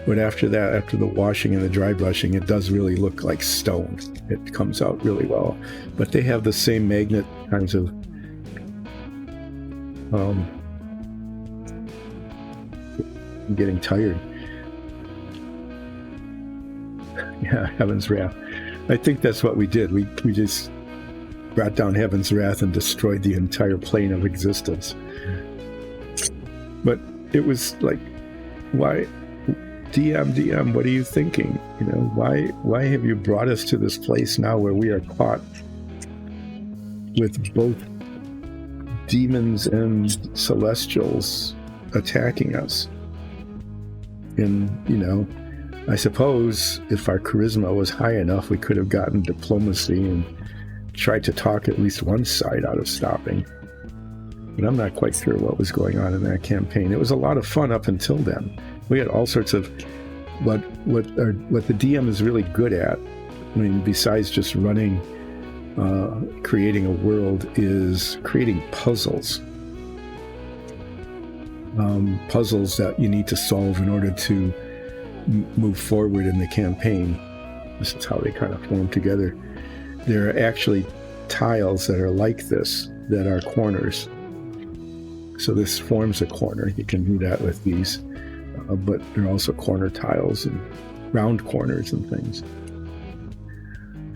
But after that, after the washing and the dry brushing, it does really look like stone. It comes out really well. But they have the same magnet kinds of I'm getting tired. Yeah, Heaven's Wrath. I think that's what we did. We just brought down Heaven's Wrath and destroyed the entire plane of existence. But it was like, why, DM, what are you thinking? Why have you brought us to this place now where we are caught with both demons and celestials attacking us? And, I suppose if our charisma was high enough, we could have gotten diplomacy and tried to talk at least one side out of stopping. But I'm not quite sure what was going on in that campaign. It was a lot of fun up until then. We had all sorts of what the DM is really good at. I mean, besides just running, creating a world, is creating puzzles. Puzzles that you need to solve in order to move forward in the campaign. This is how they kind of form together. There are actually tiles that are like this, that are corners. So this forms a corner. You can do that with these, but there are also corner tiles and round corners and things.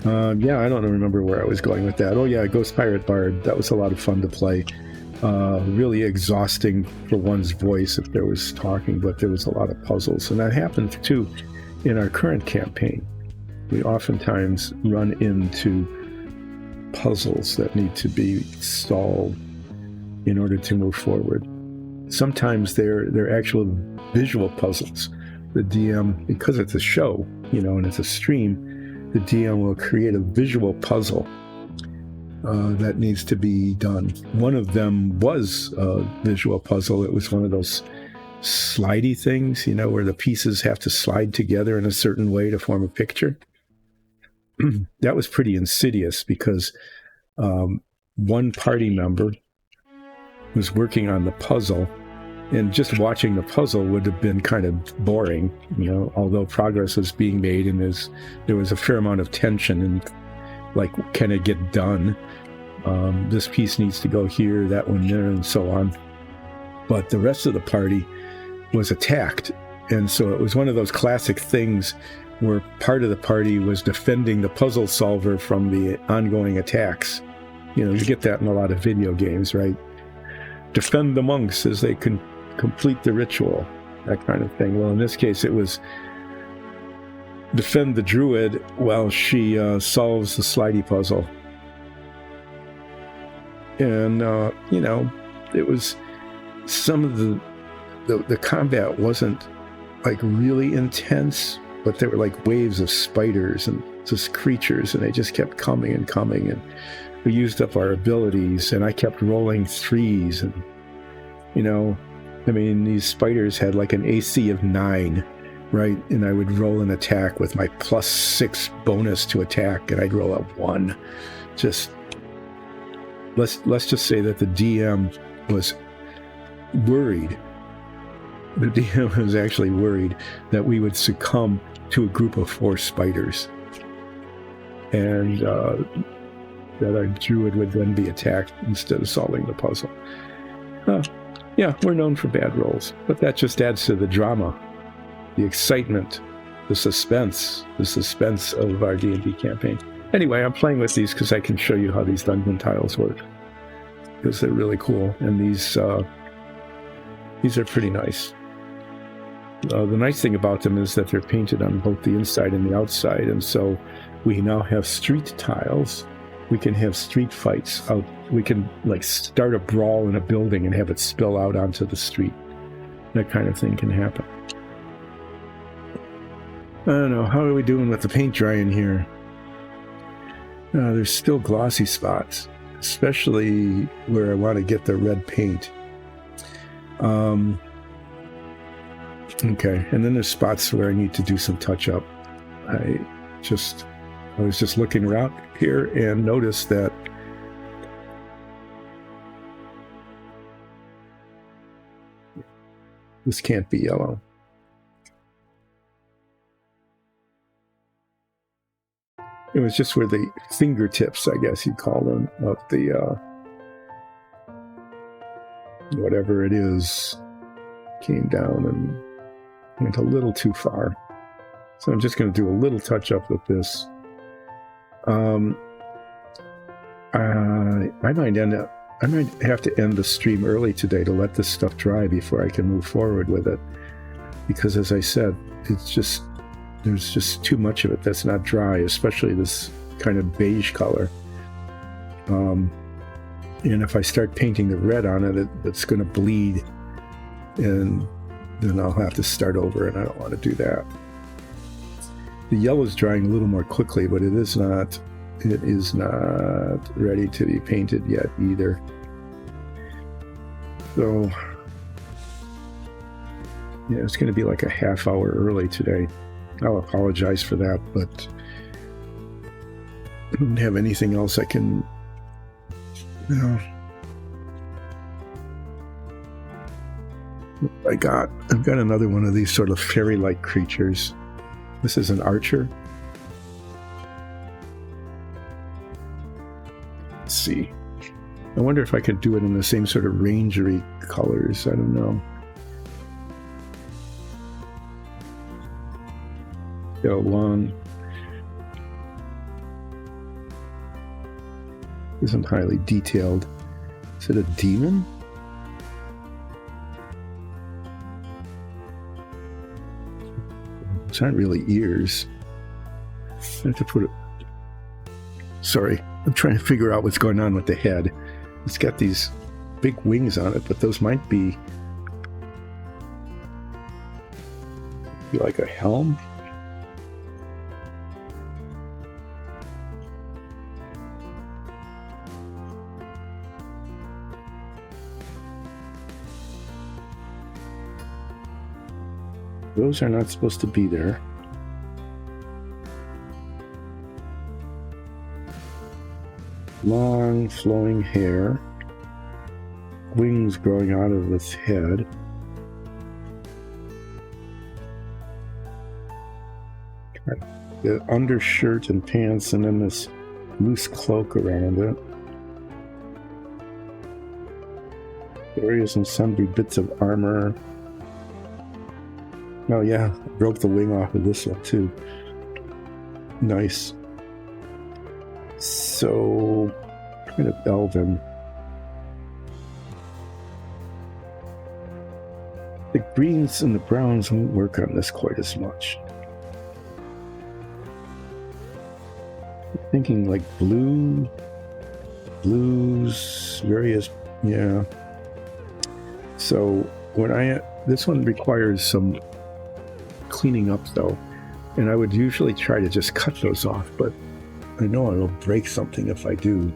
I don't remember where I was going with that. Oh yeah, Ghost Pirate Bard. That was a lot of fun to play. Really exhausting for one's voice if there was talking, but there was a lot of puzzles. And that happened too in our current campaign. We oftentimes run into puzzles that need to be solved in order to move forward. Sometimes they're actual visual puzzles. The DM, because it's a show, and it's a stream, the DM will create a visual puzzle that needs to be done. One of them was a visual puzzle. It was one of those slidey things, where the pieces have to slide together in a certain way to form a picture. That was pretty insidious because one party member was working on the puzzle, and just watching the puzzle would have been kind of boring, although progress was being made and there was a fair amount of tension and like, can it get done? This piece needs to go here, that one there, and so on. but the rest of the party was attacked. And so it was one of those classic things where part of the party was defending the puzzle solver from the ongoing attacks. You get that in a lot of video games, right? Defend the monks as they can complete the ritual, that kind of thing. Well, in this case, it was defend the druid while she solves the slidey puzzle. And, it was some of the combat wasn't like really intense, but there were like waves of spiders and just creatures, and they just kept coming and coming, and we used up our abilities, and I kept rolling threes, and these spiders had like an AC of 9, right? And I would roll an attack with my +6 bonus to attack, and I'd roll a 1. Just let's just say that the DM was worried. The DM was actually worried that we would succumb to a group of 4 spiders, and that our druid would then be attacked instead of solving the puzzle. Yeah, we're known for bad rolls, but that just adds to the drama, the excitement, the suspense of our D&D campaign. Anyway, I'm playing with these because I can show you how these dungeon tiles work, because they're really cool, and these are pretty nice. The nice thing about them is that they're painted on both the inside and the outside, and so we now have street tiles. We can have street fights out. We can like start a brawl in a building and have it spill out onto the street. That kind of thing can happen. I don't know, how are we doing with the paint drying here? There's still glossy spots, especially where I want to get the red paint. Okay, and then there's spots where I need to do some touch-up. I was just looking around here and noticed that this can't be yellow. It was just where the fingertips, I guess you'd call them, of the whatever it is, came down and went a little too far. So I'm just going to do a little touch-up with this. I might have to end the stream early today to let this stuff dry before I can move forward with it, because as I said, there's just too much of it that's not dry, especially this kind of beige color. And if I start painting the red on it, it's going to bleed, and then I'll have to start over, and I don't want to do that. The yellow is drying a little more quickly, but it is not ready to be painted yet either. So yeah, it's going to be like a half hour early today. I'll apologize for that, but I don't have anything else I can, I've got another one of these sort of fairy-like creatures. This is an archer. Let's see. I wonder if I could do it in the same sort of rangery colors. I don't know. Go long. Isn't highly detailed. Is it a demon? It's not really ears. I have to put it... Sorry, I'm trying to figure out what's going on with the head. It's got these big wings on it, but those might be like a helm. Those are not supposed to be there. Long, flowing hair. Wings growing out of its head. The undershirt and pants, and then this loose cloak around it. Various and sundry bits of armor. Oh yeah, broke the wing off of this one too. Nice. So, kind of elven. The greens and the browns won't work on this quite as much. I'm thinking like blues, various, yeah. So when this one requires some cleaning up though, and I would usually try to just cut those off, but I know it'll break something if I do.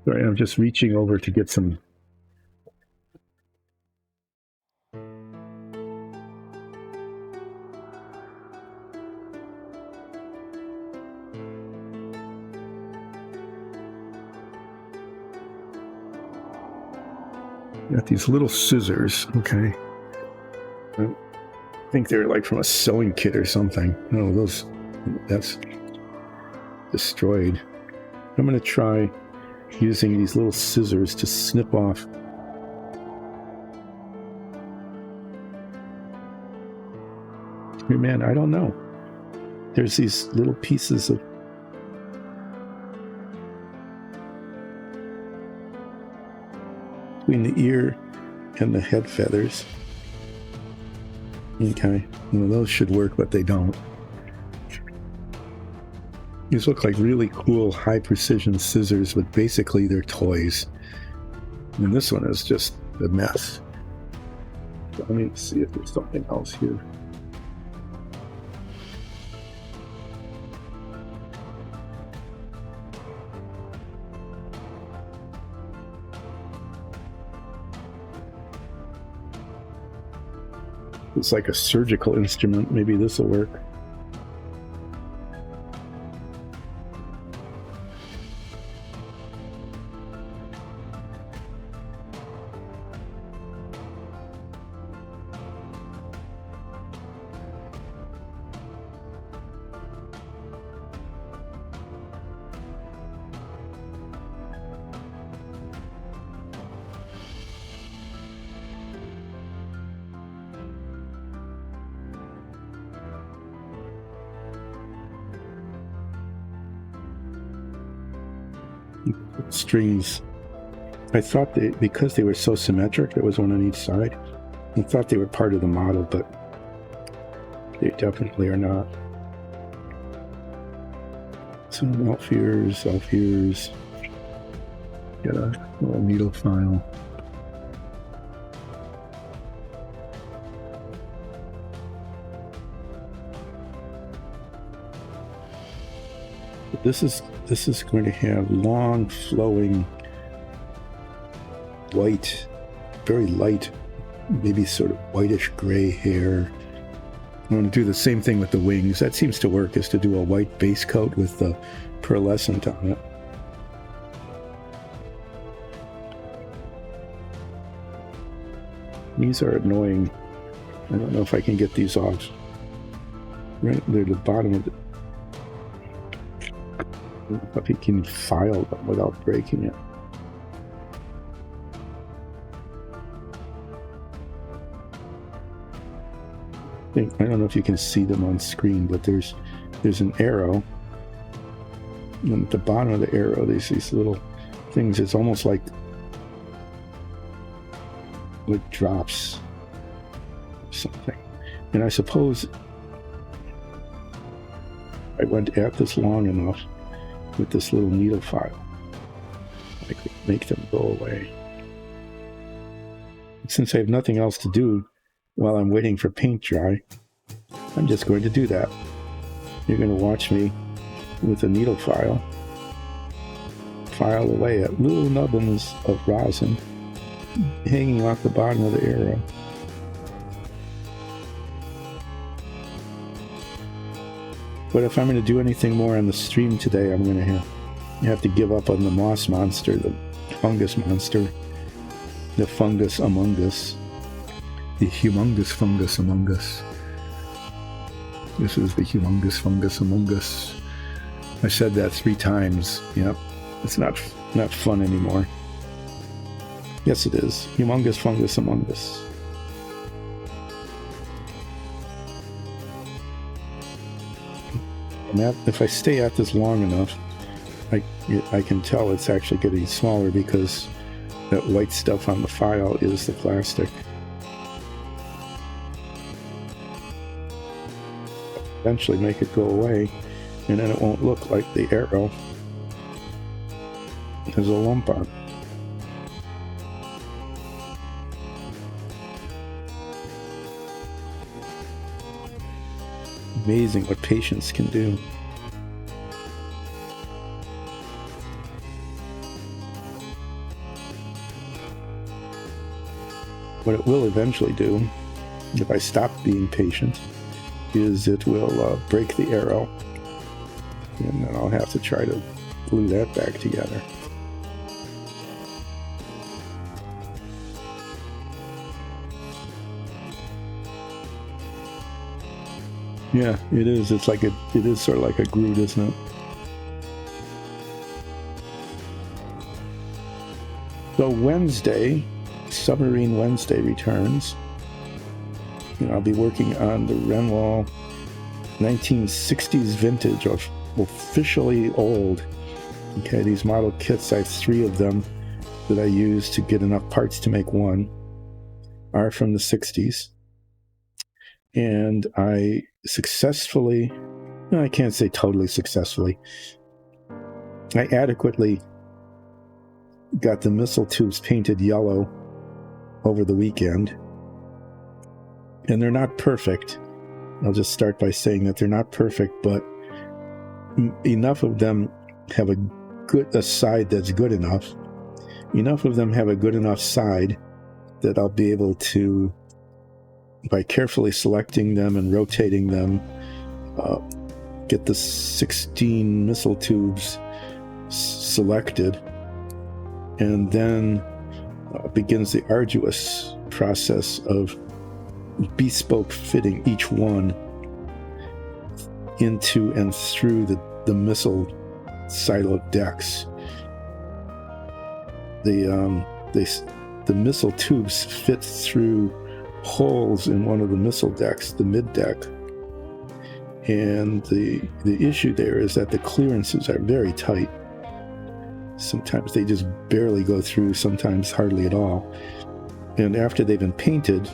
Sorry, I'm just reaching over to get some. Got these little scissors, okay. I think they're like from a sewing kit or something. No, that's destroyed. I'm going to try using these little scissors to snip off. Hey man, I don't know. There's these little pieces of between the ear and the head feathers. Okay, well, those should work, but they don't. These look like really cool high precision scissors, but basically they're toys. And this one is just a mess. So let me see if there's something else here. It's like a surgical instrument. Maybe this will work. Strings. I thought because they were so symmetric, there was one on each side. I thought they were part of the model, but they definitely are not. Some elf ears. Got a little needle file. This is going to have long, flowing, white, very light, maybe sort of whitish gray hair. I'm going to do the same thing with the wings. That seems to work, is to do a white base coat with the pearlescent on it. These are annoying. I don't know if I can get these off. Right near the bottom of the... I don't know if you can file them without breaking it. I don't know if you can see them on screen, but there's an arrow. And at the bottom of the arrow, there's these little things. It's almost like drops or something. And I suppose I went at this long enough with this little needle file, I could make them go away. Since I have nothing else to do while I'm waiting for paint dry, I'm just going to do that. You're going to watch me with a needle file away at little nubbins of rosin hanging off the bottom of the arrow. But if I'm going to do anything more on the stream today, I'm going to have to give up on the moss monster, the fungus monster, the fungus among us, the humongous fungus among us. This is the humongous fungus among us. I said that 3 times. Yep. It's not fun anymore. Yes, it is. Humongous fungus among us. And if I stay at this long enough, I can tell it's actually getting smaller because that white stuff on the file is the plastic. Eventually make it go away, and then it won't look like the arrow. There's a lump on it. Amazing what patience can do. What it will eventually do, if I stop being patient, is it will break the arrow, and then I'll have to try to glue that back together. Yeah, it is. It is sort of like a Groot, isn't it? So Wednesday, Submarine Wednesday returns. I'll be working on the Renwall 1960s vintage, or officially old. Okay, these model kits, I have 3 of them that I use to get enough parts to make one, are from the 60s. And I successfully, I can't say totally successfully, I adequately got the missile tubes painted yellow over the weekend. And they're not perfect. I'll just start by saying that they're not perfect, but enough of them have a side that's good enough. Enough of them have a good enough side that I'll be able to, by carefully selecting them and rotating them, get the 16 missile tubes selected, and then begins the arduous process of bespoke fitting each one into and through the missile silo decks. The missile tubes fit through holes in one of the missile decks, the mid deck, and the issue there is that the clearances are very tight. Sometimes they just barely go through, sometimes hardly at all. And after they've been painted,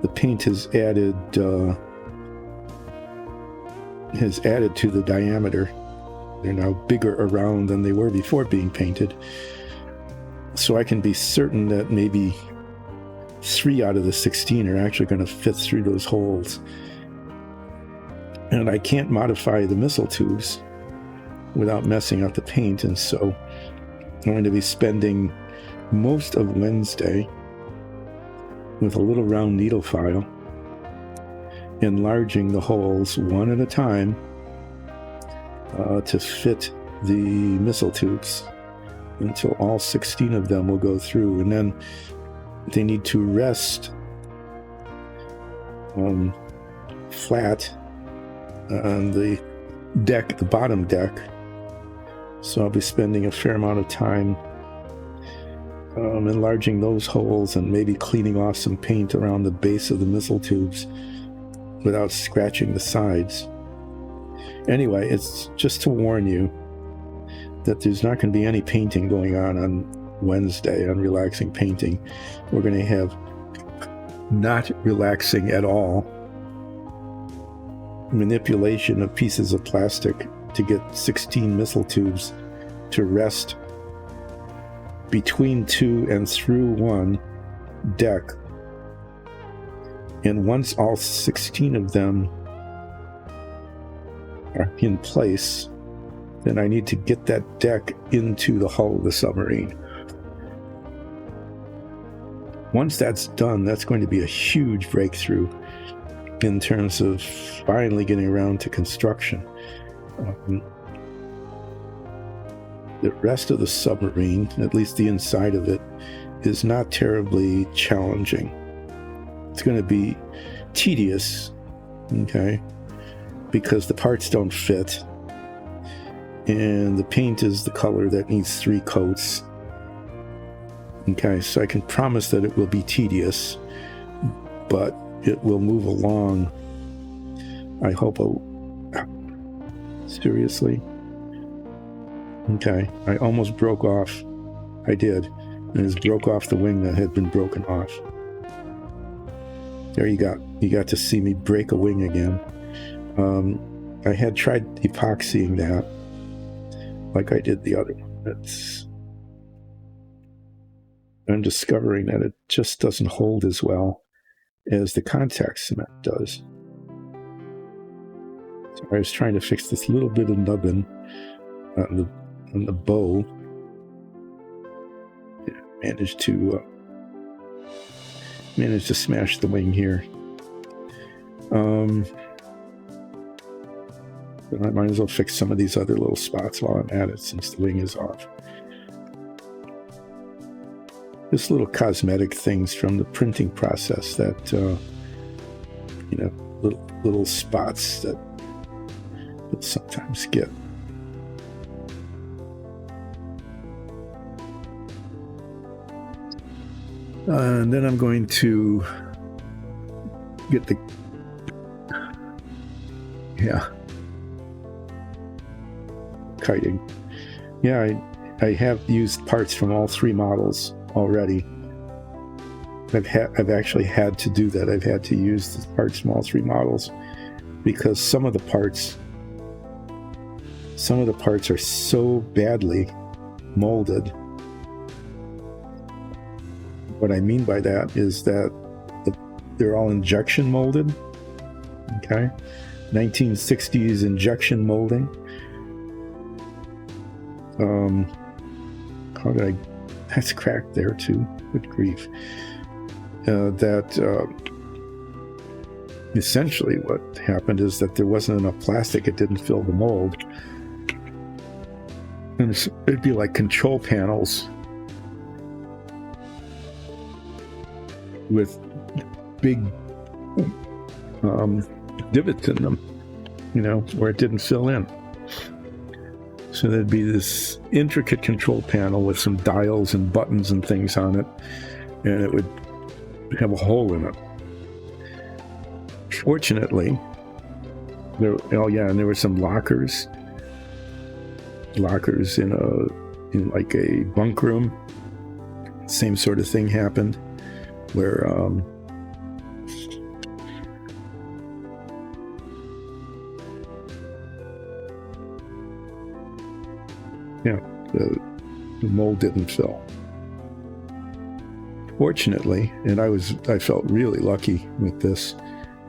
the paint has added to the diameter. They're now bigger around than they were before being painted. So I can be certain that maybe 3 out of the 16 are actually going to fit through those holes. And I can't modify the missile tubes without messing up the paint, and so I'm going to be spending most of Wednesday with a little round needle file, enlarging the holes one at a time to fit the missile tubes until all 16 of them will go through. And then they need to rest flat on the deck, the bottom deck. So I'll be spending a fair amount of time enlarging those holes and maybe cleaning off some paint around the base of the missile tubes without scratching the sides. Anyway, it's just to warn you that there's not going to be any painting going on Wednesday, on relaxing painting. We're going to have not relaxing at all manipulation of pieces of plastic to get 16 missile tubes to rest between 2 and through 1 deck. And once all 16 of them are in place, then I need to get that deck into the hull of the submarine. Once that's done, that's going to be a huge breakthrough in terms of finally getting around to construction. The rest of the submarine, at least the inside of it, is not terribly challenging. It's going to be tedious, okay, because the parts don't fit. And the paint is the color that needs 3 coats. Okay, so I can promise that it will be tedious, but it will move along. I hope. Seriously? Okay, I almost broke off. I did. And it just broke off the wing that had been broken off. There you got to see me break a wing again. I had tried epoxying that like I did the other one. I'm discovering that it just doesn't hold as well as the contact cement does. So I was trying to fix this little bit of nubbin on the bow. Yeah, managed to smash the wing here. But I might as well fix some of these other little spots while I'm at it, since the wing is off. Just little cosmetic things from the printing process that, little spots that you'll sometimes get. And then I'm going to get the, kiting. Yeah, I have used parts from all 3 models already. I've actually had to do that. I've had to use the parts from all 3 models because some of the parts are so badly molded. What I mean by that is that they're all injection molded. Okay, 1960s injection molding. That's cracked there too. Good grief. Essentially what happened is that there wasn't enough plastic. It didn't fill the mold. And it'd be like control panels with big divots in them, where it didn't fill in. So there'd be this intricate control panel with some dials and buttons and things on it, and it would have a hole in it. Fortunately, there were some lockers in like a bunk room. Same sort of thing happened, where the mold didn't fill. Fortunately, and I felt really lucky with this,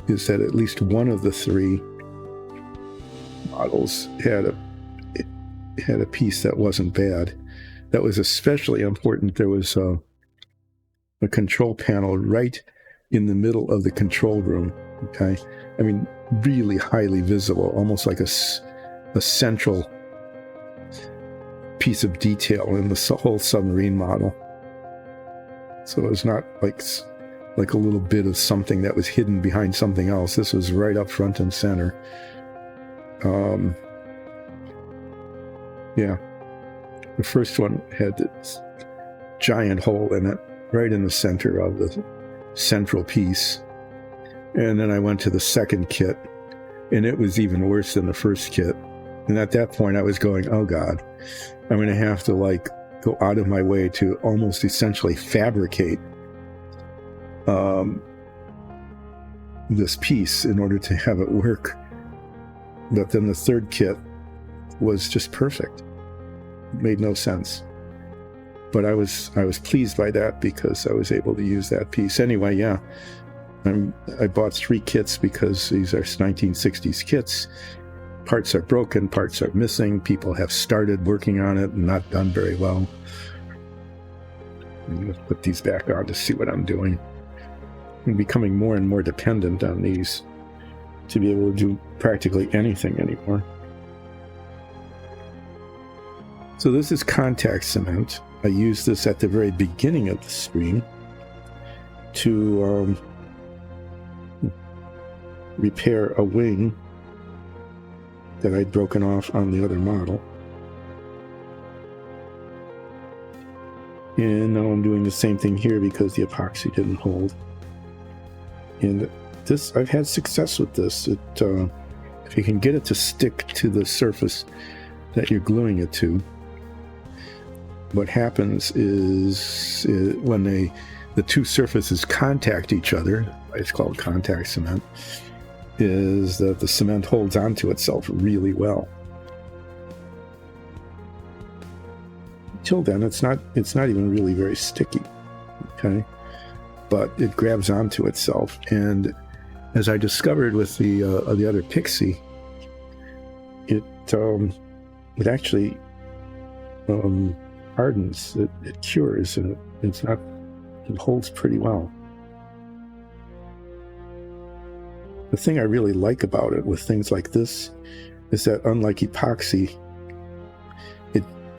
is that at least one of the 3 models had a piece that wasn't bad. That was especially important. There was a control panel right in the middle of the control room. Okay, I mean, really highly visible, almost like a central piece of detail in the whole submarine model. So it was not like a little bit of something that was hidden behind something else. This was right up front and center. The first one had this giant hole in it, right in the center of the central piece. And then I went to the second kit, and it was even worse than the first kit. And at that point I was going, oh God, I'm going to have to go out of my way to almost essentially fabricate this piece in order to have it work. But then the third kit was just perfect. It made no sense. But I was pleased by that because I was able to use that piece. Anyway, I bought 3 kits because these are 1960s kits. Parts are broken, parts are missing. People have started working on it and not done very well. I'm going to put these back on to see what I'm doing. I'm becoming more and more dependent on these to be able to do practically anything anymore. So this is contact cement. I used this at the very beginning of the stream to repair a wing that I'd broken off on the other model. And now I'm doing the same thing here because the epoxy didn't hold. And this, I've had success with this. If you can get it to stick to the surface that you're gluing it to, what happens is when the two surfaces contact each other, it's called contact cement, is that the cement holds onto itself really well. Until then, it's not even really very sticky, okay? But it grabs onto itself, and as I discovered with the other pixie, it actually hardens, it cures, and it holds pretty well. The thing I really like about it with things like this is that, unlike epoxy,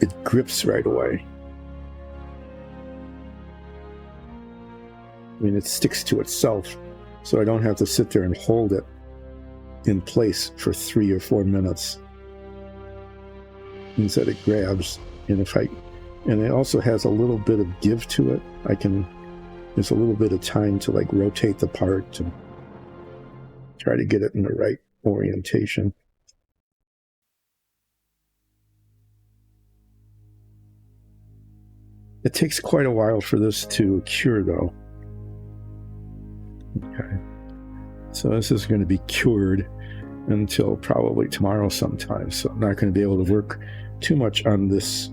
it grips right away. I mean, it sticks to itself, so I don't have to sit there and hold it in place for 3 or 4 minutes. Instead, it grabs, and it also has a little bit of give to it. There's a little bit of time to like rotate the part and try to get it in the right orientation. It takes quite a while for this to cure, though. Okay. So this is going to be cured until probably tomorrow sometime. So I'm not going to be able to work too much on this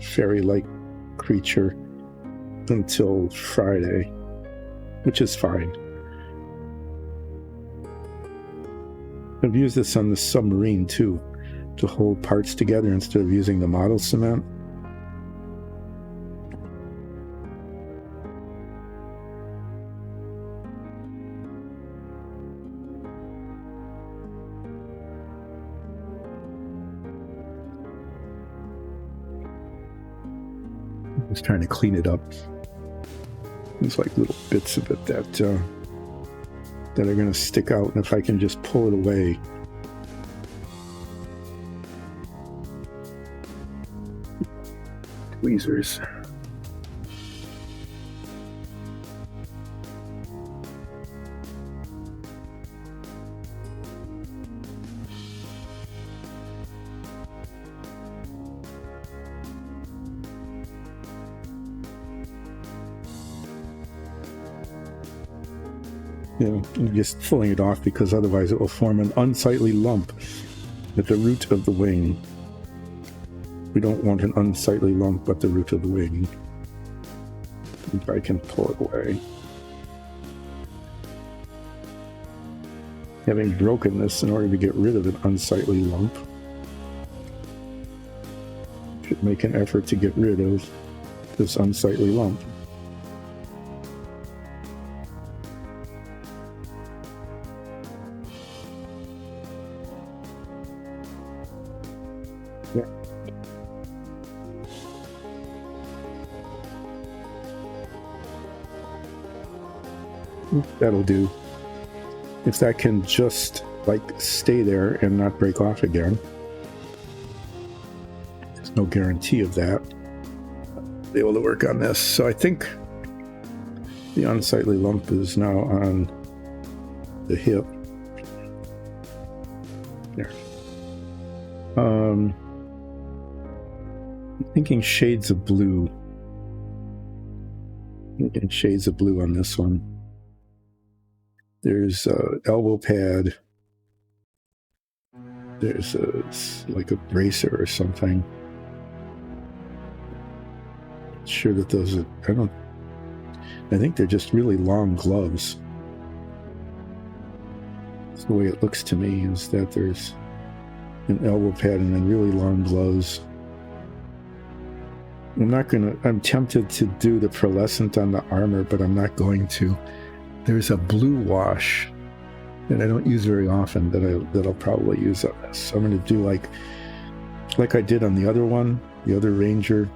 fairy-like creature until Friday, which is fine. I've used this on the submarine too, to hold parts together instead of using the model cement. Just trying to clean it up. There's like little bits of it that are going to stick out, and if I can just pull it away. Tweezers. I'm just pulling it off because otherwise it will form an unsightly lump at the root of the wing. We don't want an unsightly lump at the root of the wing. If I can pull it away. Having broken this in order to get rid of an unsightly lump, should make an effort to get rid of this unsightly lump. That'll do. If that can just like stay there and not break off again, there's no guarantee of that. I'll be able to work on this. So I think the unsightly lump is now on the hip. There. I'm thinking shades of blue. Thinking shades of blue on this one. There's an elbow pad. There's like a bracer or something. Not sure that those are, I think they're just really long gloves. That's the way it looks to me, is that there's an elbow pad and then really long gloves. I'm tempted to do the pearlescent on the armor, but I'm not going to. There's a blue wash that I don't use very often that I'll probably use on this. So I'm going to do like I did on the other one. The other Ranger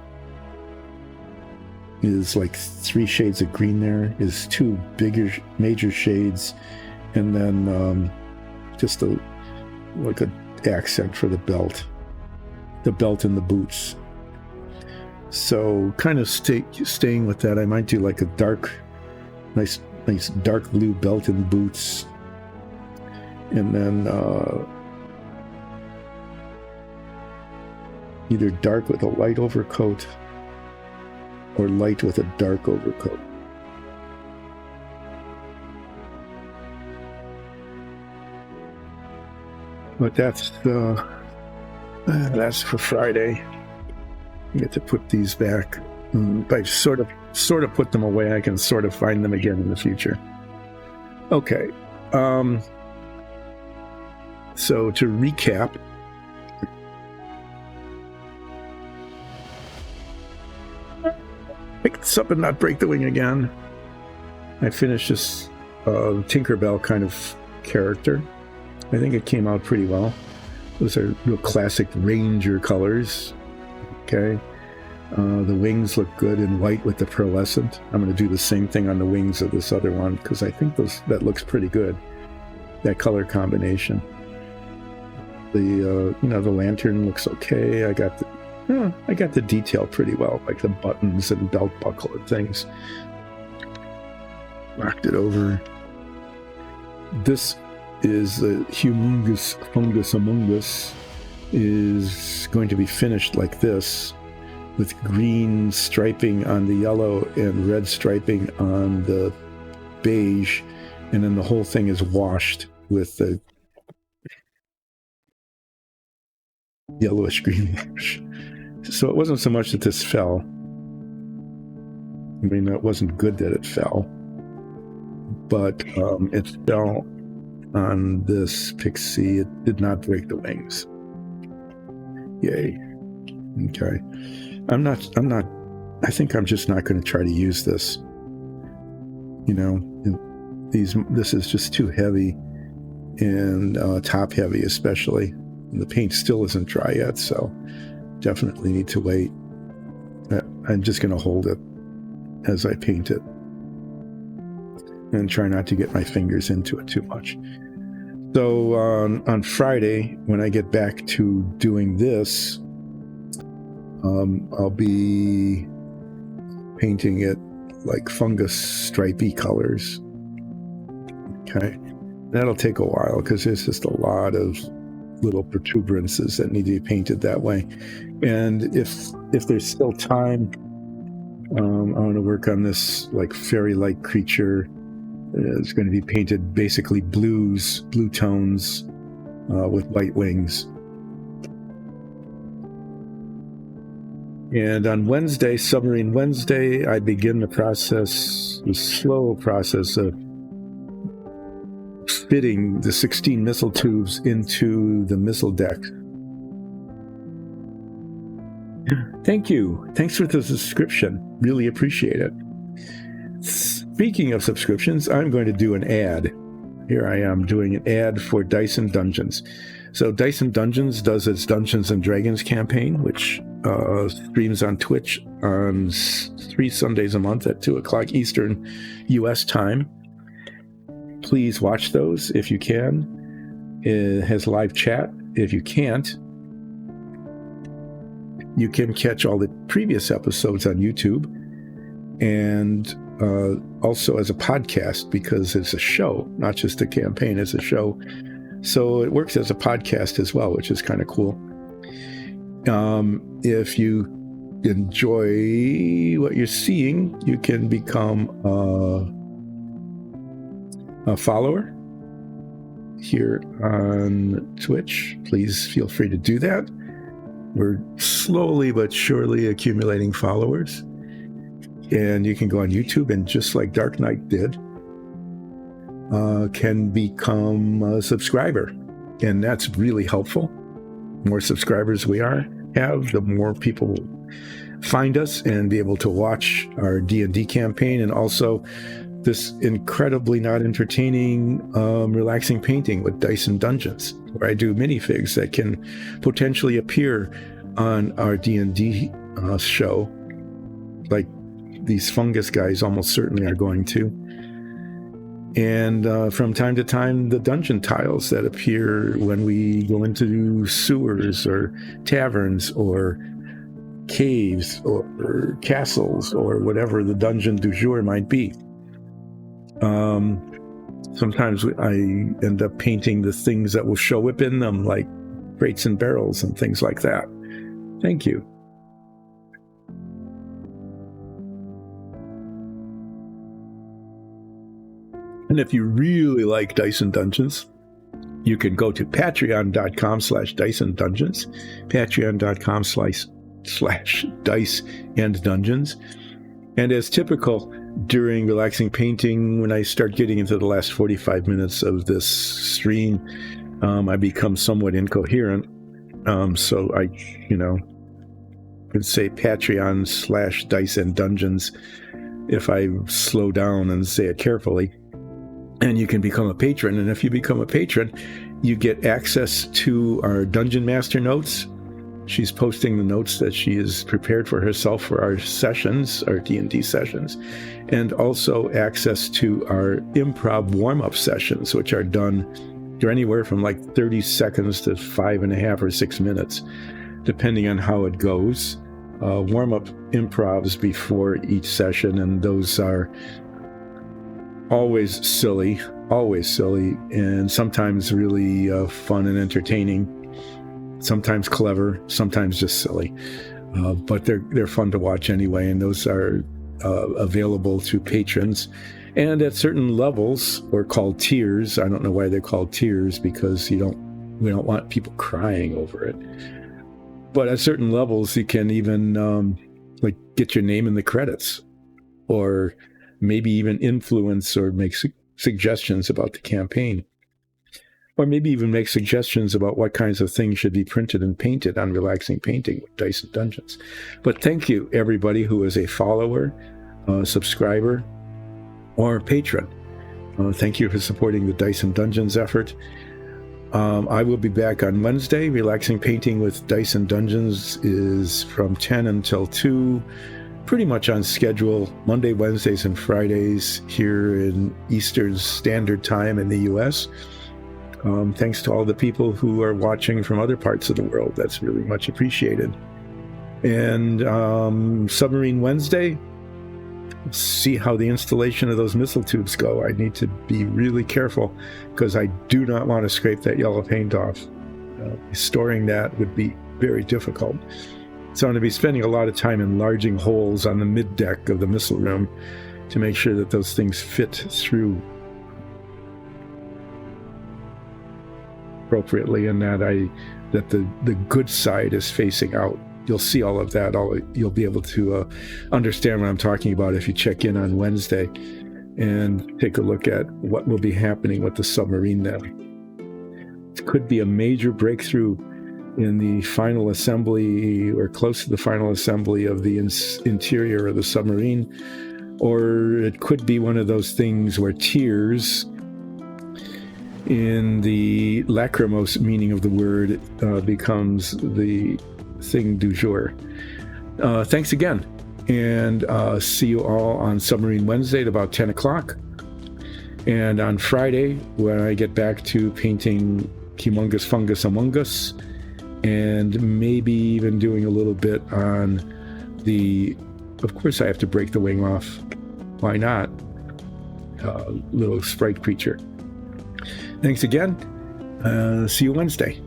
is like 3 shades of green. There is 2 bigger major shades, and then just like an accent for the belt and the boots. So kind of staying with that, I might do like a nice dark blue belt and boots, and then either dark with a light overcoat or light with a dark overcoat. But that's for Friday. I get to put these back. I sort of put them away. I can sort of find them again in the future. Okay. So to recap, pick this up and not break the wing again. I finished this Tinkerbell kind of character. I think it came out pretty well. Those are real classic Ranger colors. Okay. The wings look good in white with the pearlescent. I'm going to do the same thing on the wings of this other one because I think that looks pretty good. That color combination. The the lantern looks okay. I got the detail pretty well, like the buttons and belt buckle and things. Rocked it over. This is the humongous fungus among us is going to be finished like this, with green striping on the yellow and red striping on the beige, and then the whole thing is washed with the yellowish green wash. So it wasn't so much that this fell. I mean, it wasn't good that it fell, but it fell on this pixie. It did not break the wings. Yay. Okay. I think I'm just not going to try to use this. This is just too heavy and top heavy especially. And the paint still isn't dry yet, so definitely need to wait. I'm just going to hold it as I paint it and try not to get my fingers into it too much. So on Friday, when I get back to doing this, I'll be painting it like fungus stripy colors. Okay. That'll take a while because there's just a lot of little protuberances that need to be painted that way. And if there's still time, I want to work on this like fairy-like creature. It's going to be painted basically blue tones with white wings. And on Wednesday, Submarine Wednesday, I begin the slow process of fitting the 16 missile tubes into the missile deck. Thank you. Thanks for the subscription. Really appreciate it. Speaking of subscriptions, I'm going to do an ad. Here I am doing an ad for Dyson Dungeons. So Dyson Dungeons does its Dungeons and Dragons campaign, which streams on Twitch on 3 Sundays a month at 2 o'clock Eastern U.S. time. Please watch those if you can. It has live chat. If you can't, you can catch all the previous episodes on YouTube and also as a podcast, because it's a show, not just a campaign, it's a show. So it works as a podcast as well, which is kind of cool. If you enjoy what you're seeing, you can become a follower here on Twitch. Please feel free to do that. We're slowly but surely accumulating followers. And you can go on YouTube and, just like Dark Knight did, can become a subscriber. And that's really helpful. The more subscribers we have, the more people will find us and be able to watch our D&D campaign, and also this incredibly not entertaining, relaxing painting with Dyson Dungeons, where I do minifigs that can potentially appear on our D&D show, like these fungus guys almost certainly are going to. And from time to time, the dungeon tiles that appear when we go into sewers or taverns or caves or castles or whatever the dungeon du jour might be. Sometimes I end up painting the things that will show up in them, like crates and barrels and things like that. Thank you. And if you really like Dice and Dungeons, you can go to patreon.com/Dice and Dungeons, patreon.com/Dice and Dungeons. And as typical, during relaxing painting, when I start getting into the last 45 minutes of this stream, I become somewhat incoherent. So I, could say Patreon/Dice and Dungeons if I slow down and say it carefully. And you can become a patron. And if you become a patron, you get access to our Dungeon Master notes. She's posting the notes that she has prepared for herself for our sessions, our D&D sessions, and also access to our improv warm-up sessions, which are done, they're anywhere from like 30 seconds to 5.5 or 6 minutes, depending on how it goes. Warm-up improvs before each session, and those are always silly, and sometimes really fun and entertaining. Sometimes clever, sometimes just silly, but they're fun to watch anyway. And those are available to patrons, and at certain levels, or called tiers. I don't know why they're called tiers, because we don't want people crying over it. But at certain levels, you can even like get your name in the credits, or maybe even influence or make suggestions about the campaign. Or maybe even make suggestions about what kinds of things should be printed and painted on Relaxing Painting with Dice and Dungeons. But thank you, everybody who is a follower, subscriber, or patron. Thank you for supporting the Dice and Dungeons effort. I will be back on Wednesday. Relaxing Painting with Dice and Dungeons is from 10 until 2, pretty much on schedule, Monday, Wednesdays, and Fridays here in Eastern Standard Time in the U.S., thanks to all the people who are watching from other parts of the world. That's really much appreciated. And Submarine Wednesday, let's see how the installation of those missile tubes go. I need to be really careful, because I do not want to scrape that yellow paint off. Storing that would be very difficult. So I'm going to be spending a lot of time enlarging holes on the mid-deck of the missile room to make sure that those things fit through appropriately, and that the good side is facing out. You'll see all of that. You'll be able to understand what I'm talking about if you check in on Wednesday and take a look at what will be happening with the submarine then. It could be a major breakthrough in the final assembly, or close to the final assembly of the interior of the submarine, or it could be one of those things where tears, in the lachrymose meaning of the word, becomes the thing du jour. Thanks again, and see you all on Submarine Wednesday at about 10 o'clock. And on Friday, when I get back to painting Humongous Fungus Among Us, and maybe even doing a little bit on of course I have to break the wing off, why not, little sprite creature. Thanks again. See you Wednesday.